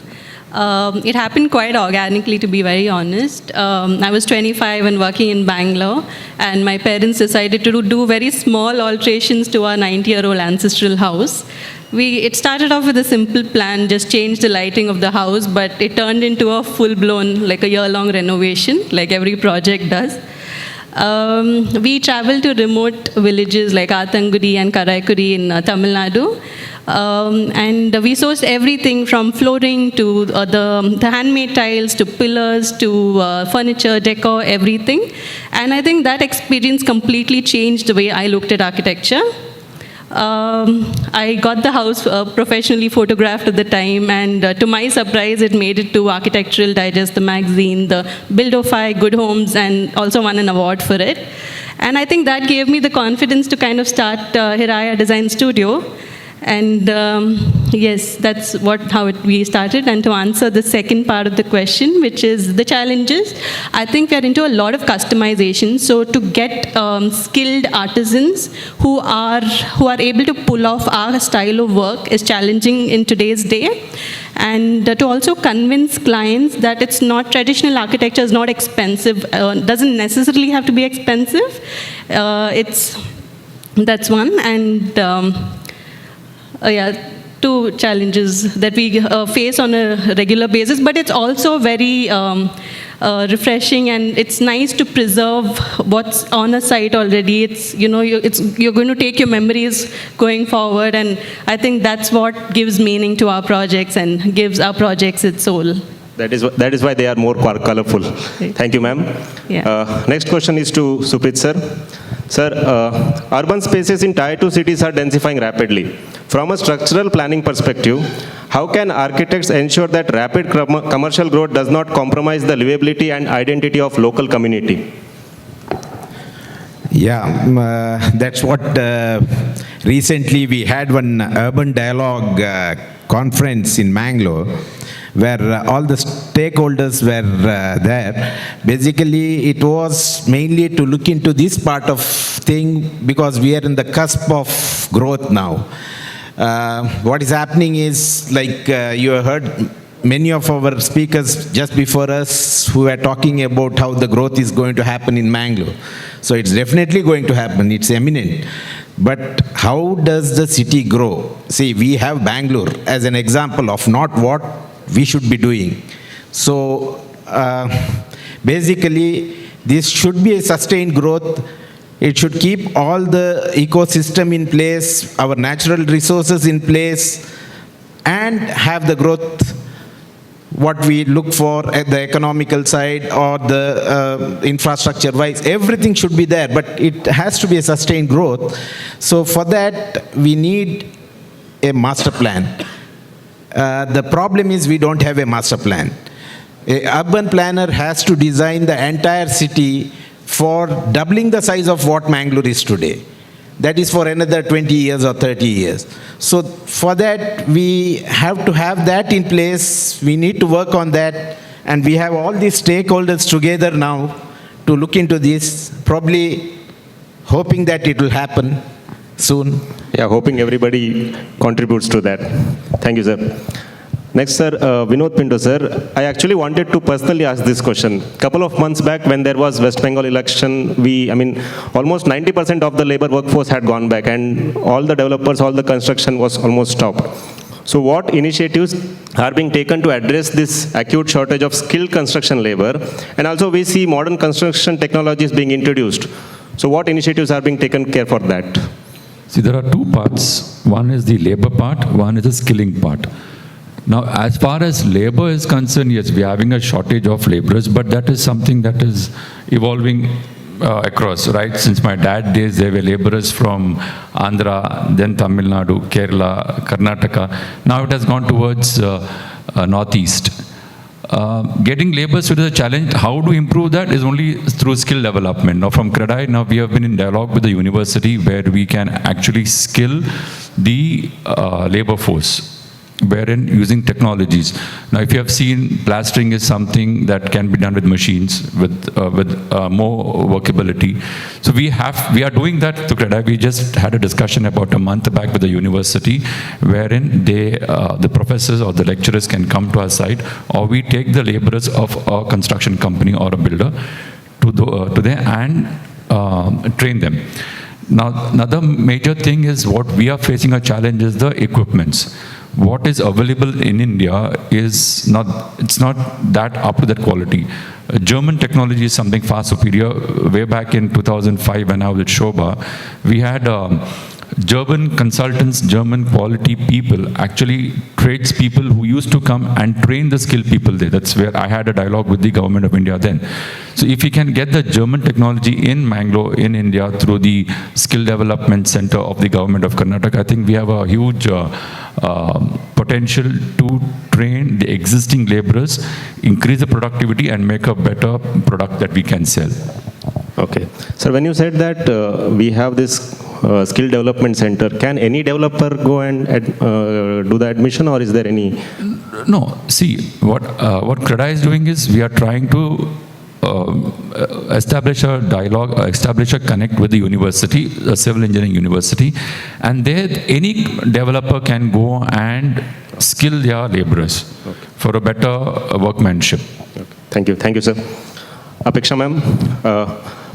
It happened quite organically, to be very honest. I was 25 and working in Bangalore, and my parents decided to do very small alterations to our 90-year-old ancestral house. It started off with a simple plan, just change the lighting of the house, but it turned into a full-blown, like a year-long renovation, like every project does. We traveled to remote villages like Athangudi and Karaikuri in Tamil Nadu. And we sourced everything from flooring to the handmade tiles to pillars to furniture, decor, everything. And I think that experience completely changed the way I looked at architecture. I got the house professionally photographed at the time, and to my surprise, it made it to Architectural Digest, the magazine, the Buildify, Good Homes, and also won an award for it. And I think that gave me the confidence to kind of start Hiraya Design Studio. And yes, that's how we started. And to answer the second part of the question, which is the challenges, I think we are into a lot of customization. So to get skilled artisans who are able to pull off our style of work is challenging in today's day. And to also convince clients that it's not, traditional architecture is not expensive, doesn't necessarily have to be expensive. That's one. And two challenges that we face on a regular basis, but it's also very refreshing, and it's nice to preserve what's on a site already. You're going to take your memories going forward, and I think that's what gives meaning to our projects and gives our projects its soul. That is why they are more colorful. Thank you, ma'am. Yeah. Next question is to Suprit, sir. Sir, urban spaces in Tier 2 cities are densifying rapidly. From a structural planning perspective, how can architects ensure that rapid commercial growth does not compromise the livability and identity of local community? Yeah, that's what recently we had one urban dialogue conference in Mangalore, where all the stakeholders were there. Basically, it was mainly to look into this part of thing because we are in the cusp of growth now. What is happening is, like you heard many of our speakers just before us who were talking about how the growth is going to happen in Mangalore. So it's definitely going to happen, it's imminent. But how does the city grow? See, we have Bangalore as an example of not what we should be doing. So basically, this should be a sustained growth. It should keep all the ecosystem in place, our natural resources in place, and have the growth what we look for at the economical side or the infrastructure wise. Everything should be there, but it has to be a sustained growth. So for that, we need a master plan. The problem is we don't have a master plan. A urban planner has to design the entire city for doubling the size of what Mangalore is today. That is for another 20 years or 30 years. So for that, we have to have that in place. We need to work on that. And we have all these stakeholders together now to look into this, probably hoping that it will happen soon. Yeah, hoping everybody contributes to that. Thank you, sir. Next, sir, Vinod Pinto, sir. I actually wanted to personally ask this question. Couple of months back, when there was West Bengal election, almost 90% of the labor workforce had gone back, and all the developers, all the construction was almost stopped. So what initiatives are being taken to address this acute shortage of skilled construction labor? And also we see modern construction technologies being introduced. So what initiatives are being taken care for that? See, there are two parts. One is the labor part, one is the skilling part. Now, as far as labor is concerned, yes, we are having a shortage of laborers, but that is something that is evolving across, right? Since my dad's days, there were laborers from Andhra, then Tamil Nadu, Kerala, Karnataka. Now it has gone towards northeast. Getting laborers to the challenge, how to improve that is only through skill development. Now from CREDAI, now we have been in dialogue with the university where we can actually skill the labor force, wherein using technologies. Now, if you have seen, plastering is something that can be done with machines, with more workability. So we are doing that to CREDAI. We just had a discussion about a month back with the university, wherein the professors or the lecturers can come to our site, or we take the laborers of a construction company or a builder to there and train them. Now, another major thing is what we are facing a challenge is the equipments. What is available in India is not that up to that quality. German technology is something far superior. Way back in 2005 when I was at Shobha, we had German consultants, German quality people, actually tradespeople who used to come and train the skilled people there. That's where I had a dialogue with the government of India then. So if we can get the German technology in Mangalore, in India, through the skill development center of the government of Karnataka, I think we have a huge potential to train the existing laborers, increase the productivity and make a better product that we can sell. Okay. So when you said that we have this skill development center, can any developer go and do the admission, or is there any? No. See, what CREDAI is doing is we are trying to establish a dialogue, establish a connect with the university, the civil engineering university, and there any developer can go and skill their laborers for a better workmanship. Okay. Thank you, sir. Apeksha ma'am,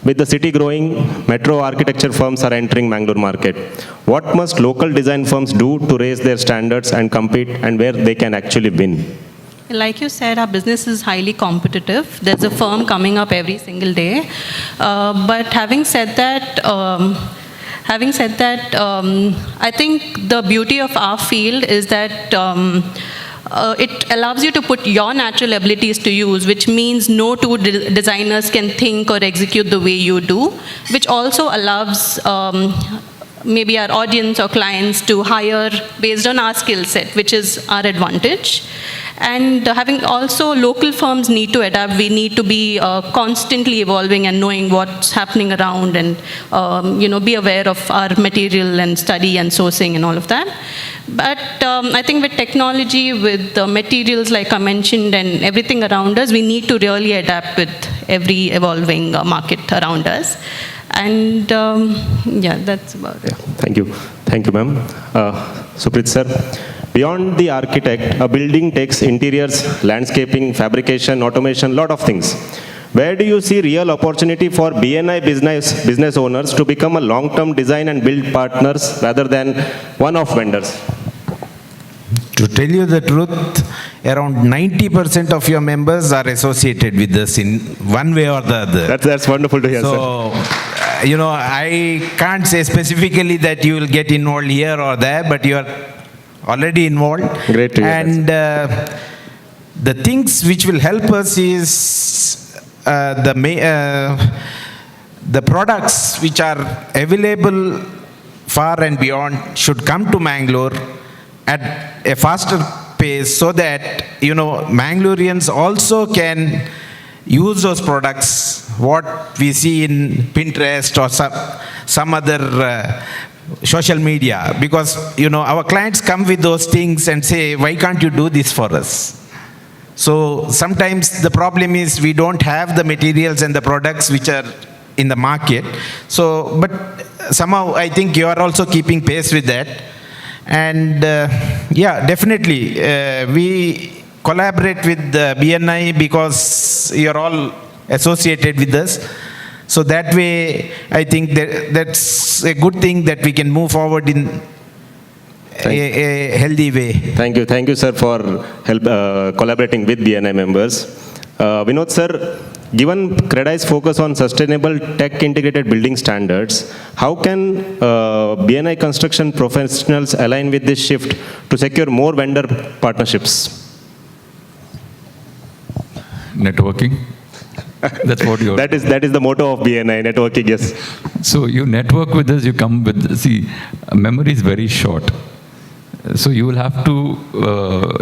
with the city growing, metro architecture firms are entering Mangalore market. What must local design firms do to raise their standards and compete, and where they can actually win? Like you said, our business is highly competitive. There's a firm coming up every single day. But having said that, I think the beauty of our field is that it allows you to put your natural abilities to use, which means no two designers can think or execute the way you do, which also allows maybe our audience or clients to hire based on our skill set, which is our advantage. And having also local firms need to adapt. We need to be constantly evolving and knowing what's happening around, and be aware of our material and study and sourcing and all of that. But I think with technology, with materials like I mentioned and everything around us, we need to really adapt with every evolving market around us. And that's about it. Thank you. Thank you, ma'am. Suprit sir, beyond the architect, a building takes interiors, landscaping, fabrication, automation, lot of things. Where do you see real opportunity for BNI business owners to become a long-term design and build partners rather than one-off vendors? To tell you the truth, around 90% of your members are associated with us in one way or the other. That's wonderful to hear, so, sir. I can't say specifically that you will get involved here or there, but you are already involved. Great to hear. And the things which will help us is the products which are available far and beyond should come to Mangalore at a faster pace, so that Mangaloreans also can use those products, what we see in Pinterest or some other social media, because our clients come with those things and say, why can't you do this for us? So sometimes the problem is we don't have the materials and the products which are in the market. So, but somehow I think you are also keeping pace with that. And definitely we collaborate with BNI because you're all associated with us. So that way, I think that's a good thing that we can move forward in a healthy way. Thank you, sir, for collaborating with BNI members. Vinod sir, given CREDI's focus on sustainable tech-integrated building standards, how can BNI construction professionals align with this shift to secure more vendor partnerships? Networking. That's what you're... That is the motto of BNI, networking, yes. So you network with us, you come with... See, memory is very short. So you will have to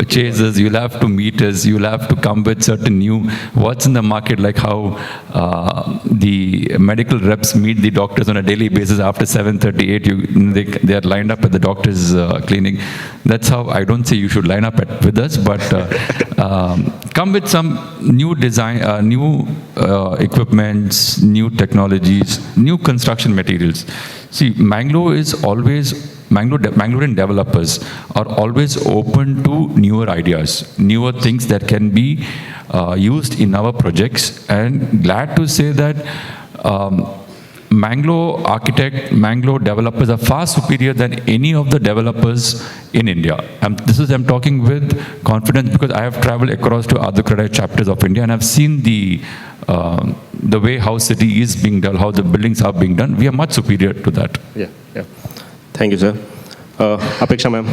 chase us, you'll have to meet us, you'll have to come with certain new, what's in the market, like how the medical reps meet the doctors on a daily basis after 7:38, they are lined up at the doctor's clinic. That's how, I don't say you should line up with us, but come with some new design, new equipments, new technologies, new construction materials. See, Mangalorean developers are always open to newer ideas, newer things that can be used in our projects. And glad to say that Mangalore developers are far superior than any of the developers in India. I'm talking with confidence because I have traveled across to other CREDI chapters of India and I've seen the way how city is being done, how the buildings are being done. We are much superior to that. Yeah. Thank you, sir. Apeksha ma'am,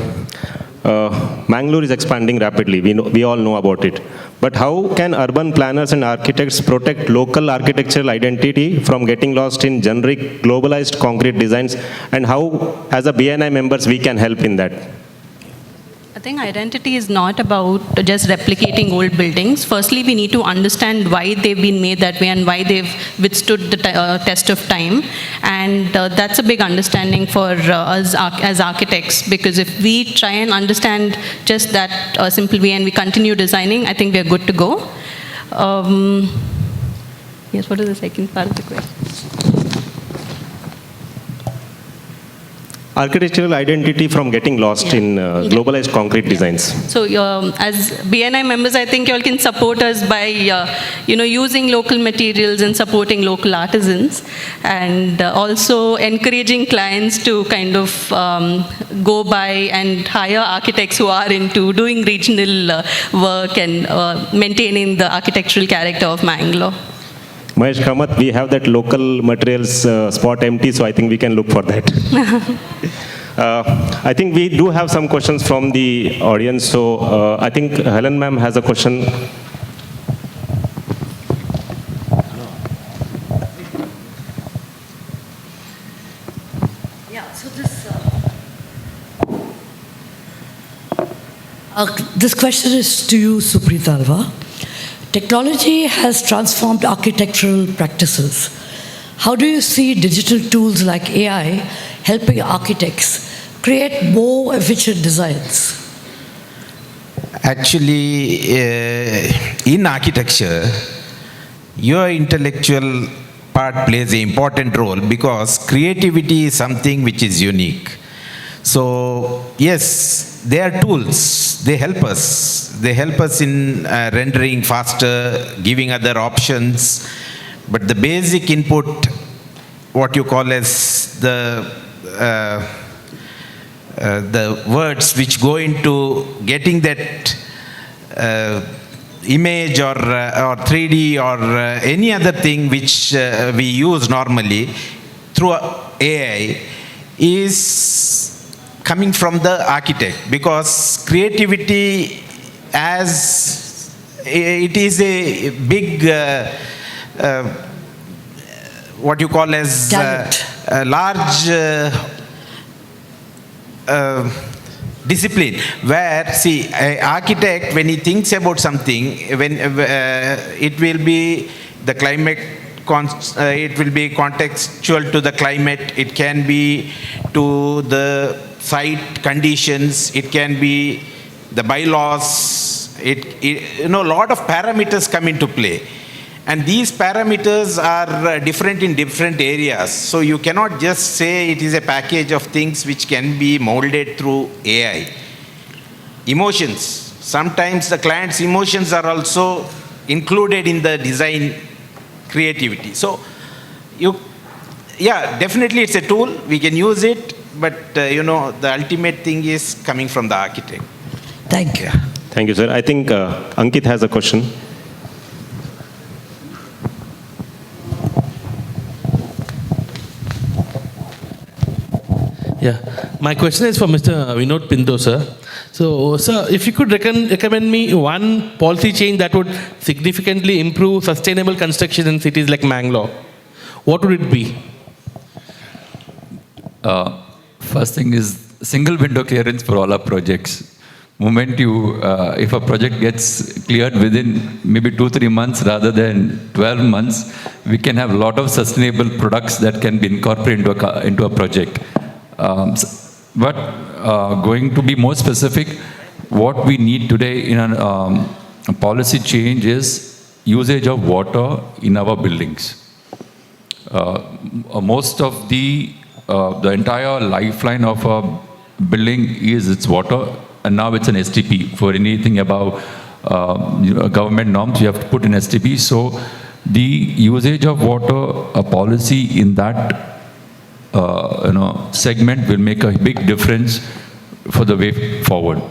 Mangalore is expanding rapidly. We all know about it. But how can urban planners and architects protect local architectural identity from getting lost in generic, globalized concrete designs? And how, as a BNI members, we can help in that? I think identity is not about just replicating old buildings. Firstly, we need to understand why they've been made that way and why they've withstood the test of time. And that's a big understanding for us as architects, because if we try and understand just that simple way and we continue designing, I think we're good to go. Yes, what is the second part of the question? Architectural identity from getting lost in globalized concrete designs. So as BNI members, I think you all can support us by using local materials and supporting local artisans, and also encouraging clients to kind of go by and hire architects who are into doing regional work and maintaining the architectural character of Mangalore. Mahesh Kamath, we have that local materials spot empty, so I think we can look for that. I think we do have some questions from the audience. So I think Helen ma'am has a question. Yeah, so this... This question is to you, Supreet Alva. Technology has transformed architectural practices. How do you see digital tools like AI helping architects create more efficient designs? Actually, in architecture, your intellectual part plays an important role because creativity is something which is unique. So, yes, they are tools. They help us. They help us in rendering faster, giving other options. But the basic input, what you call as the words which go into getting that image or 3D or any other thing which we use normally through AI is coming from the architect, because creativity as it is a big what you call as a large discipline, where see an architect, when he thinks about something, when it will be the climate, it will be contextual to the climate, it can be to the site conditions, it can be the bylaws, a lot of parameters come into play. And these parameters are different in different areas. So you cannot just say it is a package of things which can be molded through AI. Emotions. Sometimes the client's emotions are also included in the design creativity. So, definitely it's a tool. We can use it, but the ultimate thing is coming from the architect. Thank you. Thank you, sir. I think Ankit has a question. Yeah, my question is for Mr. Vinod Pinto, sir. So, sir, if you could recommend me one policy change that would significantly improve sustainable construction in cities like Mangalore, what would it be? First thing is single window clearance for all our projects. Moment if a project gets cleared within maybe 2-3 months rather than 12 months, we can have a lot of sustainable products that can be incorporated into a project. But going to be more specific, what we need today in a policy change is usage of water in our buildings. Most of the entire lifeline of a building is its water, and now it's an STP. For anything above government norms, you have to put in STP. So the usage of water, a policy in that segment will make a big difference for the way forward.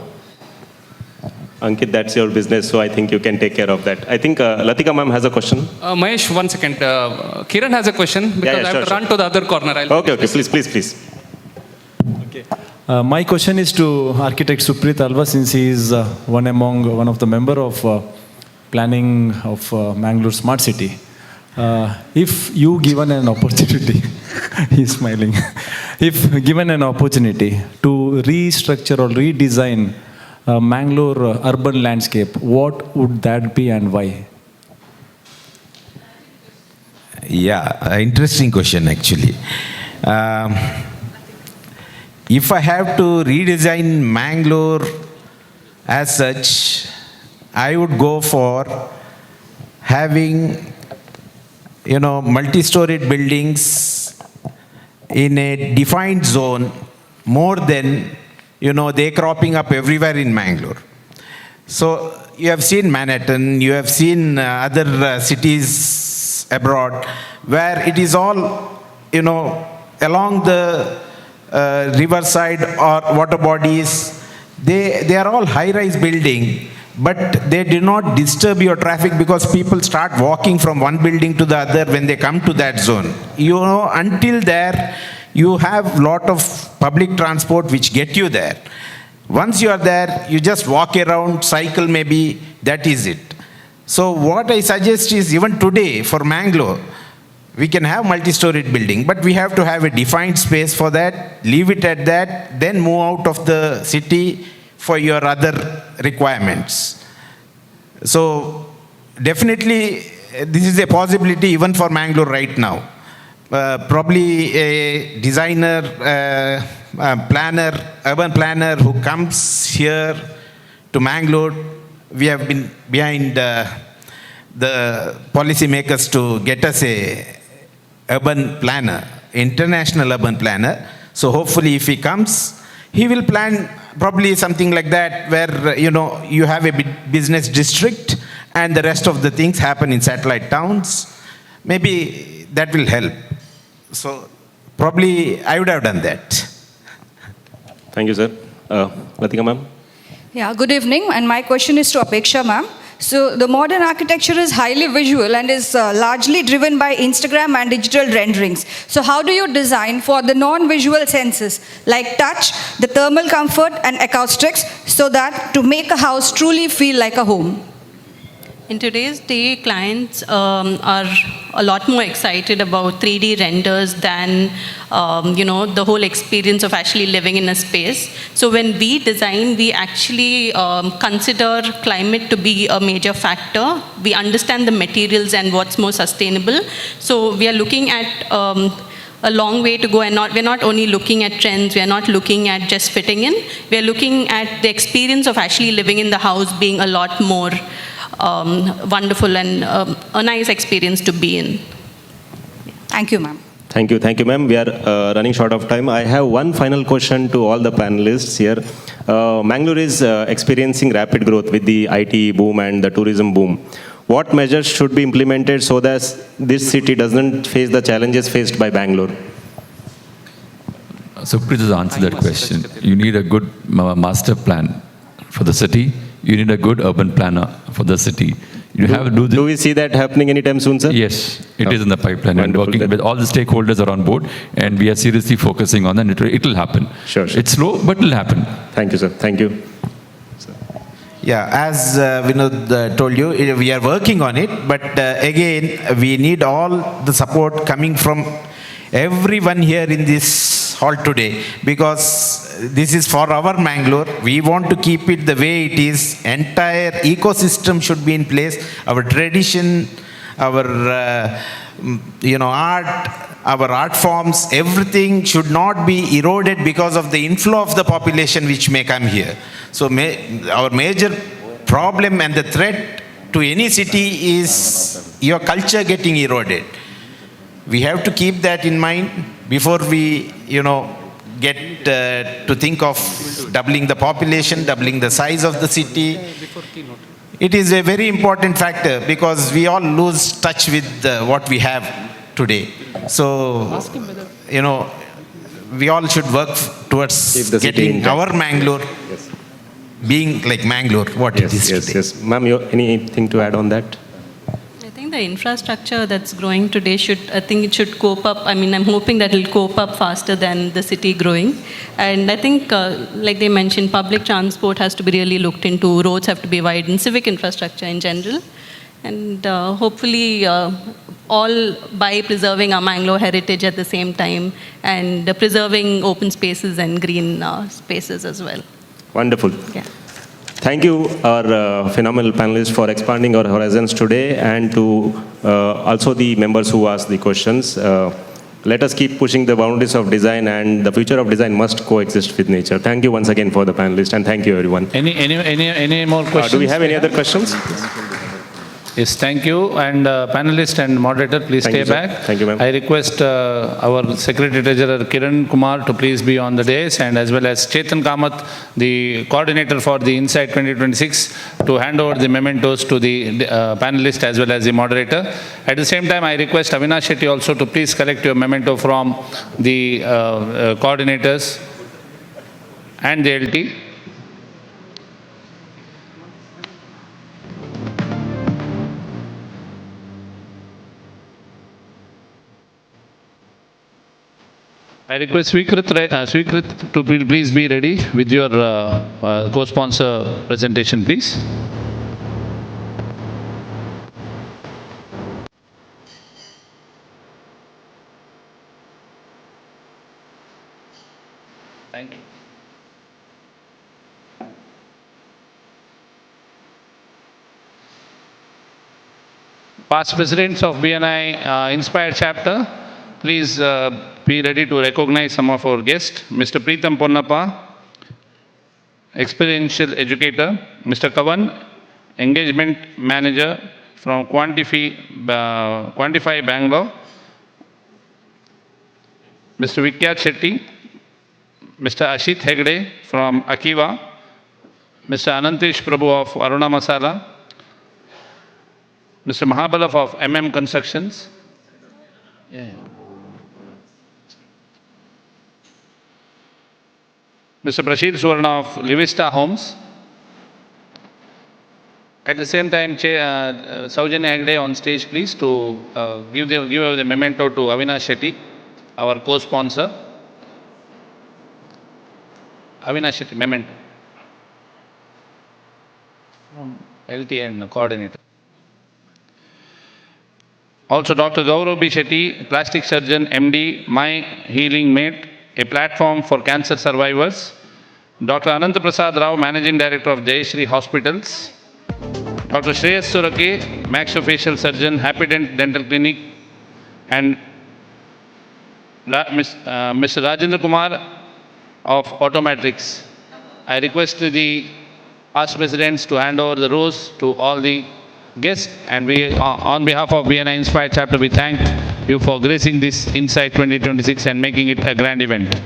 Ankit, that's your business, so I think you can take care of that. I think Latika ma'am has a question. Mahesh, 1 second. Kiran has a question because I have to run to the other corner. Okay, please. Okay. My question is to architect Supreet Alva, since he is one of the member of planning of Mangalore Smart City. If you given an opportunity, he's smiling. If given an opportunity to restructure or redesign Mangalore urban landscape, what would that be and why? Yeah, interesting question actually. If I have to redesign Mangalore as such, I would go for having multi-storied buildings in a defined zone more than, they're cropping up everywhere in Mangalore. So you have seen Manhattan, you have seen other cities abroad where it is all, along the riverside or water bodies. They are all high-rise building, but they do not disturb your traffic because people start walking from one building to the other when they come to that zone. Until there, you have lot of public transport which get you there. Once you are there, you just walk around, cycle maybe, that is it. So what I suggest is, even today for Mangalore, we can have multi-storied building, but we have to have a defined space for that, leave it at that, then move out of the city, for your other requirements. So definitely this is a possibility even for Mangalore right now. Probably a designer, planner, urban planner who comes here to Mangalore, we have been behind the policymakers to get us a urban planner, international urban planner. So hopefully if he comes, he will plan probably something like that where, you have a business district and the rest of the things happen in satellite towns. Maybe that will help. So probably I would have done that. Thank you, sir. Latika ma'am. Yeah, good evening. And my question is to Apeksha ma'am. So the modern architecture is highly visual and is largely driven by Instagram and digital renderings. So how do you design for the non-visual senses like touch, the thermal comfort and acoustics so that to make a house truly feel like a home? In today's day, clients are a lot more excited about 3D renders than, the whole experience of actually living in a space. So when we design, we actually consider climate to be a major factor. We understand the materials and what's more sustainable. So we are looking at a long way to go, and we're not only looking at trends, we're not looking at just fitting in, we're looking at the experience of actually living in the house being a lot more wonderful and a nice experience to be in. Thank you, ma'am. Thank you, ma'am. We are running short of time. I have one final question to all the panelists here. Mangalore is experiencing rapid growth with the IT boom and the tourism boom. What measures should be implemented so that this city doesn't face the challenges faced by Bangalore? Sukhpreet has answered that question. You need a good master plan for the city. You need a good urban planner for the city. Do we see that happening anytime soon, sir? Yes, it is in the pipeline. And working with all the stakeholders are on board, and we are seriously focusing on that. It will happen. Sure. It's slow, but it will happen. Thank you, sir. Thank you. Yeah, as Vinod told you, we are working on it, but again, we need all the support coming from everyone here in this hall today, because this is for our Mangalore. We want to keep it the way it is. Entire ecosystem should be in place. Our tradition, our our art forms, everything should not be eroded because of the inflow of the population which may come here. So our major problem and the threat to any city is your culture getting eroded. We have to keep that in mind before we, get to think of doubling the population, doubling the size of the city. It is a very important factor because we all lose touch with what we have today. So, we all should work towards getting our Mangalore being like Mangalore, what it is today. Yes. Ma'am, anything to add on that? I think the infrastructure that's growing today it should cope up. I mean, I'm hoping that it'll cope up faster than the city growing. And I think, like they mentioned, public transport has to be really looked into, roads have to be widened, civic infrastructure in general. And hopefully, all by preserving our Mangalore heritage at the same time and preserving open spaces and green spaces as well. Wonderful. Yeah. Thank you, our phenomenal panelists, for expanding our horizons today, and to also the members who asked the questions. Let us keep pushing the boundaries of design, and the future of design must coexist with nature. Thank you once again for the panelists, and thank you, everyone. Any more questions? Do we have any other questions? Yes, thank you. And panelist and moderator, please stay back. Thank you, ma'am. I request our Secretary Treasurer Kiran Kumar to please be on the dais, and as well as Chetan Kamath, the coordinator for the Insight 2026, to hand over the mementos to the panelist as well as the moderator. At the same time, I request Avinash Shetty also to please collect your memento from the coordinators and the LT. I request Swikrit to please be ready with your co-sponsor presentation, please. Thank you. Past presidents of BNI Inspire chapter, please be ready to recognize some of our guests. Mr. Preetham Ponnappa, experiential educator. Mr. Kavan, engagement manager from Quantify Bangalore. Mr. Vikyat Shetty, Mr. Ashit Hegde from Akiva, Mr. Anantesh Prabhu of Aruna Masala, Mr. Mahabalav of MM Constructions, Mr. Prashil Suvarna of Livista Homes. At the same time, Saujanya Hegde on stage, please, to give the memento to Avinash Shetty, our co-sponsor. Avinash Shetty, memento. From LTN coordinator. Also, Dr. Gaurav B. Shetty, plastic surgeon, MD, My Healing Mate, a platform for cancer survivors. Dr. Ananta Prasad Rao, Managing Director of Jayashree Hospitals. Dr. Shreyas Surake, maxillofacial surgeon, Happy Dental Clinic. And Mr. Rajendra Kumar of Automatrix. I request the past presidents to hand over the rose to all the guests, and we, on behalf of BNI Inspire chapter, we thank you for gracing this Insight 2026 and making it a grand event.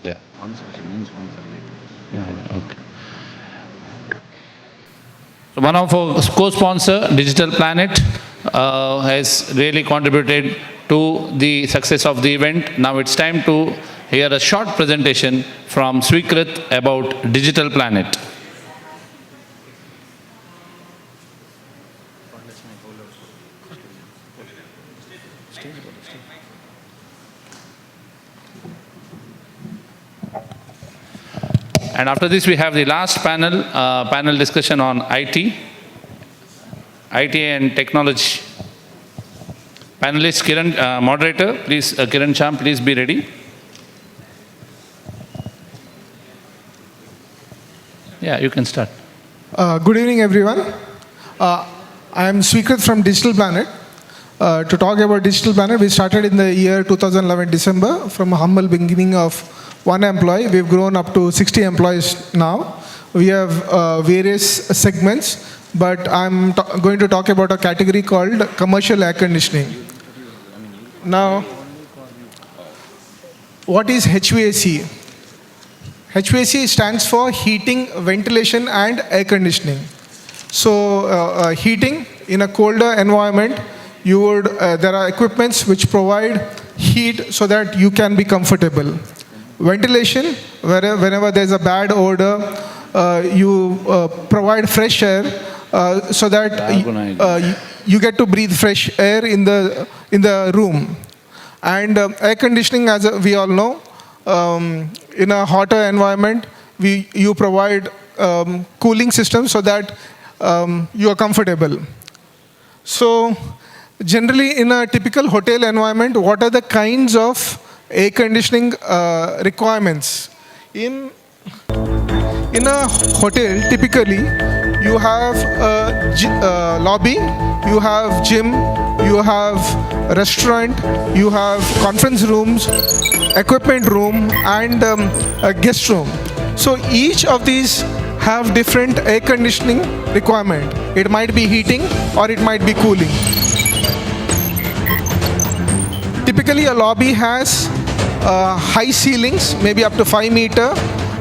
Yeah. Okay. So one of our co-sponsor, Digital Planet, has really contributed to the success of the event. Now it's time to hear a short presentation from Swikrit about Digital Planet. And after this, we have the last panel discussion on IT and technology. Panelist Kiran, moderator, please, Kiran Cham, please be ready. Yeah, you can start. Good evening, everyone. I am Swikrit from Digital Planet. To talk about Digital Planet, we started in the year 2011 December from a humble beginning of 1 employee. We've grown up to 60 employees now. We have various segments, but I'm going to talk about a category called commercial air conditioning. Now, what is HVAC? HVAC stands for heating, ventilation, and air conditioning. So, heating in a colder environment, you would there are equipments which provide heat so that you can be comfortable. Ventilation, whenever there's a bad odor, you provide fresh air so that you get to breathe fresh air in the room. And air conditioning, as we all know, in a hotter environment, you provide cooling systems so that you are comfortable. So generally in a typical hotel environment, what are the kinds of air conditioning requirements? In a hotel, typically, you have a lobby, you have gym, you have restaurant, you have conference rooms, equipment room, and a guest room. So each of these have different air conditioning requirement. It might be heating or it might be cooling. Typically, a lobby has high ceilings, maybe up to 5 meters,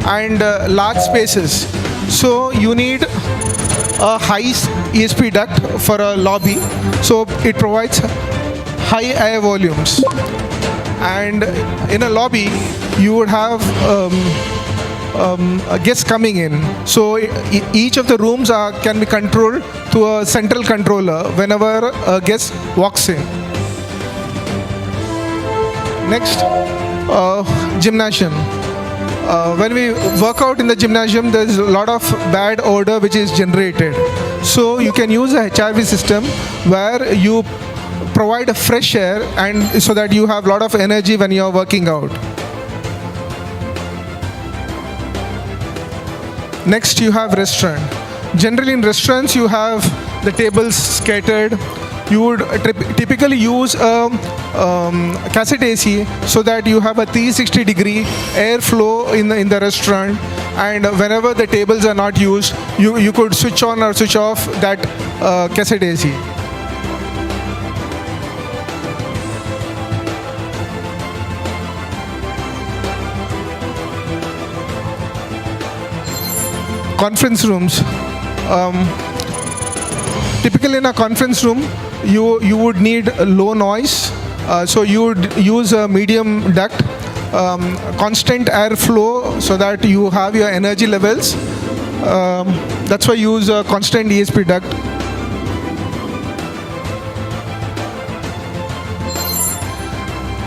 and large spaces. So you need a high ESP duct for a lobby. So it provides high air volumes. And in a lobby, you would have guests coming in. So each of the rooms can be controlled to a central controller whenever a guest walks in. Next, gymnasium. When we work out in the gymnasium, there's a lot of bad odor which is generated. So you can use a HRV system where you provide a fresh air and so that you have a lot of energy when you're working out. Next, you have restaurant. Generally, in restaurants, you have the tables scattered. You would typically use a cassette AC so that you have a 360-degree airflow in the restaurant. And whenever the tables are not used, you could switch on or switch off that cassette AC. Conference rooms. Typically in a conference room, you would need low noise, so you would use a medium duct, constant airflow so that you have your energy levels. That's why you use a constant ESP duct.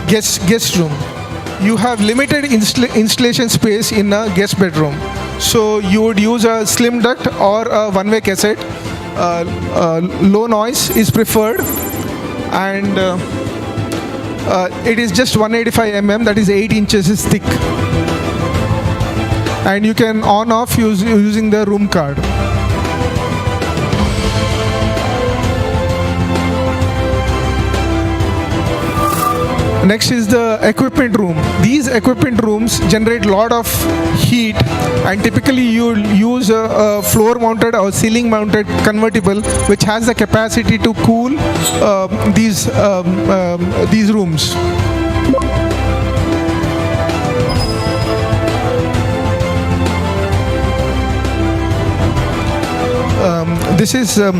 Guest room. You have limited installation space in a guest bedroom, so you would use a slim duct or a one-way cassette. Low noise is preferred, and it is just 185 mm, that is 8 inches is thick, and you can on off using the room card. Next is the equipment room. These equipment rooms generate a lot of heat, and typically you use a floor mounted or ceiling mounted convertible which has the capacity to cool these rooms. This is a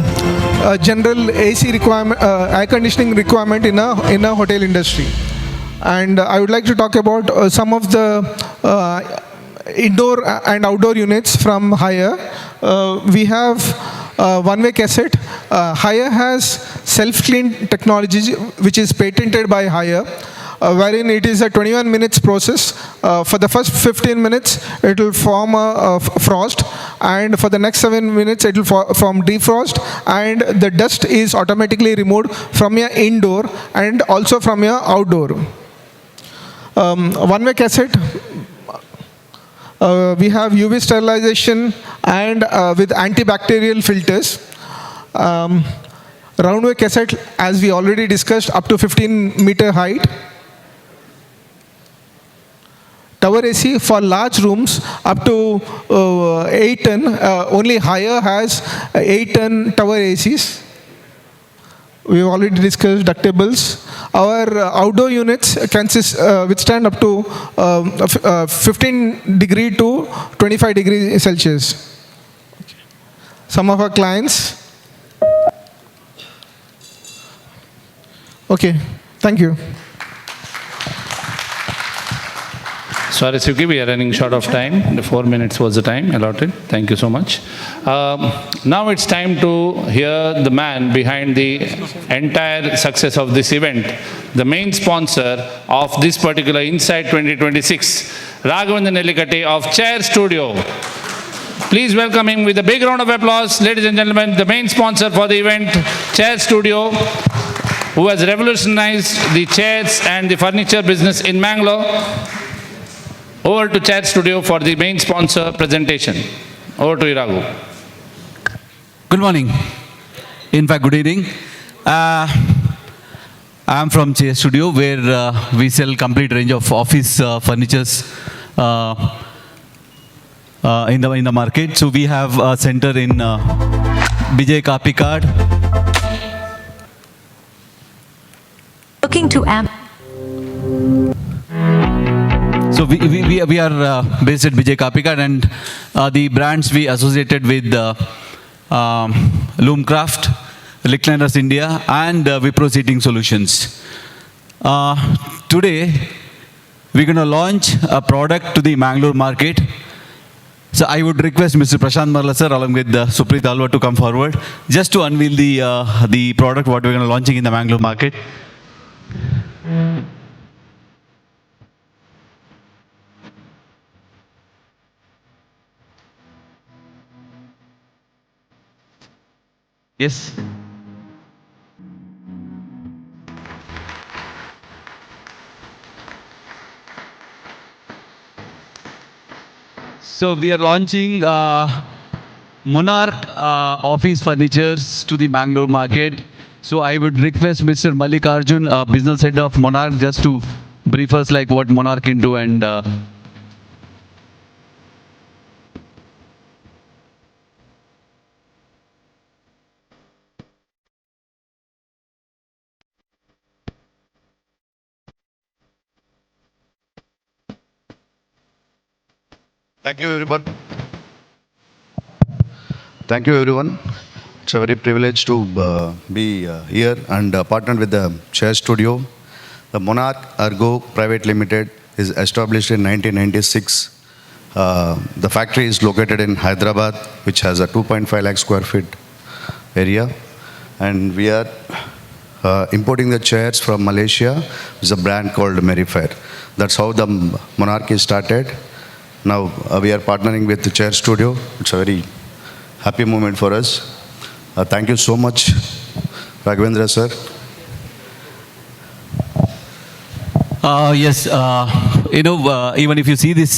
general AC requirement, air conditioning requirement in a hotel industry. And I would like to talk about some of the indoor and outdoor units from Haier. We have one-way cassette. Haier has self-clean technology which is patented by Haier, wherein it is a 21 minutes process. For the first 15 minutes, it will form a frost, and for the next 7 minutes, it will form defrost, and the dust is automatically removed from your indoor and also from your outdoor. One-way cassette, we have UV sterilization and with antibacterial filters. Round-way cassette, as we already discussed, up to 15-meter height. Tower AC for large rooms up to 8 ton. Only Haier has 8 ton tower ACs. We've already discussed ductables. Our outdoor units can withstand up to 15 degree to 25 degrees Celsius. Some of our clients. Okay, thank you. Sorry, Suki, we are running short of time. The 4 minutes was the time allotted. Thank you so much. Now it's time to hear the man behind the entire success of this event, the main sponsor of this particular Insight 2026, Raghavendra Nellikatti of Chair Studio. Please welcome him with a big round of applause, ladies and gentlemen, the main sponsor for the event, Chair Studio, who has revolutionized the chairs and the furniture business in Mangalore. Over to Chair Studio for the main sponsor presentation. Over to you, Raghu. Good morning. In fact, good evening. I'm from Chair Studio, where we sell complete range of office furnitures in the market. So we have a center in Bijay Kapikad. Looking to So we are based at Bijay Kapikad, and the brands we associated with Loomcraft, Lickliners India, and Wipro Seating Solutions. Today, we're going to launch a product to the Mangalore market. So I would request Mr. Prashant Marla sir along with Supreet Alva to come forward just to unveil the product what we're going to launching in the Mangalore market. Yes. So we are launching Monarch office furnitures to the Bangalore market. So I would request Mr. Mallikarjun, business head of Monarch, just to brief us like what Monarch can do and Thank you, everyone. Thank you, everyone. It's a very privilege to be here and partnered with the Chair Studio. The Monarch Ergo Private Limited is established in 1996. The factory is located in Hyderabad, which has a 2.5 lakh square feet area. And we are importing the chairs from Malaysia. It's a brand called Merifair. That's how the Monarch is started. Now we are partnering with the Chair Studio. It's a very happy moment for us. Thank you so much, Raghavendra sir. Yes, even if you see this,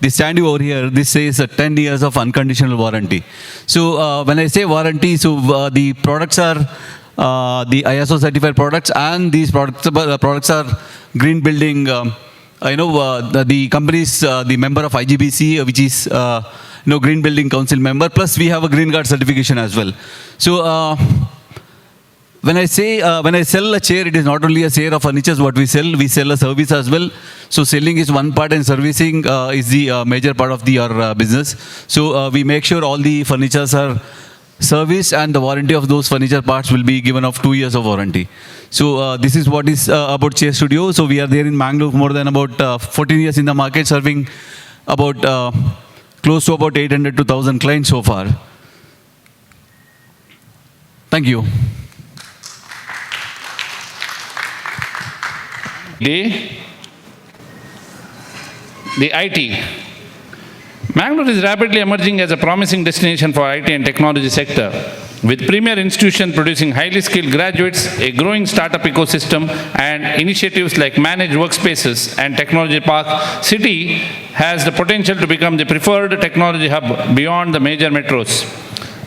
this stand over here, this says 10 years of unconditional warranty. So when I say warranty, so the products are the ISO certified products, and these products are green building. The company is the member of IGBC, which is Green Building Council member. Plus, we have a Green Guard certification as well. So when I sell a chair, it is not only a chair of furniture what we sell a service as well. So selling is one part and servicing is the major part of our business. So we make sure all the furnitures are serviced, and the warranty of those furniture parts will be given of 2 years of warranty. So this is what is about Chair Studio. So we are there in Mangalore more than about 14 years in the market, serving about close to about 800 to 1,000 clients so far. Thank you. The IT. Mangalore is rapidly emerging as a promising destination for IT and technology sector. With premier institutions producing highly skilled graduates, a growing startup ecosystem, and initiatives like managed workspaces and technology park, city has the potential to become the preferred technology hub beyond the major metros.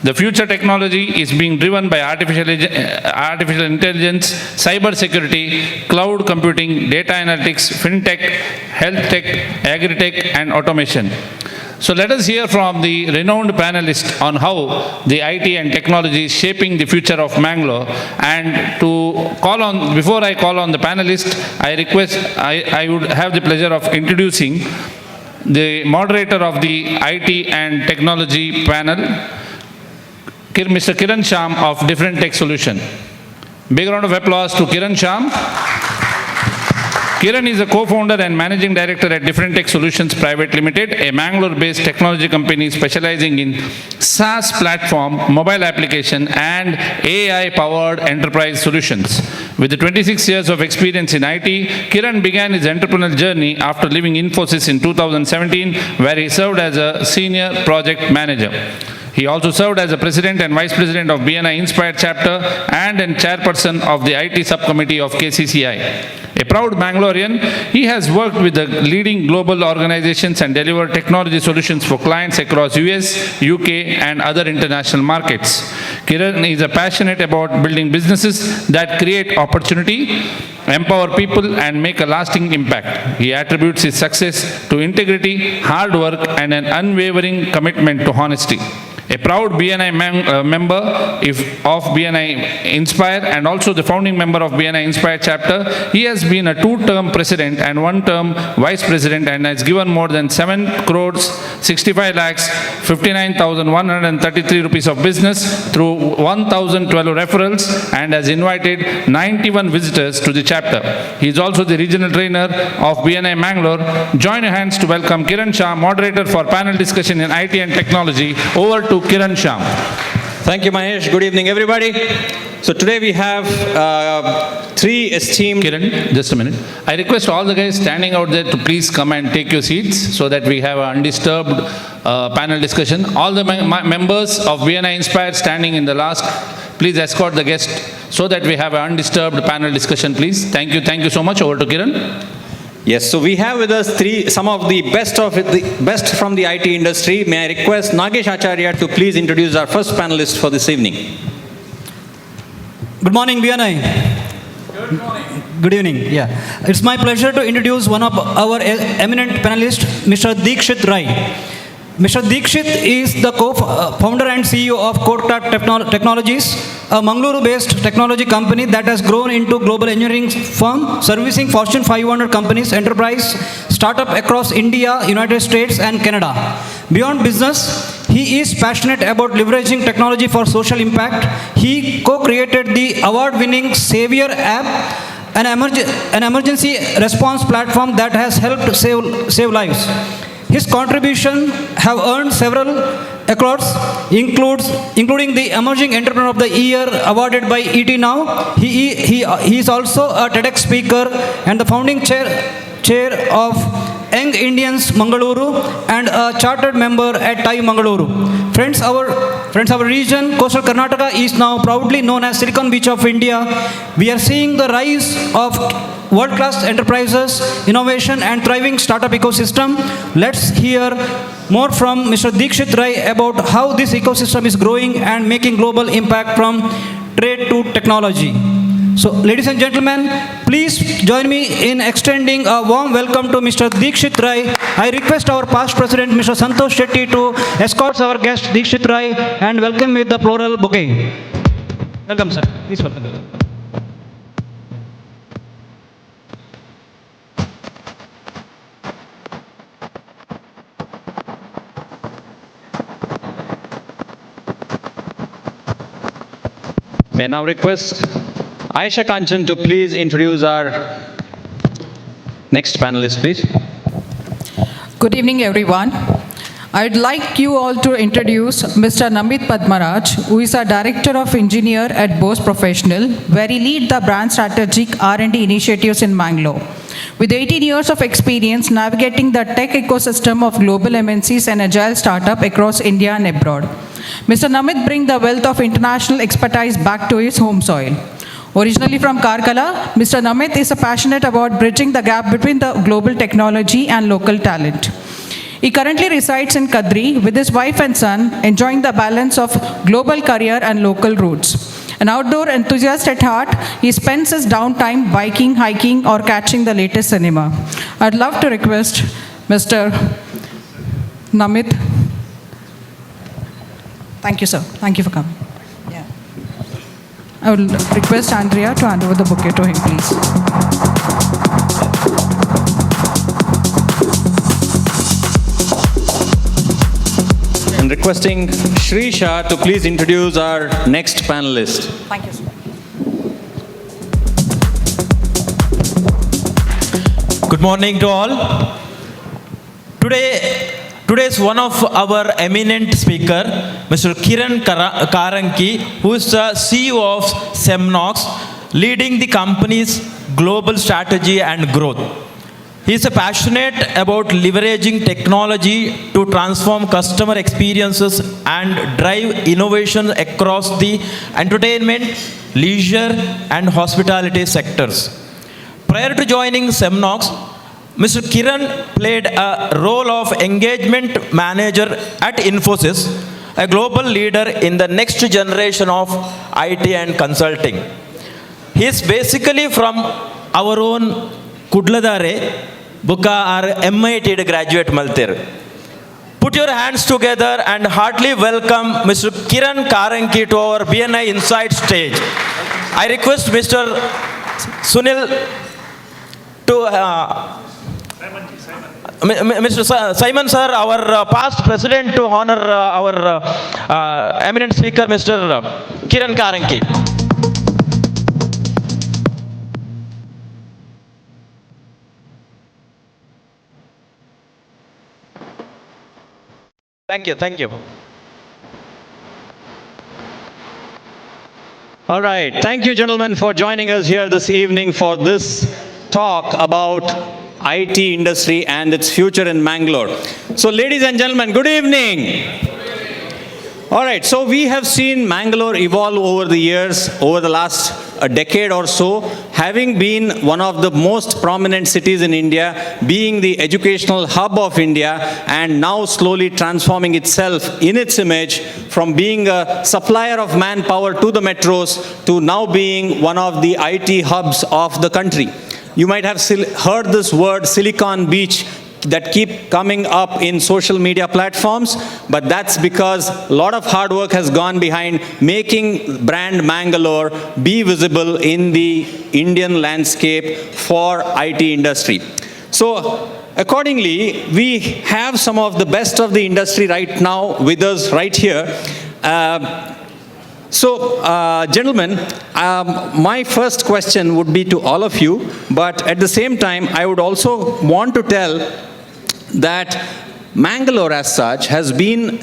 The future technology is being driven by artificial intelligence, cyber security, cloud computing, data analytics, fintech, health tech, agri-tech, and automation. So let us hear from the renowned panelists on how the IT and technology is shaping the future of Mangalore. And before I call on the panelists, I would have the pleasure of introducing the moderator of the IT and technology panel, Mr. Kiran Sham of Different Tech Solution. Big round of applause to Kiran Sham. Kiran is a co-founder and managing director at Different Tech Solutions Private Limited, a Mangalore-based technology company specializing in SaaS platform, mobile application, and AI-powered enterprise solutions. With 26 years of experience in IT, Kiran began his entrepreneurial journey after leaving Infosys in 2017, where he served as a senior project manager. He also served as a president and vice president of BNI Inspired chapter and chairperson of the IT subcommittee of KCCI. A proud Bangalorean, he has worked with the leading global organizations and delivered technology solutions for clients across US, UK, and other international markets. Kiran is passionate about building businesses that create opportunity, empower people, and make a lasting impact. He attributes his success to integrity, hard work, and an unwavering commitment to honesty. A proud BNI member of BNI Inspire and also the founding member of BNI Inspire chapter, he has been a 2-term president and 1-term vice president and has given more than 7 crores 65 lakhs 59,133 rupees of business through 1,012 referrals and has invited 91 visitors to the chapter. He is also the regional trainer of BNI Mangalore. Join your hands to welcome Kiran Shah, moderator for panel discussion in IT and technology. Over to Kiran Shah. Thank you, Mahesh. Good evening, everybody. So today we have 3 esteemed... Kiran, just a minute. I request all the guys standing out there to please come and take your seats so that we have an undisturbed panel discussion. All the members of BNI Inspire standing in the last, please escort the guest so that we have an undisturbed panel discussion, please. Thank you so much. Over to Kiran. Yes, so we have with us some of the best from the IT industry. May I request Nagesh Acharya to please introduce our first panelist for this evening. Good morning, BNI. Good morning. Good evening. Yeah, it's my pleasure to introduce one of our eminent panelists, Mr. Deekshit Rai. Mr. Deekshit is the co-founder and CEO of Kotak Technologies, a Mangaluru-based technology company that has grown into global engineering firm servicing Fortune 500 companies, enterprise, startup across India, United States, and Canada. Beyond business, he is passionate about leveraging technology for social impact. He co-created the award-winning Savior app, an emergency response platform that has helped save lives. His contributions have earned several accolades, including the Emerging Entrepreneur of the Year awarded by ET Now. He is also a TEDx speaker and the founding chair of Young Indians Mangaluru and a chartered member at TAI Mangaluru. Friends, our region, coastal Karnataka, is now proudly known as Silicon Beach of India. We are seeing the rise of world-class enterprises, innovation, and thriving startup ecosystem. Let's hear more from Mr. Deekshit Rai about how this ecosystem is growing and making global impact from trade to technology. So, ladies and gentlemen, please join me in extending a warm welcome to Mr. Deekshit Rai. I request our past president, Mr. Santosh Shetty, to escort our guest Deekshit Rai and welcome with the floral bouquet. Welcome, sir. Please welcome. May I now request Aisha Kanchan to please introduce our next panelist, please. Good evening, everyone. I'd like you all to introduce Mr. Namit Padmaraj, who is a Director of Engineer at Bose Professional, where he leads the brand strategic R&D initiatives in Mangalore. With 18 years of experience navigating the tech ecosystem of global MNCs and agile startup across India and abroad, Mr. Namit brings the wealth of international expertise back to his home soil. Originally from Gagala, Mr. Namit is passionate about bridging the gap between the global technology and local talent. He currently resides in Kadri with his wife and son, enjoying the balance of global career and local roots. An outdoor enthusiast at heart, he spends his downtime biking, hiking, or catching the latest cinema. I'd love to request Mr. Namit. Thank you, sir. Thank you for coming. Yeah. I would request Andrea to hand over the bouquet to him, please. And requesting Shri Shah to please introduce our next panelist. Thank you, sir. Good morning to all. Today's one of our eminent speaker, Mr. Kiran Karanki, who is the CEO of Semnox, leading the company's global strategy and growth. He is passionate about leveraging technology to transform customer experiences and drive innovation across the entertainment, leisure, and hospitality sectors. Prior to joining Semnox, Mr. Kiran played a role of engagement manager at Infosys, a global leader in the next generation of IT and consulting. He is basically from our own Kudladare, Buka or MIT graduate Maltir. Put your hands together and heartily welcome Mr. Kiran Karanki to our BNI Inside stage. I request Mr. Sunil to Mr. Simon sir, our past president, to honor our eminent speaker, Mr. Kiran Karanki. Thank you, thank you. All right. Thank you, gentlemen, for joining us here this evening for this talk about IT industry and its future in Mangalore. So, ladies and gentlemen, good evening. All right. So, we have seen Mangalore evolve over the years, over the last decade or so, having been one of the most prominent cities in India, being the educational hub of India, and now slowly transforming itself in its image from being a supplier of manpower to the metros to now being one of the IT hubs of the country. You might have heard this word Silicon Beach that keep coming up in social media platforms, but that's because a lot of hard work has gone behind making brand Mangalore be visible in the Indian landscape for IT industry. So accordingly, we have some of the best of the industry right now with us right here. Gentlemen, my first question would be to all of you, but at the same time, I would also want to tell that Mangalore as such has been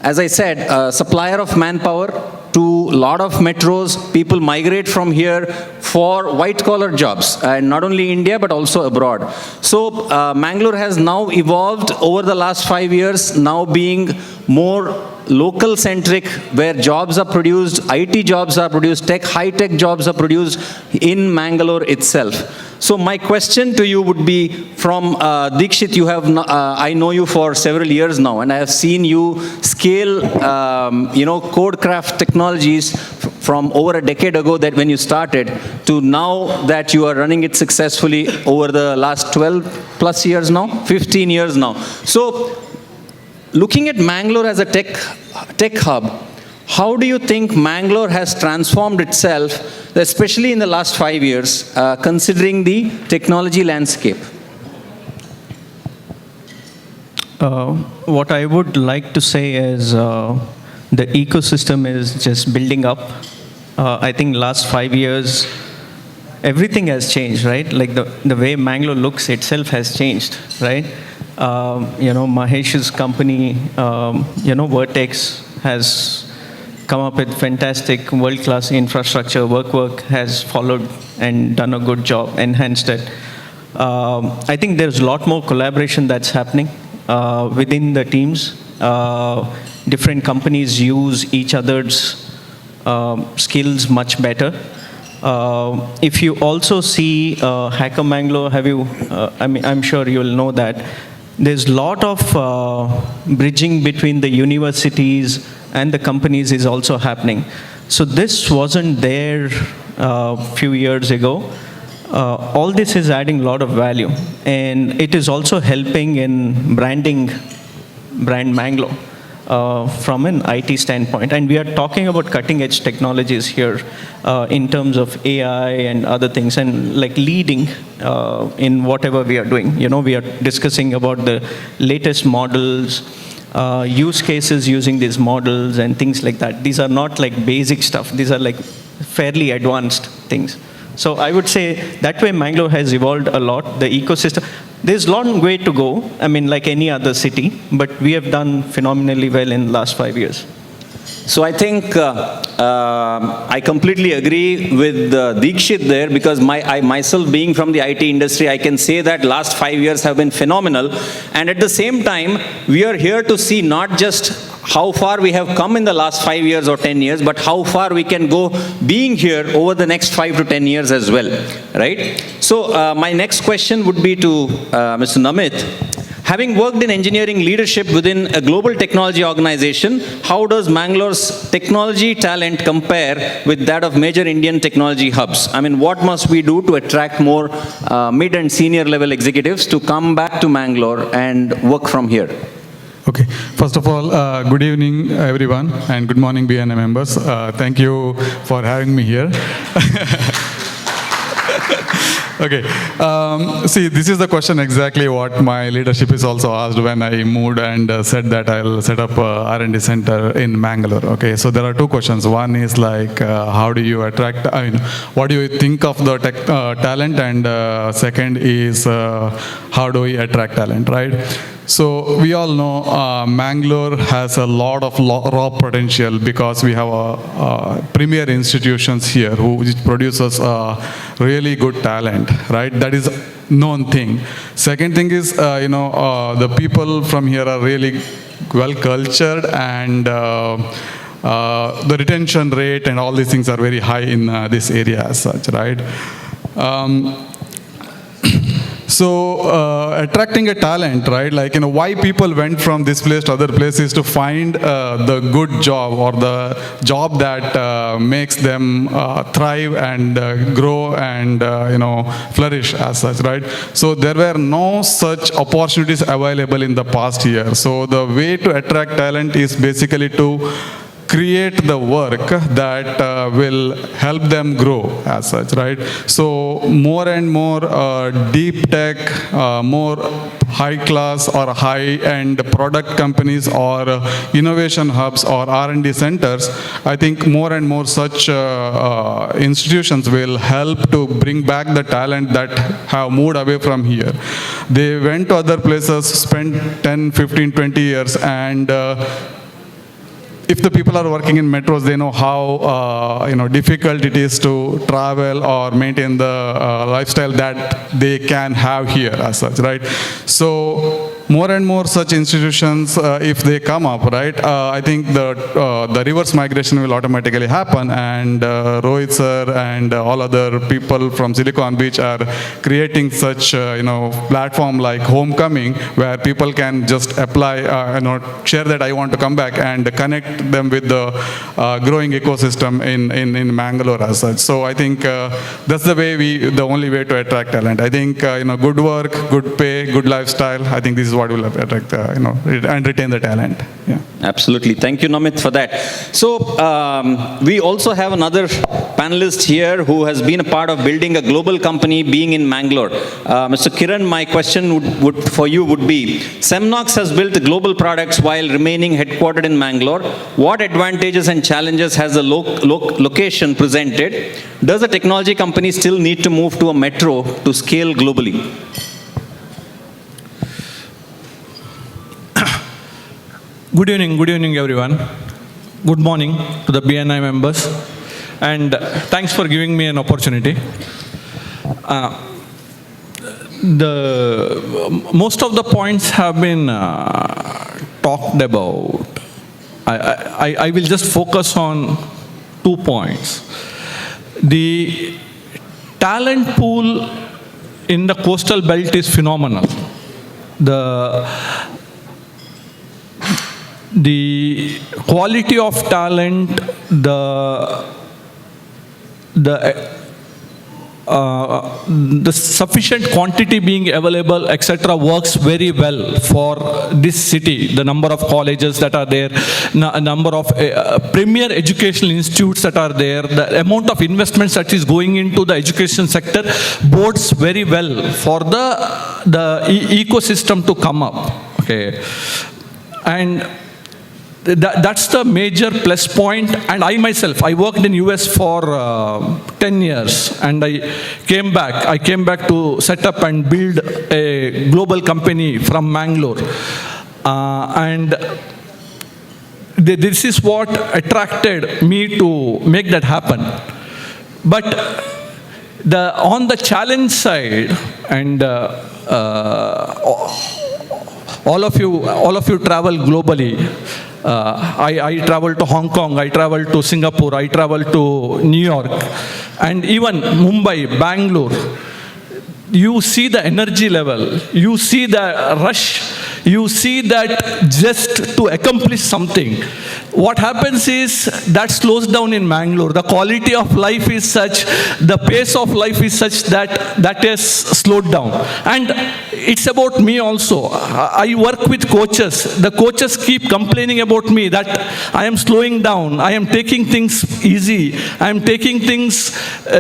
as I said, a supplier of manpower to a lot of metros. People migrate from here for white-collar jobs, and not only India, but also abroad. So Mangalore has now evolved over the last 5 years, now being more local-centric, where jobs are produced, IT jobs are produced, high-tech jobs are produced in Mangalore itself. So my question to you would be from Dikshit. You have, I know you for several years now, and I have seen you scale, codecraft technologies from over a decade ago that when you started to now that you are running it successfully over the last 12 plus years now, 15 years now. So looking at Mangalore as a tech hub, how do you think Mangalore has transformed itself, especially in the last 5 years, considering the technology landscape? What I would like to say is the ecosystem is just building up. I think last 5 years, everything has changed, right? Like the way Mangalore looks itself has changed, right? Mahesh's company, Vertex has come up with fantastic world-class infrastructure. Work has followed and done a good job, enhanced it. I think there's a lot more collaboration that's happening within the teams. Different companies use each other's skills much better. If you also see Hacker Mangalore, I'm sure you'll know that there's a lot of bridging between the universities and the companies is also happening. So this wasn't there a few years ago. All this is adding a lot of value, and it is also helping in branding brand Mangalore from an IT standpoint. And we are talking about cutting edge technologies here in terms of AI and other things, and like leading in whatever we are doing. We are discussing about the latest models, use cases using these models and things like that. These are not like basic stuff. These are like fairly advanced things. So I would say that way Mangalore has evolved a lot, the ecosystem. There's a long way to go, like any other city, but we have done phenomenally well in the last 5 years. So I think I completely agree with Dikshit there, because I myself being from the IT industry, I can say that last 5 years have been phenomenal. And at the same time, we are here to see not just how far we have come in the last 5 years or 10 years, but how far we can go being here over the next 5 to 10 years as well, right? So my next question would be to Mr. Namit. Having worked in engineering leadership within a global technology organization, how does Mangalore's technology talent compare with that of major Indian technology hubs? What must we do to attract more mid and senior level executives to come back to Mangalore and work from here? Okay. First of all, good evening, everyone, and good morning, BNI members. Thank you for having me here. Okay. See, this is the question exactly what my leadership is also asked when I moved and said that I'll set up a R&D center in Mangalore. Okay. So there are two questions. One is like, how do you attract, what do you think of the tech, talent? And second is, how do we attract talent, right? So we all know Mangalore has a lot of raw potential because we have premier institutions here which produces really good talent, right? That is known thing. Second thing is, the people from here are really well cultured and the retention rate and all these things are very high in this area as such, right? So attracting a talent, right? Like, why people went from this place to other places to find the good job or the job that makes them thrive and grow and, flourish as such, right? So there were no such opportunities available in the past year. So the way to attract talent is basically to create the work that will help them grow as such, right? So more and more deep tech, more high class or high end product companies or innovation hubs or R&D centers, I think more and more such institutions will help to bring back the talent that have moved away from here. They went to other places, spent 10, 15, 20 years, and if the people are working in metros, they know how difficult it is to travel or maintain the lifestyle that they can have here as such, right? So more and more such institutions, if they come up, right, I think the reverse migration will automatically happen, and Rohit sir and all other people from Silicon Beach are creating such platform like Homecoming, where people can just apply, share that I want to come back and connect them with the growing ecosystem in Mangalore as such. So I think that's the only way to attract talent. I think good work, good pay, good lifestyle. I think this is what will attract and retain the talent. Yeah. Absolutely. Thank you, Namit, for that. So we also have another panelist here who has been a part of building a global company being in Mangalore. Mr. Kiran, my question for you would be, Semnox has built global products while remaining headquartered in Mangalore. What advantages and challenges has the location presented? Does the technology company still need to move to a metro to scale globally? Good evening everyone. Good morning to the BNI members, and thanks for giving me an opportunity. Most of the points have been talked about. I will just focus on 2 points. The talent pool in the coastal belt is phenomenal. The quality of talent, the sufficient quantity being available, etc., works very well for this city. The number of colleges that are there, number of premier educational institutes that are there, the amount of investments that is going into the education sector bodes very well for the ecosystem to come up. Okay, and that's the major plus point. And I myself, I worked in US for 10 years, and I came back to set up and build a global company from Mangalore. And this is what attracted me to make that happen. But on the challenge side, and all of you travel globally. I traveled to Hong Kong, I traveled to Singapore, I traveled to New York, and even Mumbai, Bangalore. You see the energy level, you see the rush, you see that just to accomplish something. What happens is that slows down in Mangalore. The quality of life is such, the pace of life is such that is slowed down. And it's about me also. I work with coaches. The coaches keep complaining about me that I am slowing down, I am taking things easy, I am taking things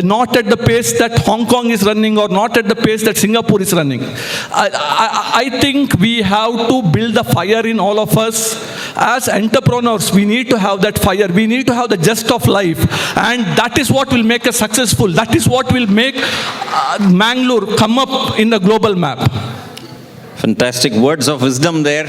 not at the pace that Hong Kong is running or not at the pace that Singapore is running. I think we have to build the fire in all of us. As entrepreneurs, we need to have that fire. We need to have the zest of life. And that is what will make us successful. That is what will make Mangalore come up in the global map. Fantastic words of wisdom there.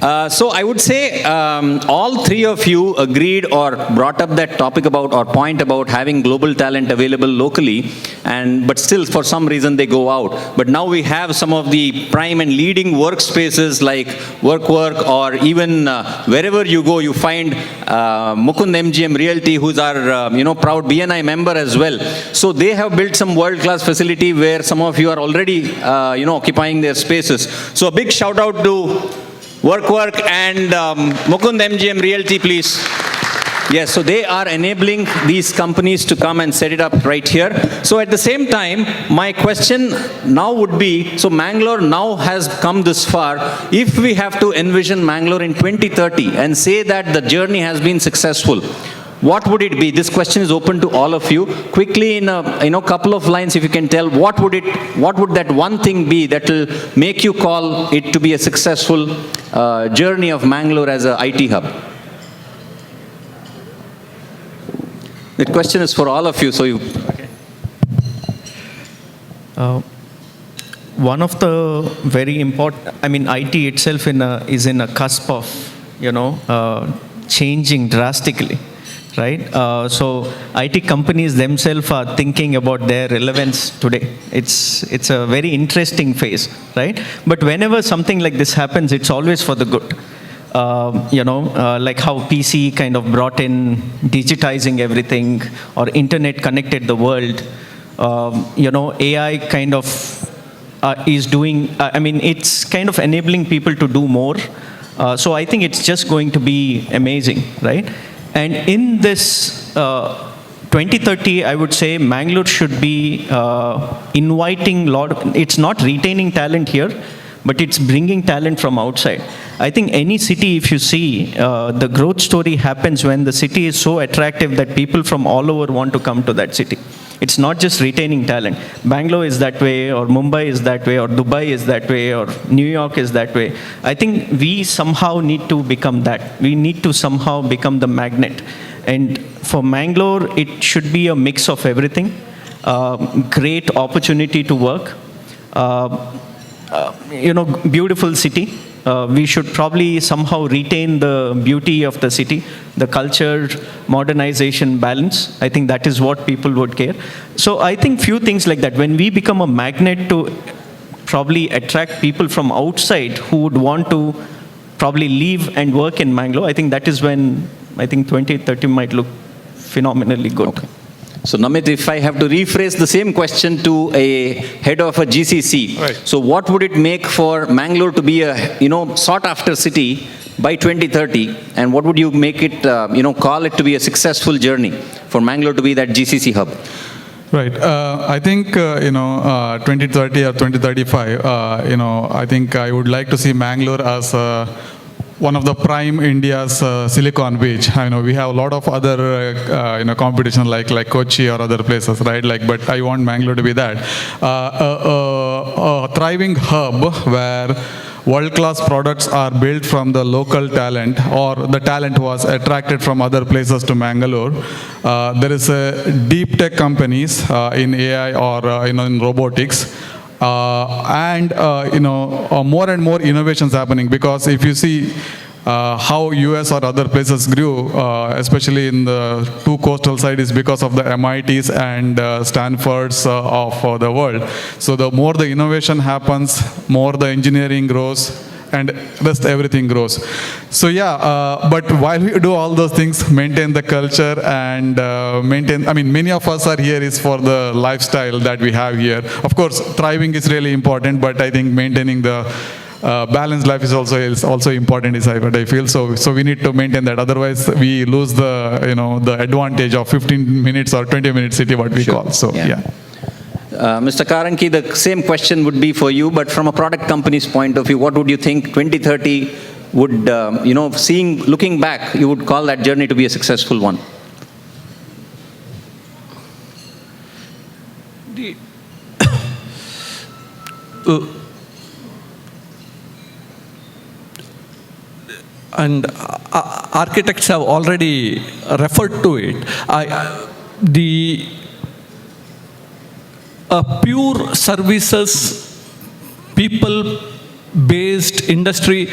So I would say all three of you agreed or brought up that topic about or point about having global talent available locally, but still for some reason they go out. But now we have some of the prime and leading workspaces like WorkWork, or even wherever you go, you find Mukund MGM Realty, who's our proud BNI member as well. So they have built some world-class facility where some of you are already occupying their spaces. So a big shout out to WorkWork and Mukund MGM Realty, please. Yes, so they are enabling these companies to come and set it up right here. So at the same time, my question now would be, so Mangalore now has come this far. If we have to envision Mangalore in 2030 and say that the journey has been successful, what would it be? This question is open to all of you. Quickly, in a couple of lines, if you can tell, what would that one thing be that will make you call it to be a successful journey of Mangalore as an IT hub? The question is for all of you. So you. Okay. One of the very important, IT itself is in a cusp of, changing drastically. Right? So IT companies themselves are thinking about their relevance today. It's a very interesting phase, right? But whenever something like this happens, it's always for the good. Like how PC kind of brought in digitizing everything, or internet connected the world. AI kind of is doing, it's kind of enabling people to do more. So I think it's just going to be amazing, right? And in this 2030, I would say Mangalore should be inviting it's not retaining talent here, but it's bringing talent from outside. I think any city, if you see, the growth story happens when the city is so attractive that people from all over want to come to that city. It's not just retaining talent. Bangalore is that way, or Mumbai is that way, or Dubai is that way, or New York is that way. I think we somehow need to become that. We need to somehow become the magnet. And for Mangalore, it should be a mix of everything. Great opportunity to work. Beautiful city. We should probably somehow retain the beauty of the city, the culture, modernization balance. I think that is what people would care. So I think few things like that. When we become a magnet to probably attract people from outside who would want to probably live and work in Mangalore, I think that is when I think 2030 might look phenomenally good. Okay. So Namit, if I have to rephrase the same question to a head of a GCC, right. So what would it make for Mangalore to be a sought after city by 2030, and what would you make it call it to be a successful journey for Mangalore to be that GCC hub? Right. I think 2030 or 2035. I think I would like to see Mangalore as one of the prime India's Silicon Beach. I know we have a lot of other competition like Kochi or other places, right? But I want Mangalore to be that a thriving hub where world-class products are built from the local talent, or the talent was attracted from other places to Mangalore. There is deep tech companies in AI or in robotics. And more and more innovations happening, because if you see how US or other places grew, especially in the two coastal side, is because of the MITs and Stanfords of the world. So the more the innovation happens, more the engineering grows, and rest everything grows. So but while we do all those things, maintain the culture and many of us are here is for the lifestyle that we have here. Of course, thriving is really important, but I think maintaining the balanced life is also important, is what I feel. So we need to maintain that. Otherwise, we lose the advantage of 15 minutes or 20 minute city, what we call. So Mr. Karanki, the same question would be for you, but from a product company's point of view, what would you think 2030 would, looking back, you would call that journey to be a successful one? And architects have already referred to it. A pure services, people-based industry,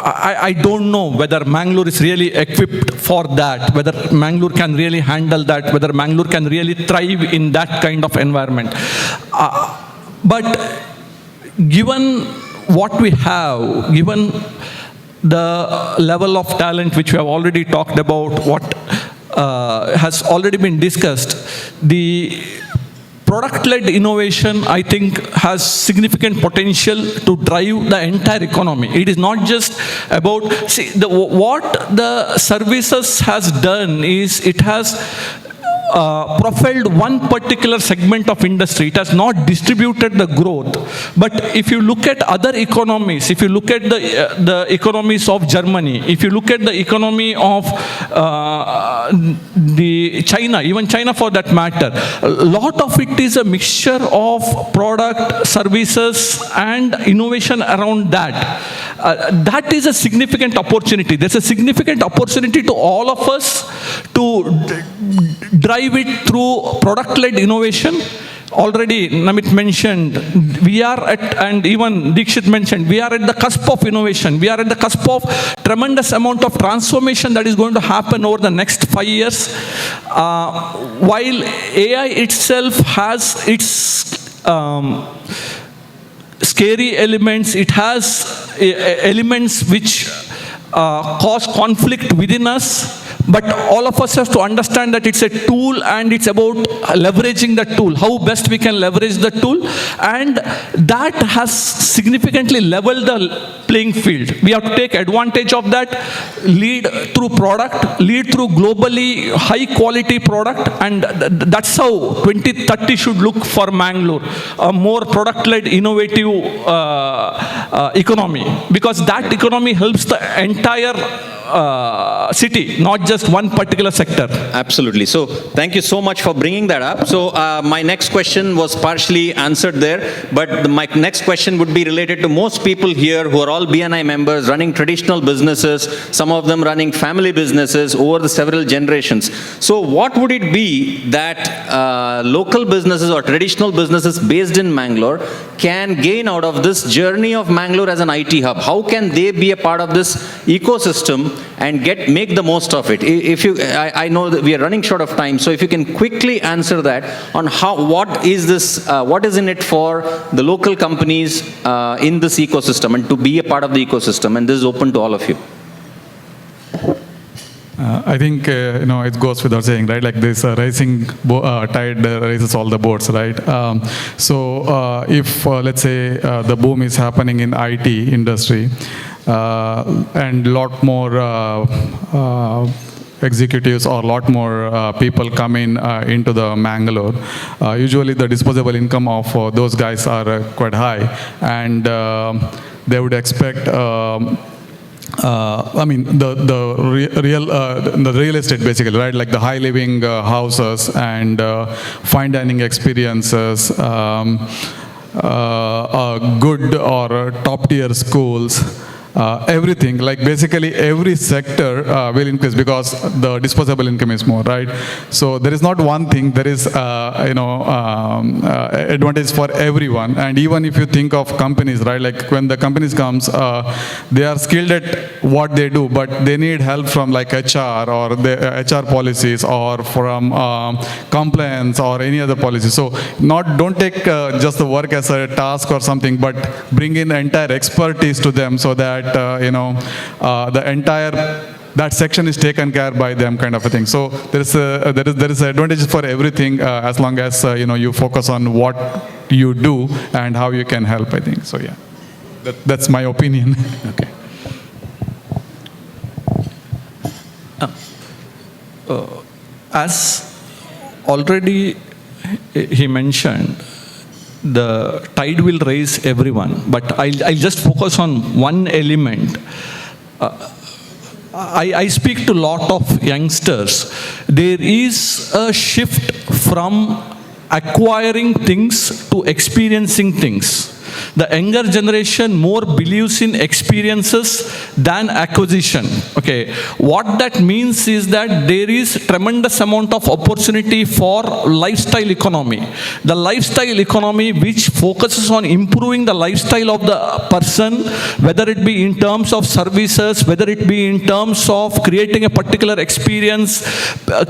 I don't know whether Mangalore is really equipped for that, whether Mangalore can really handle that, whether Mangalore can really thrive in that kind of environment. But given what we have, given the level of talent which we have already talked about, what has already been discussed, the product-led innovation, I think, has significant potential to drive the entire economy. It is not just about, what the services has done is it has profiled one particular segment of industry. It has not distributed the growth. But if you look at other economies, if you look at the economies of Germany, if you look at the economy of the China, even China for that matter, a lot of it is a mixture of product, services, and innovation around that. That is a significant opportunity. There's a significant opportunity to all of us to drive it through product-led innovation. Already Namit mentioned, we are at, and even Dikshit mentioned, we are at the cusp of innovation. We are at the cusp of tremendous amount of transformation that is going to happen over the next 5 years. While AI itself has its scary elements, it has elements which cause conflict within us. But all of us have to understand that it's a tool and it's about leveraging the tool, how best we can leverage the tool. And that has significantly leveled the playing field. We have to take advantage of that, lead through product, lead through globally high quality product. And that's how 2030 should look for Mangalore, a more product-led innovative economy. Because that economy helps the entire city, not just one particular sector. Absolutely. So thank you so much for bringing that up. So my next question was partially answered there, but my next question would be related to most people here who are all BNI members running traditional businesses, some of them running family businesses over the several generations. So what would it be that local businesses or traditional businesses based in Mangalore can gain out of this journey of Mangalore as an IT hub? How can they be a part of this ecosystem and make the most of it? If you, I know that we are running short of time, so if you can quickly answer that on what is this, what is in it for the local companies in this ecosystem and to be a part of the ecosystem, and this is open to all of you. I think, it goes without saying, right? Like this rising tide raises all the boats, right? If, let's say, the boom is happening in IT industry, and a lot more executives or a lot more people come into the Mangalore, usually the disposable income of those guys are quite high, and they would expect the real estate basically, right? Like the high living houses and fine dining experiences, good or top tier schools. Everything, like basically every sector will increase because the disposable income is more, right? So there is not one thing, there is advantage for everyone. And even if you think of companies, right, like when the companies comes, they are skilled at what they do, but they need help from like HR or the HR policies or from compliance or any other policy. So don't take just the work as a task or something, but bring in entire expertise to them so that the entire that section is taken care by them, kind of a thing. So there is advantages for everything as long as you focus on what you do and how you can help, I think. So yeah, that's my opinion. Okay. As already he mentioned, the tide will raise everyone, but I'll just focus on one element. I speak to a lot of youngsters. There is a shift from acquiring things to experiencing things. The younger generation more believes in experiences than acquisition. Okay, what that means is that there is tremendous amount of opportunity for lifestyle economy. The lifestyle economy which focuses on improving the lifestyle of the person, whether it be in terms of services, whether it be in terms of creating a particular experience,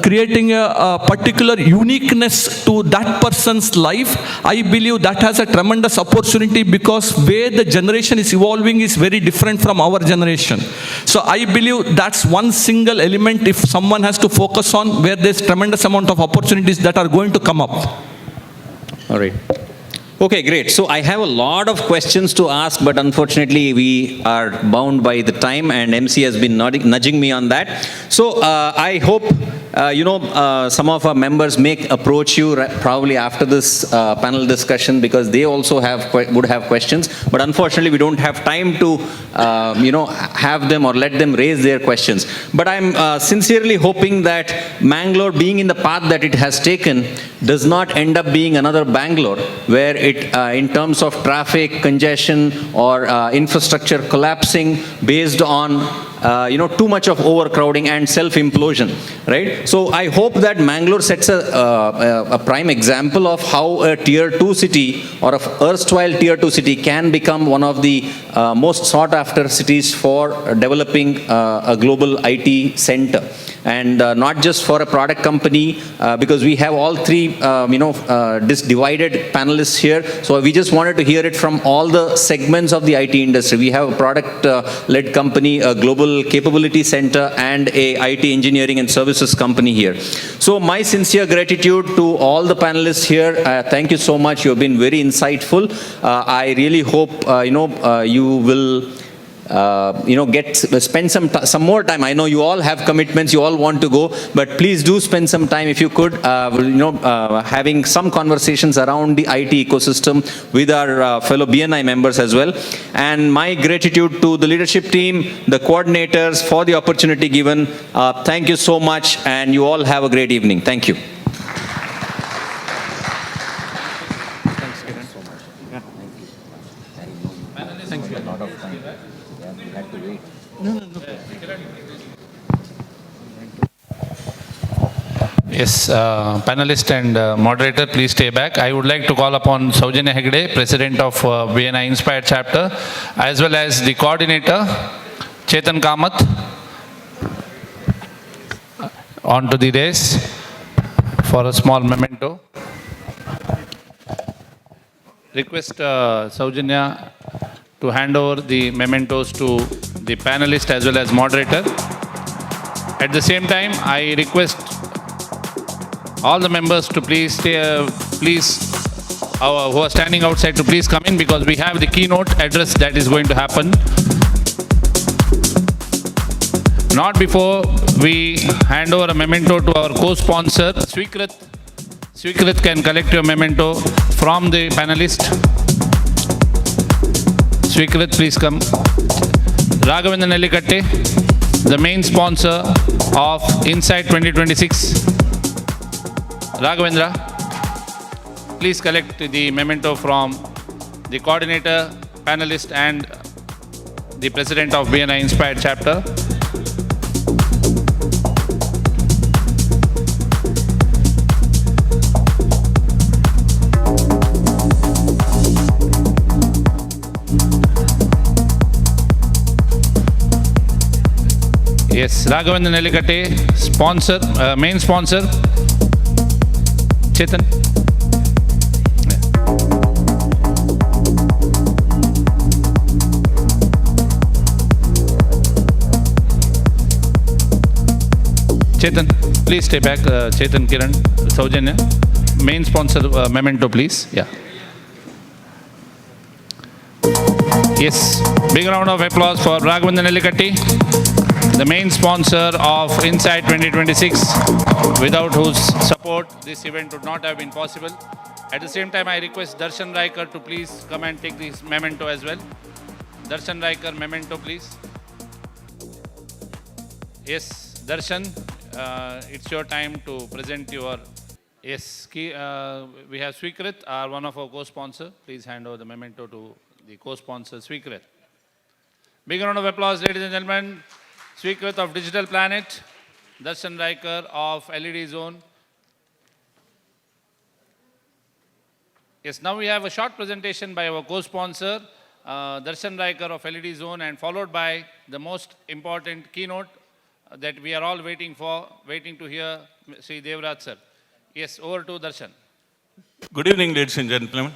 creating a particular uniqueness to that person's life. I believe that has a tremendous opportunity because where the generation is evolving is very different from our generation. So I believe that's one single element if someone has to focus on where there's tremendous amount of opportunities that are going to come up. All right. Okay, great. So I have a lot of questions to ask, but unfortunately we are bound by the time and MC has been nudging me on that. So I hope, some of our members may approach you probably after this panel discussion because they also would have questions. But unfortunately we don't have time to, have them or let them raise their questions. But I'm sincerely hoping that Mangalore, being in the path that it has taken, does not end up being another Bangalore where it, in terms of traffic, congestion, or infrastructure collapsing based on too much of overcrowding and self-implosion, right? So I hope that Mangalore sets a prime example of how a tier 2 city or an erstwhile tier 2 city can become one of the most sought after cities for developing a global IT center. And not just for a product company, because we have all three, divided panelists here. So we just wanted to hear it from all the segments of the IT industry. We have a product-led company, a global capability center, and a IT engineering and services company here. So my sincere gratitude to all the panelists here. Thank you so much. You have been very insightful. I really hope, you will spend some more time. I know you all have commitments, you all want to go, but please do spend some time if you could, having some conversations around the IT ecosystem with our fellow BNI members as well. And my gratitude to the leadership team, the coordinators for the opportunity given. Thank you so much, and you all have a great evening. Thank you. Yes, panelist and moderator, please stay back. I would like to call upon Saujanya Hegde, President of BNI Inspired Chapter, as well as the coordinator, Chetan Kamath, onto the dais for a small memento. Request Saujanya to hand over the mementos to the panelist as well as moderator. At the same time, I request all the members to please stay, who are standing outside to please come in because we have the keynote address that is going to happen. Not before we hand over a memento to our co-sponsor, Swikrit. Swikrit can collect your memento from the panelist. Swikrit, please come. Raghavendra Nellikatte, the main sponsor of Insight 2026. Raghavendra, please collect the memento from the coordinator, panelist, and the president of BNI Inspired Chapter. Yes, Raghavendra Nellikatte, sponsor, main sponsor. Chetan. Chetan, please stay back. Chetan, Kiran, Saujanya. Main sponsor, memento, please. Yeah. Yes, big round of applause for Raghavendra Nellikatte, the main sponsor of Insight 2026, without whose support this event would not have been possible. At the same time, I request Darshan Raikar to please come and take this memento as well. Darshan Raikar, memento, please. Yes, Darshan, it's your time to present your... Yes, we have Swikrit, one of our co-sponsors. Please hand over the memento to the co-sponsor Sweekrit. Big round of applause, ladies and gentlemen. Sweekrit of Digital Planet, Darshan Raikar of LED Zone. Yes, now we have a short presentation by our co-sponsor, Darshan Raikar of LED Zone, and followed by the most important keynote that we are all waiting to hear, Sri Devraj sir. Yes, over to Darshan. Good evening, ladies and gentlemen.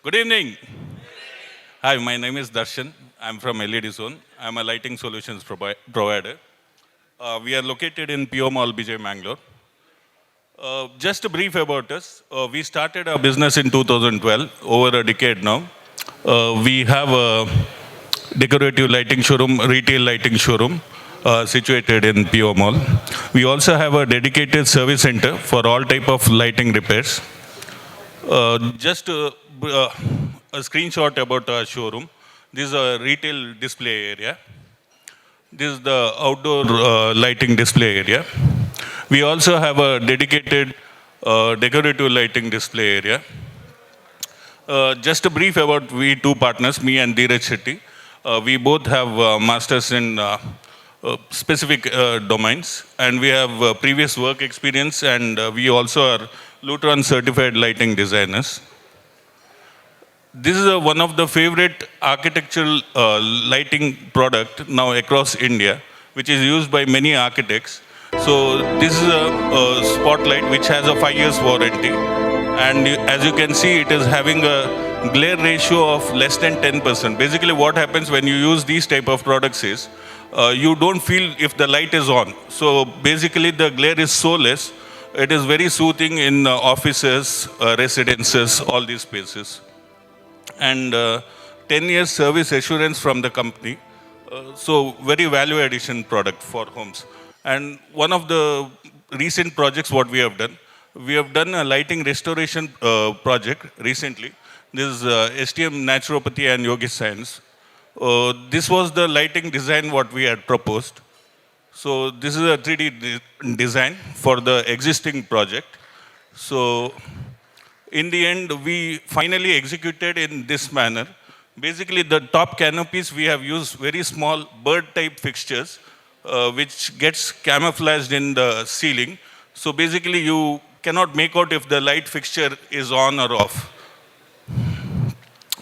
Good evening. Hi, my name is Darshan. I'm from LED Zone. I'm a lighting solutions provider. We are located in PO Mall, BJ, Mangalore. Just a brief about us. We started our business in 2012, over a decade now. We have a decorative lighting showroom, retail lighting showroom, situated in PO Mall. We also have a dedicated service center for all type of lighting repairs. Just a screenshot about our showroom. This is a retail display area. This is the outdoor lighting display area. We also have a dedicated decorative lighting display area. Just a brief about we two partners, me and Dheeraj Shetty. We both have masters in specific domains, and we have previous work experience, and we also are Lutron certified lighting designers. This is one of the favorite architectural lighting product now across India, which is used by many architects. So this is a spotlight which has a 5 years warranty, and as you can see, it is having a glare ratio of less than 10%. Basically what happens when you use these type of products is you don't feel if the light is on. So basically the glare is so less, it is very soothing in offices, residences, all these spaces. And 10 years service assurance from the company. So very value addition product for homes. And one of the recent projects what we have done a lighting restoration project recently. This is STM Naturopathy and Yogi Science. This was the lighting design what we had proposed. So this is a 3D design for the existing project. So in the end, we finally executed in this manner. Basically, the top canopies, we have used very small bird-type fixtures, which gets camouflaged in the ceiling. So basically, you cannot make out if the light fixture is on or off.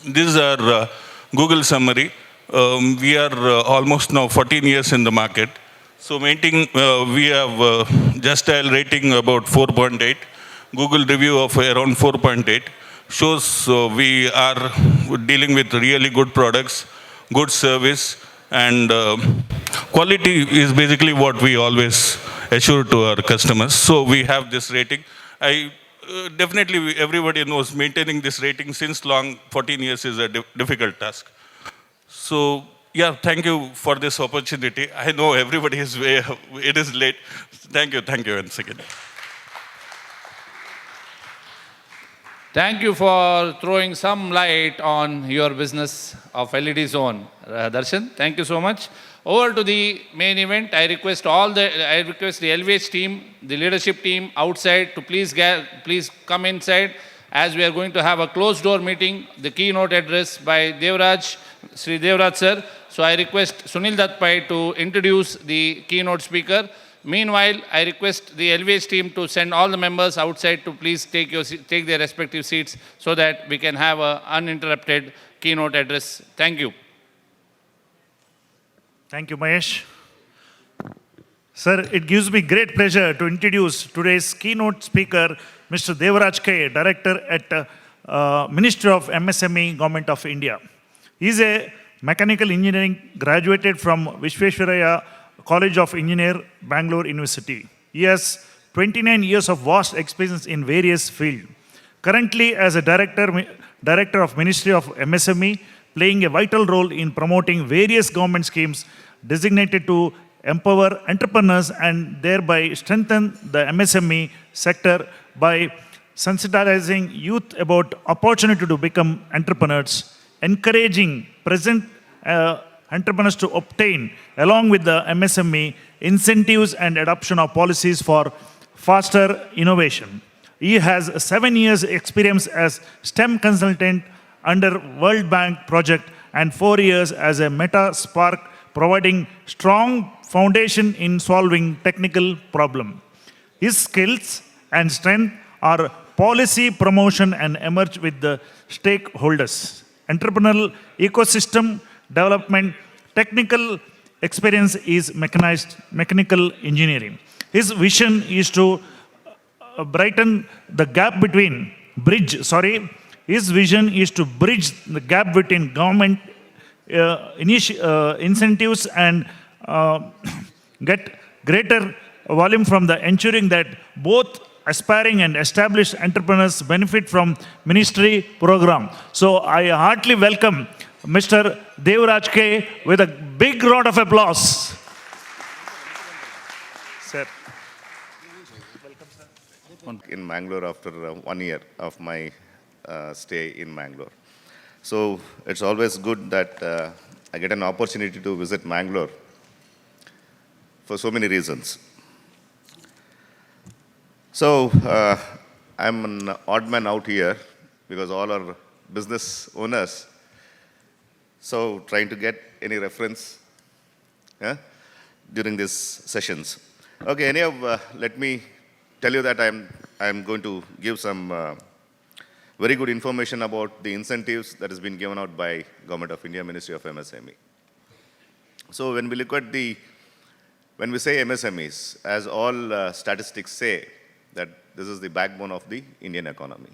This is our Google summary. We are almost now 14 years in the market. So we have Just Dial rating about 4.8, Google review of around 4.8. Shows we are dealing with really good products, good service, and quality is basically what we always assure to our customers. So we have this rating. Definitely everybody knows maintaining this rating since long, 14 years is a difficult task. So yeah, thank you for this opportunity. I know everybody is it is late. Thank you once again. Thank you for throwing some light on your business of LED Zone, Darshan. Thank you so much. Over to the main event. I request the LVH team, the leadership team outside to please come inside, as we are going to have a closed door meeting, the keynote address by Devraj, Sri Devraj sir. So I request Sunil Duttpai to introduce the keynote speaker. Meanwhile, I request the LVH team to send all the members outside to please take their respective seats so that we can have an uninterrupted keynote address. Thank you. Thank you, Mahesh. Sir, it gives me great pleasure to introduce today's keynote speaker, Mr. Devraj K, Director at Ministry of MSME, Government of India. He is a mechanical engineering graduated from Visvesvaraya College of Engineering, Bangalore University. He has 29 years of vast experience in various fields. Currently, as a Director of Ministry of MSME, playing a vital role in promoting various government schemes designated to empower entrepreneurs and thereby strengthen the MSME sector by sensitizing youth about opportunity to become entrepreneurs, encouraging present entrepreneurs to obtain, along with the MSME, incentives and adoption of policies for faster innovation. He has 7 years experience as STEM consultant under World Bank project and 4 years as a Meta Spark, providing strong foundation in solving technical problem. His skills and strength are policy promotion and emerge with the stakeholders, entrepreneurial ecosystem development, technical experience is mechanical engineering. His vision is to his vision is to bridge the gap between government incentives and get greater volume from the ensuring that both aspiring and established entrepreneurs benefit from ministry program. So I heartily welcome Mr. Devraj K with a big round of applause. Sir. In Mangalore after 1 year of my stay in Mangalore. So it's always good that I get an opportunity to visit Mangalore for so many reasons. So I'm an odd man out here because all are business owners. So trying to get any reference during these sessions. Okay, anyhow, let me tell you that I'm going to give some very good information about the incentives that has been given out by Government of India, Ministry of MSME. So when we look at when we say MSMEs, as all statistics say, that this is the backbone of the Indian economy.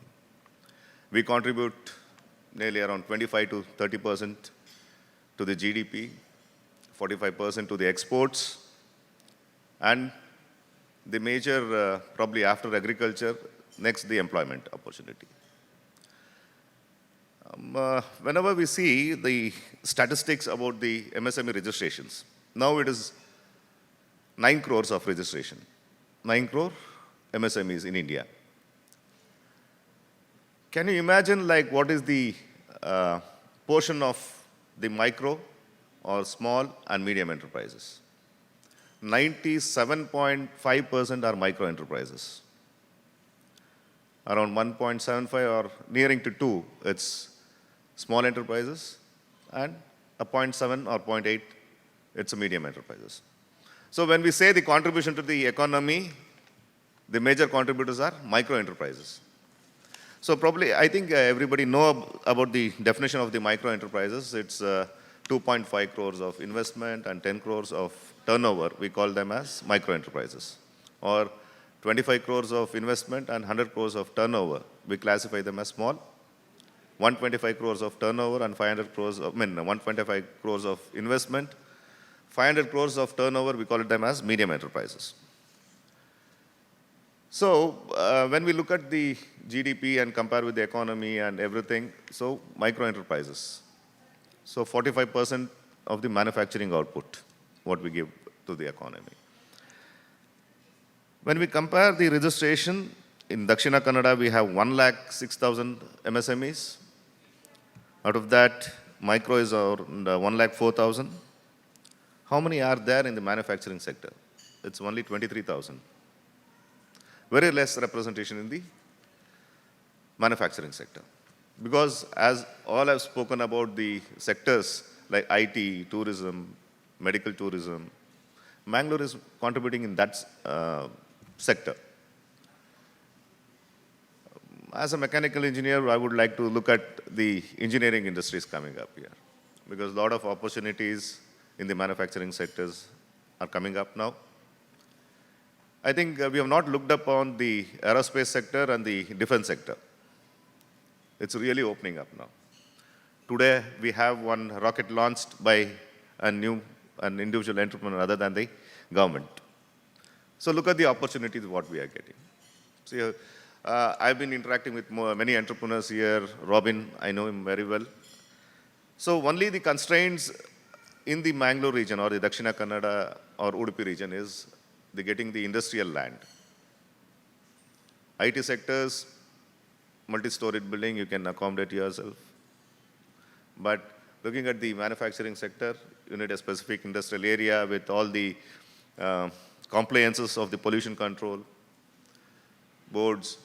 We contribute nearly around 25 to 30% to the GDP, 45% to the exports, and the major, probably after agriculture, next the employment opportunity. Whenever we see the statistics about the MSME registrations, now it is 9 crores of registration, 9 crore MSMEs in India. Can you imagine like what is the portion of the micro or small and medium enterprises? 97.5% are micro enterprises. Around 1.75 or nearing to 2, it's small enterprises, and a 0.7 or 0.8, it's a medium enterprises. So when we say the contribution to the economy, the major contributors are micro enterprises. So probably, I think everybody know about the definition of the micro enterprises. It's 2.5 crores of investment and 10 crores of turnover. We call them as micro enterprises. Or 25 crores of investment and 100 crores of turnover. We classify them as small. 125 crores of turnover and 500 crores of, 125 crores of investment. 500 crores of turnover, we call them as medium enterprises. So when we look at the GDP and compare with the economy and everything, so micro enterprises. So 45% of the manufacturing output, what we give to the economy. When we compare the registration, in Dakshina Kannada, we have 106,000 MSMEs. Out of that, micro is around 104,000. How many are there in the manufacturing sector? It's only 23,000. Very less representation in the manufacturing sector. Because as all I've spoken about the sectors like IT, tourism, medical tourism, Mangalore is contributing in that sector. As a mechanical engineer, I would like to look at the engineering industries coming up here. Because a lot of opportunities in the manufacturing sectors are coming up now. I think we have not looked upon the aerospace sector and the defense sector. It's really opening up now. Today, we have one rocket launched by an individual entrepreneur other than the government. So look at the opportunities what we are getting. See, I've been interacting with many entrepreneurs here. Robin, I know him very well. So only the constraints in the Mangalore region or the Dakshina Kannada or Udupi region is getting the industrial land. IT sectors, multi-storied building, you can accommodate yourself. But looking at the manufacturing sector, you need a specific industrial area with all the compliances of the pollution control, boards,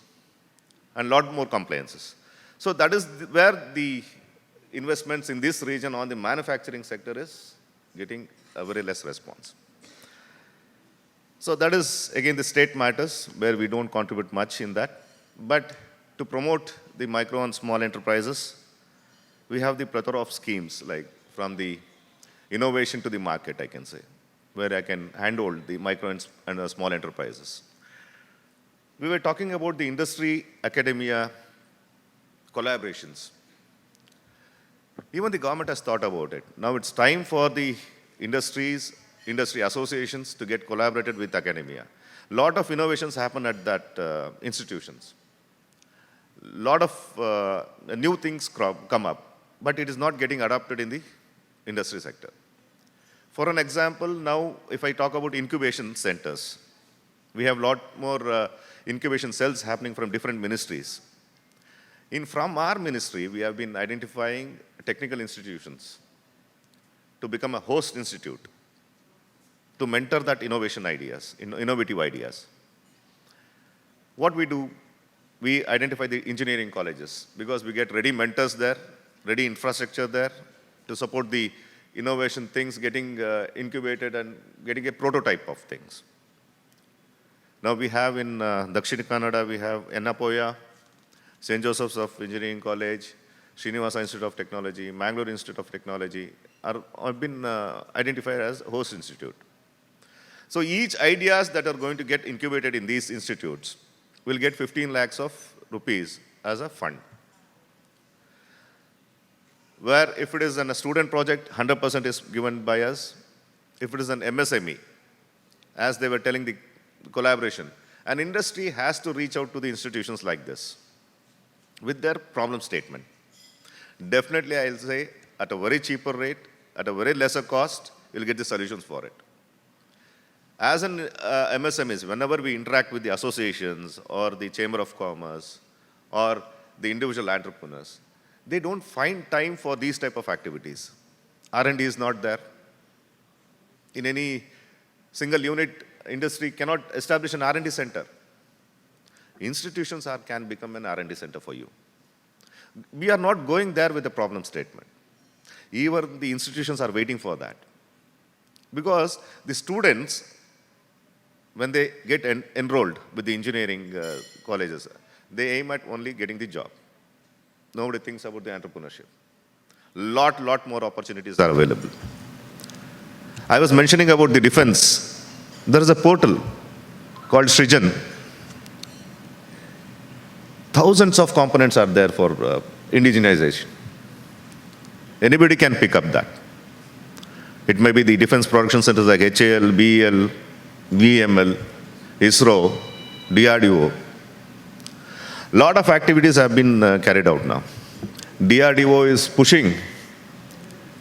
and a lot more compliances. So that is where the investments in this region on the manufacturing sector is getting a very less response. So that is, again, the state matters where we don't contribute much in that. But to promote the micro and small enterprises, we have the plethora of schemes, like from the innovation to the market, I can say, where I can handhold the micro and small enterprises. We were talking about the industry, academia, collaborations. Even the government has thought about it. Now it's time for the industry associations to get collaborated with academia. A lot of innovations happen at that institutions. A lot of new things come up, but it is not getting adopted in the industry sector. For an example, now if I talk about incubation centers, we have a lot more incubation cells happening from different ministries. From our ministry, we have been identifying technical institutions to become a host institute, to mentor that innovative ideas. What we do, we identify the engineering colleges because we get ready mentors there, ready infrastructure there to support the innovation things getting incubated and getting a prototype of things. Now we have in Dakshina Kannada, we have Ennapoya, St. Joseph's of Engineering College, Srinivasa Institute of Technology, Mangalore Institute of Technology have been identified as host institute. So each ideas that are going to get incubated in these institutes will get 15 lakhs of rupees as a fund. Where if it is a student project, 100% is given by us. If it is an MSME, as they were telling the collaboration, an industry has to reach out to the institutions like this with their problem statement. Definitely, I'll say, at a very cheaper rate, at a very lesser cost, you'll get the solutions for it. As an MSMEs, whenever we interact with the associations or the Chamber of Commerce or the individual entrepreneurs, they don't find time for these type of activities. R&D is not there. In any single unit, industry cannot establish an R&D center. Institutions can become an R&D center for you. We are not going there with a problem statement. Even the institutions are waiting for that. Because the students, when they get enrolled with the engineering colleges, they aim at only getting the job. Nobody thinks about the entrepreneurship. Lot more opportunities are available. I was mentioning about the defense. There is a portal called Srijan. Thousands of components are there for indigenization. Anybody can pick up that. It may be the defense production centers like HAL, BEL, VML, ISRO, DRDO. Lot of activities have been carried out now. DRDO is pushing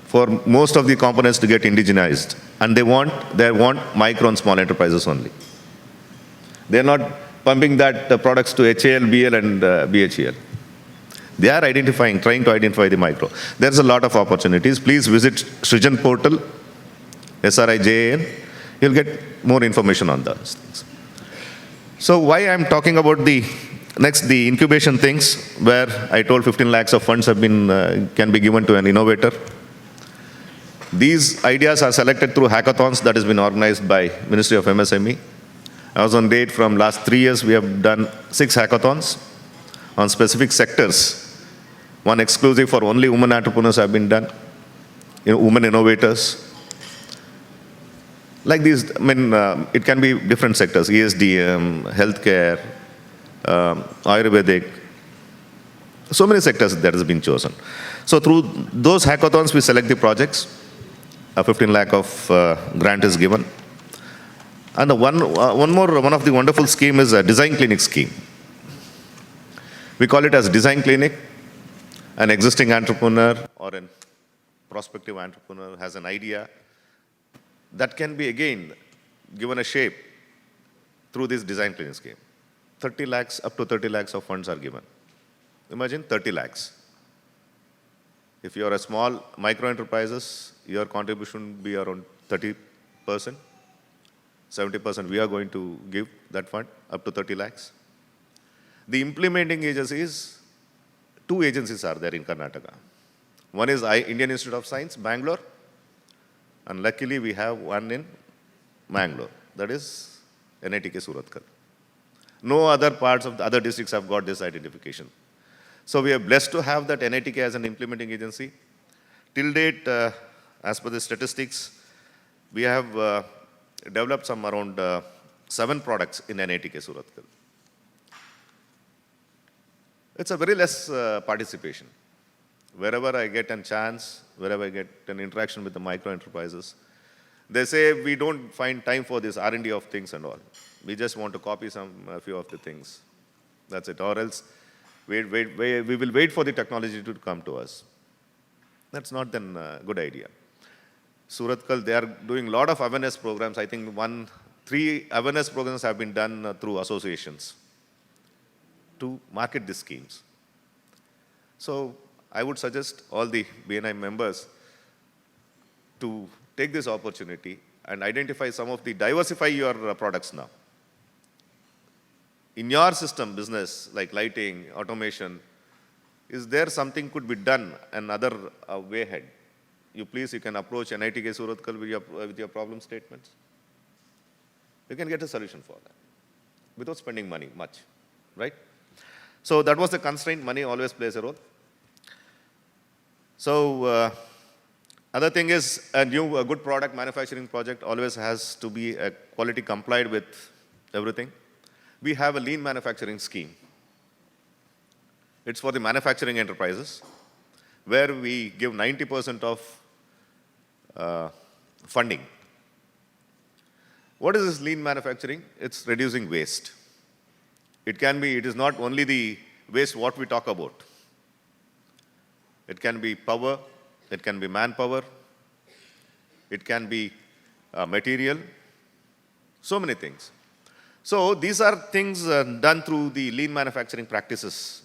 for most of the components to get indigenized, and they want micro and small enterprises only. They're not pumping that products to HAL, BL, and BHEL. They are trying to identify the micro. There's a lot of opportunities. Please visit Srijan portal, SRIJAN. You'll get more information on those things. So why I'm talking about the incubation things, where I told 15 lakhs of funds can be given to an innovator. These ideas are selected through hackathons that has been organized by Ministry of MSME. I was on date from last 3 years. We have done 6 hackathons on specific sectors. One exclusive for only women entrepreneurs have been done, women innovators. Like these, it can be different sectors, ESDM, healthcare, Ayurvedic. So many sectors that has been chosen. So through those hackathons, we select the projects. A 15 lakh of grant is given. And one of the wonderful scheme is a design clinic scheme. We call it as design clinic. An existing entrepreneur or a prospective entrepreneur has an idea that can be again given a shape through this design clinic scheme. 30 lakhs, up to 30 lakhs of funds are given. Imagine 30 lakhs. If you are a small micro enterprises, your contribution will be around 30%. 70% we are going to give that fund, up to 30 lakhs. The implementing agency is two agencies are there in Karnataka. One is Indian Institute of Science, Bangalore, and luckily we have one in Mangalore, that is NITK Surathkal. No other parts of the other districts have got this identification. So we are blessed to have that NITK as an implementing agency. Till date, as per the statistics, we have developed some around 7 products in NITK Surathkal. It's a very less participation. Wherever I get a chance, wherever I get an interaction with the micro enterprises, they say we don't find time for this R&D of things and all. We just want to copy a few of the things. That's it. Or else we will wait for the technology to come to us. That's not then a good idea. Surathkal, they are doing a lot of awareness programs. I think 3 awareness programs have been done through associations to market these schemes. So I would suggest all the BNI members to take this opportunity and identify some of the, diversify your products now. In your system business, like lighting, automation, is there something could be done another way ahead? You can approach NITK Surathkal with your problem statements. You can get a solution for that without spending money much, right? So that was the constraint. Money always plays a role. So other thing is a good product manufacturing project always has to be quality complied with everything. We have a lean manufacturing scheme. It's for the manufacturing enterprises where we give 90% of funding. What is this lean manufacturing? It's reducing waste. It is not only the waste what we talk about. It can be power, it can be manpower, it can be material, so many things. So these are things done through the lean manufacturing practices.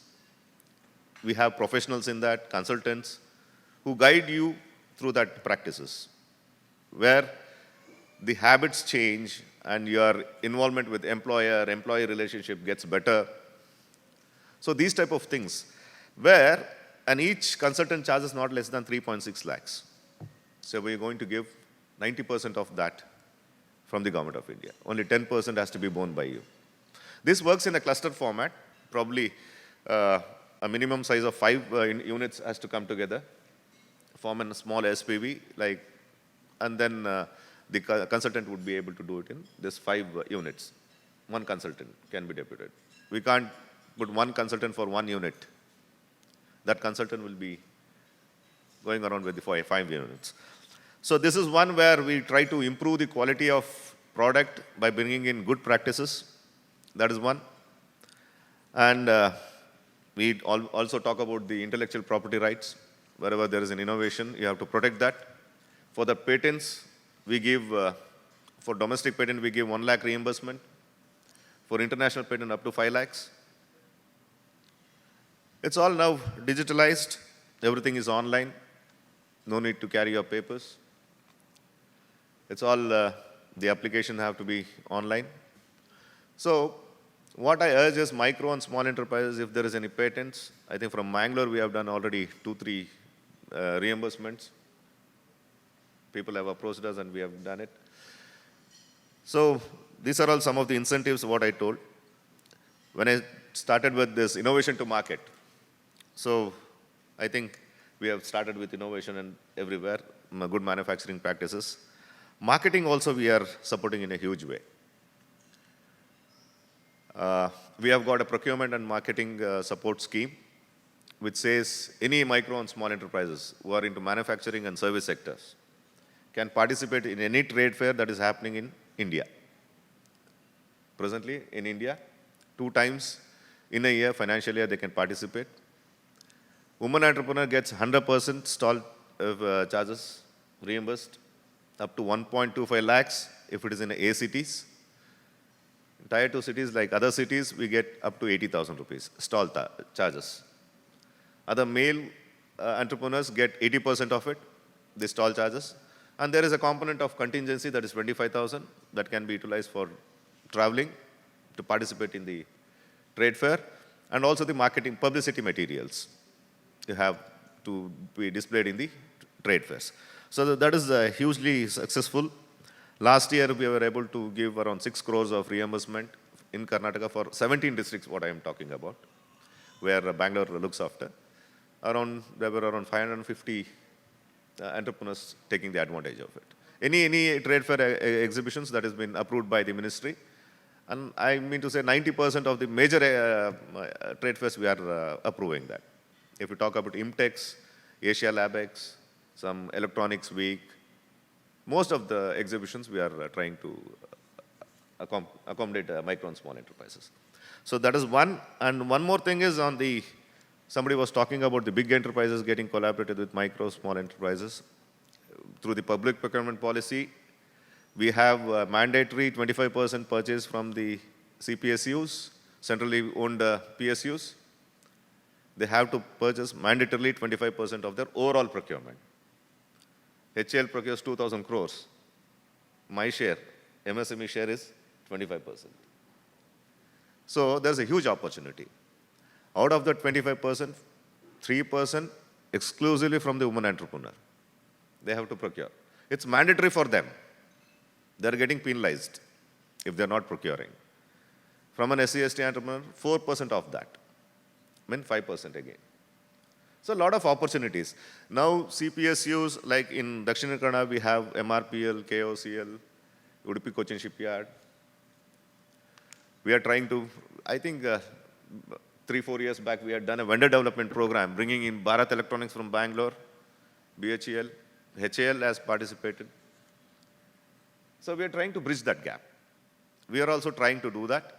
We have professionals in that, consultants, who guide you through that practices, where the habits change and your involvement with employer-employee relationship gets better. So these type of things, where each consultant charges not less than 3.6 lakhs. So we're going to give 90% of that from the Government of India. Only 10% has to be borne by you. This works in a cluster format. Probably a minimum size of 5 units has to come together, form a small SPV, and then the consultant would be able to do it in this 5 units. One consultant can be deputed. We can't put one consultant for 1 unit. That consultant will be going around with the 5 units. So this is one where we try to improve the quality of product by bringing in good practices. That is one. And we also talk about the intellectual property rights. Wherever there is an innovation, you have to protect that. For the patents, we give, for domestic patent, we give 1 lakh reimbursement. For international patent, up to 5 lakhs. It's all now digitalized. Everything is online. No need to carry your papers. It's all, the application have to be online. So what I urge is micro and small enterprises, if there is any patents, I think from Mangalore we have done already 2-3 reimbursements. People have approached us and we have done it. So these are all some of the incentives what I told. When I started with this innovation to market, so I think we have started with innovation and everywhere, good manufacturing practices. Marketing also we are supporting in a huge way. We have got a procurement and marketing support scheme which says any micro and small enterprises who are into manufacturing and service sectors can participate in any trade fair that is happening in India. Presently in India, 2 times in a year, financial year, they can participate. Woman entrepreneur gets 100% stall charges reimbursed, up to 1.25 lakhs if it is in A cities. Tier 2 cities like other cities, we get up to 80,000 rupees stall charges. Other male entrepreneurs get 80% of it, the stall charges. And there is a component of contingency that is 25,000 that can be utilized for traveling to participate in the trade fair and also the marketing publicity materials. you have to be displayed in the trade fairs. So that is hugely successful. Last year, we were able to give around 6 crores of reimbursement in Karnataka for 17 districts, what I am talking about, where Bangalore looks after. There were around 550 entrepreneurs taking the advantage of it. Any trade fair exhibitions that has been approved by the ministry, and I mean to say 90% of the major trade fairs, we are approving that. If we talk about IMTEX, Asia LabX, some Electronics Week, most of the exhibitions we are trying to accommodate micro and small enterprises. So that is one. And one more thing is somebody was talking about the big enterprises getting collaborated with micro, small enterprises. Through the public procurement policy, we have mandatory 25% purchase from the CPSUs, centrally owned PSUs. They have to purchase mandatorily 25% of their overall procurement. HAL procures 2,000 crores. My share, MSME share is 25%. So there's a huge opportunity. Out of that 25%, 3% exclusively from the woman entrepreneur. They have to procure. It's mandatory for them. They're getting penalized if they're not procuring. From an SC/ST entrepreneur, 4% of that. I mean 5% again. So a lot of opportunities. Now CPSUs, like in Dakshina Kannada, we have MRPL, KOCL, Udupi Cochin Shipyard. We are trying to, I think 3-4 years back, we had done a vendor development program, bringing in Bharat Electronics from Bangalore, BHEL, HAL has participated. So we are trying to bridge that gap. We are also trying to do that.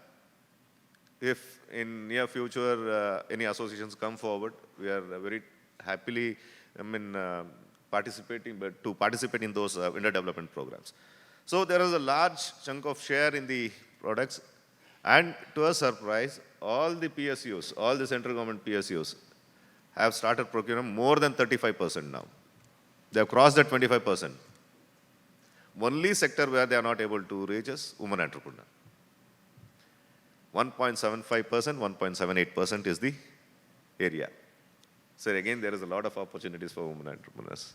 If in near future any associations come forward, we are very happily, participate in those vendor development programs. So there is a large chunk of share in the products, and to our surprise, all the PSUs, all the central government PSUs have started procuring more than 35% now. They have crossed that 25%. Only sector where they are not able to reach is women entrepreneur. 1.75%, 1.78% is the area. So again, there is a lot of opportunities for women entrepreneurs.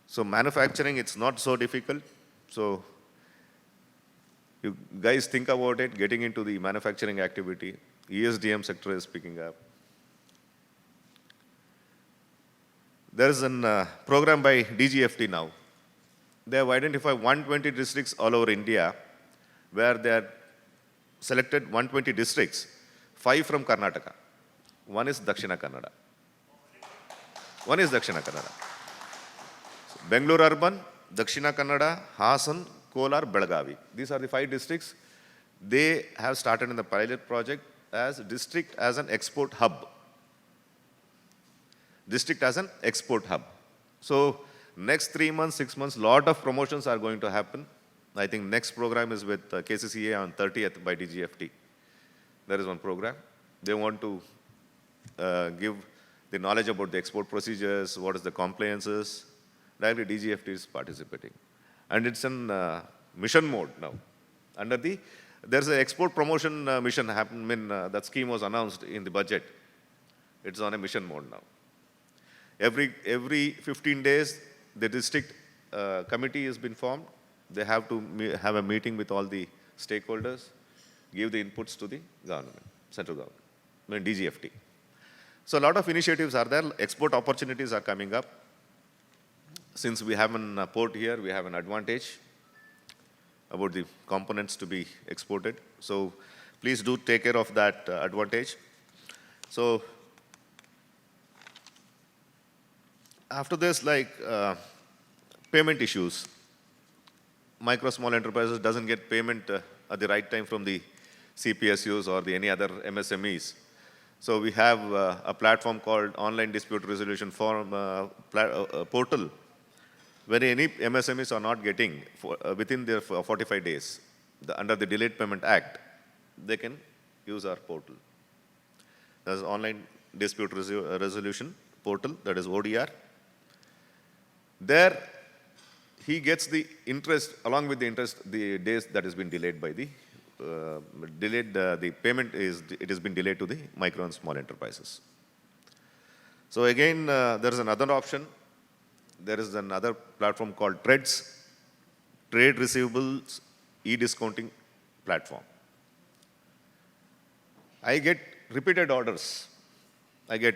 So manufacturing, it's not so difficult. So you guys think about it, getting into the manufacturing activity. ESDM sector is picking up. There is a program by DGFT now. They have identified 120 districts all over India where they are selected 120 districts, 5 from Karnataka. One is Dakshina Kannada. Bangalore Urban, Dakshina Kannada, Hasan, Kolar, Belagavi. These are the 5 districts. They have started in the pilot project as district as an export hub. District as an export hub. So next 3 months, 6 months, lot of promotions are going to happen. I think next program is with KCCA on 30th by DGFT. There is one program. They want to give the knowledge about the export procedures, what is the compliances. Directly DGFT is participating. And it's in mission mode now. There's an export promotion mission happening. That scheme was announced in the budget. It's on a mission mode now. Every 15 days, the district committee has been formed. They have to have a meeting with all the stakeholders, give the inputs to the government, central government, DGFT. So a lot of initiatives are there. Export opportunities are coming up. Since we have a port here, we have an advantage about the components to be exported. So please do take care of that advantage. So after this, payment issues. Micro small enterprises doesn't get payment at the right time from the CPSUs or any other MSMEs. So we have a platform called Online Dispute Resolution Portal, where any MSMEs are not getting within their 45 days, under the Delayed Payment Act, they can use our portal. There's Online Dispute Resolution Portal, that is ODR. There, he gets the interest, along with the interest, the days that has been delayed by the, the payment has been delayed to the micro and small enterprises. So again, there is another option. There is another platform called Trades, Trade Receivables E-Discounting Platform. I get repeated orders. I get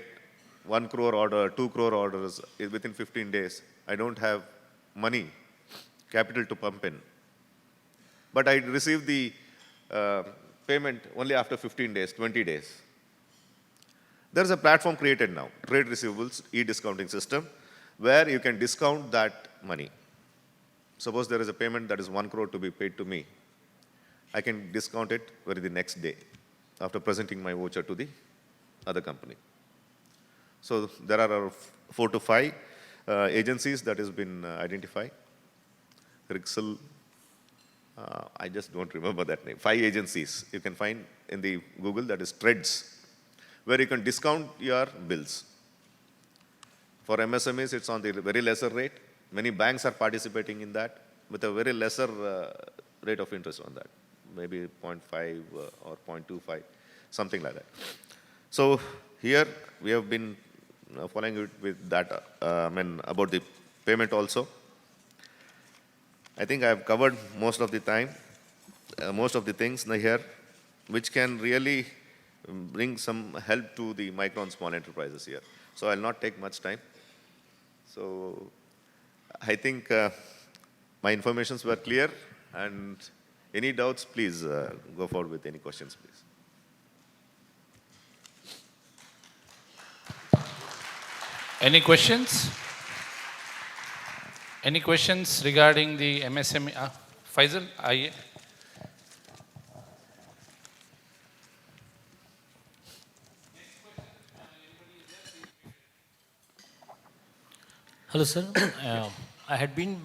1 crore order, 2 crore orders within 15 days. I don't have money, capital to pump in. But I receive the payment only after 15 days, 20 days. There's a platform created now, Trade Receivables E-Discounting System, where you can discount that money. Suppose there is a payment that is 1 crore to be paid to me. I can discount it the next day after presenting my voucher to the other company. So there are 4 to 5 agencies that has been identified. Rixel, I just don't remember that name. 5 agencies you can find in the Google, that is Trades, where you can discount your bills. For MSMEs, it's on the very lesser rate. Many banks are participating in that with a very lesser rate of interest on that, maybe 0.5 or 0.25, something like that. So here we have been following it with that, about the payment also. I think I have covered most of the time, most of the things here, which can really bring some help to the micro and small enterprises here. So I'll not take much time. So I think my informations were clear, and any doubts, please go forward with any questions, please. Any questions? Any questions regarding the MSME? Faisal, आइए. Hello, sir. I had been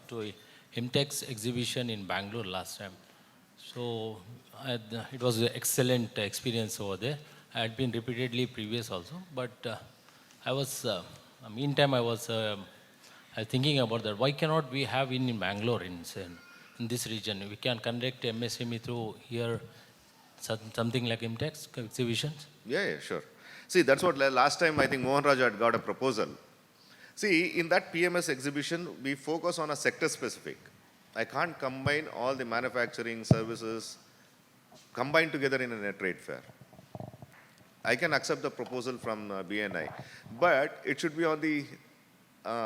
to a IMTEX exhibition in Bangalore last time. So it was an excellent experience over there. I had been repeatedly previous also, but I was, meantime, I was thinking about that. Why cannot we have in Bangalore, in this region? We can conduct MSME through here, something like IMTEX exhibitions? Yeah, sure. See, that's what last time I think Mohan Raj had got a proposal. See, in that PMS exhibition, we focus on a sector specific. I can't combine all the manufacturing services combined together in a trade fair. I can accept the proposal from BNI, but it should be on the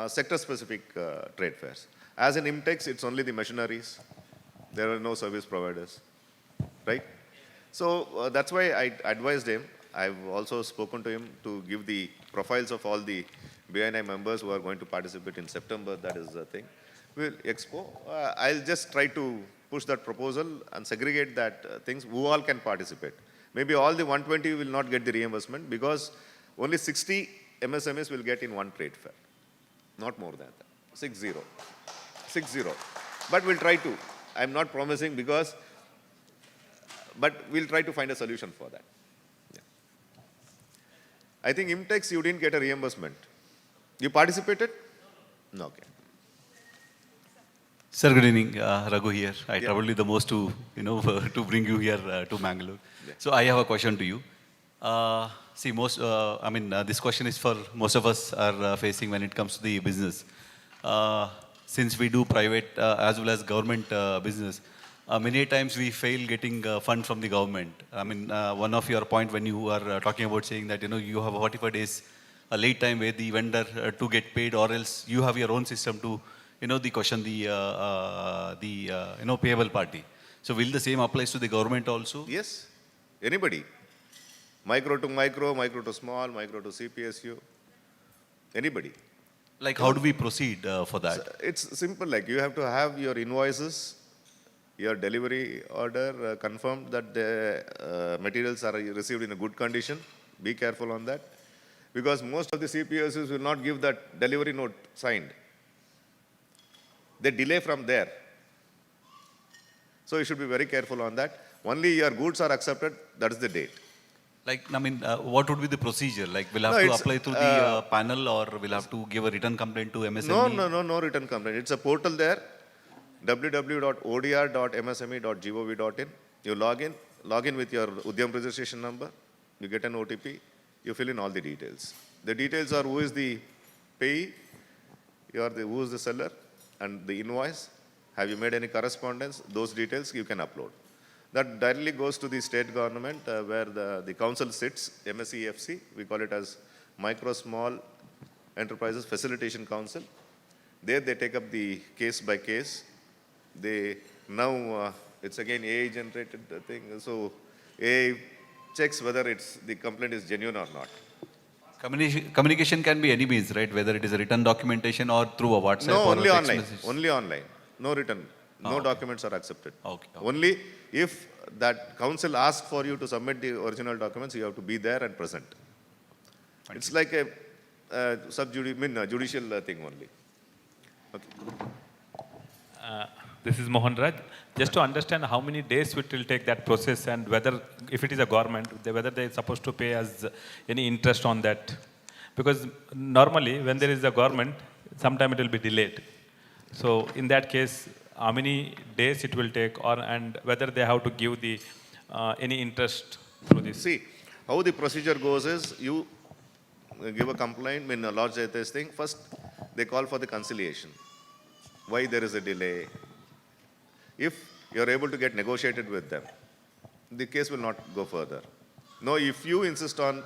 sector-specific trade fairs. As in IMTEX, it's only the machineries. There are no service providers, right? So that's why I advised him. I've also spoken to him to give the profiles of all the BNI members who are going to participate in September. That is the thing. Expo. I'll just try to push that proposal and segregate that things who all can participate. Maybe all the 120 will not get the reimbursement because only 60 MSMEs will get in one trade fair. Not more than that. 60. But we'll try to. I'm not promising because, but we'll try to find a solution for that. Yeah. I think IMTEX, you didn't get a reimbursement. You participated? No, okay. Sir, good evening. Raghu here. I traveled the most to, to bring you here to Mangalore. Yeah. So I have a question to you. See, this question is for most of us are facing when it comes to the business. Since we do private as well as government business, many times we fail getting fund from the government. One of your point when you are talking about saying that, you have 45 days a late time where the vendor to get paid, or else you have your own system to, the question the payable party. So will the same applies to the government also? Yes, anybody. Micro to micro, micro to small, micro to CPSU, anybody. Like how do we proceed for that? It's simple, like you have to have your invoices, your delivery order confirmed that the materials are received in a good condition. Be careful on that. Because most of the CPSUs will not give that delivery note signed. They delay from there. So you should be very careful on that. Only your goods are accepted, that is the date. Like, what would be the procedure? Like, we'll have to apply through the panel, or we'll have to give a written complaint to MSME? No written complaint. It's a portal there, www.odr.msme.gov.in. You log in with your Udyam registration number, you get an OTP, you fill in all the details. The details are who is the payee, who is the seller, and the invoice. Have you made any correspondence? Those details you can upload. That directly goes to the state government where the council sits, MSEFC. We call it as Micro Small Enterprises Facilitation Council. There they take up the case by case. They now it's again AI generated thing. So AI checks whether the complaint is genuine or not. Communication can be any means, right? Whether it is a written documentation or through a WhatsApp No, or only a text online. message. Only online. No written. No documents are accepted. Okay. Only if that council asks for you to submit the original documents, you have to be there and present. It's like a judicial thing only. Okay. This is Mohan Raj. Just to understand how many days it will take that process and whether, if it is a government, whether they are supposed to pay us any interest on that. Because normally when there is a government, sometime it will be delayed. So in that case, how many days it will take, and whether they have to give the any interest through this? See, how the procedure goes is you give a complaint, lodge this thing. First, they call for the conciliation. Why there is a delay? If you are able to get negotiated with them, the case will not go further. No, if you insist on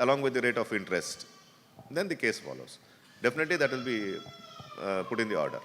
along with the rate of interest, then the case follows. Definitely that will be put in the order.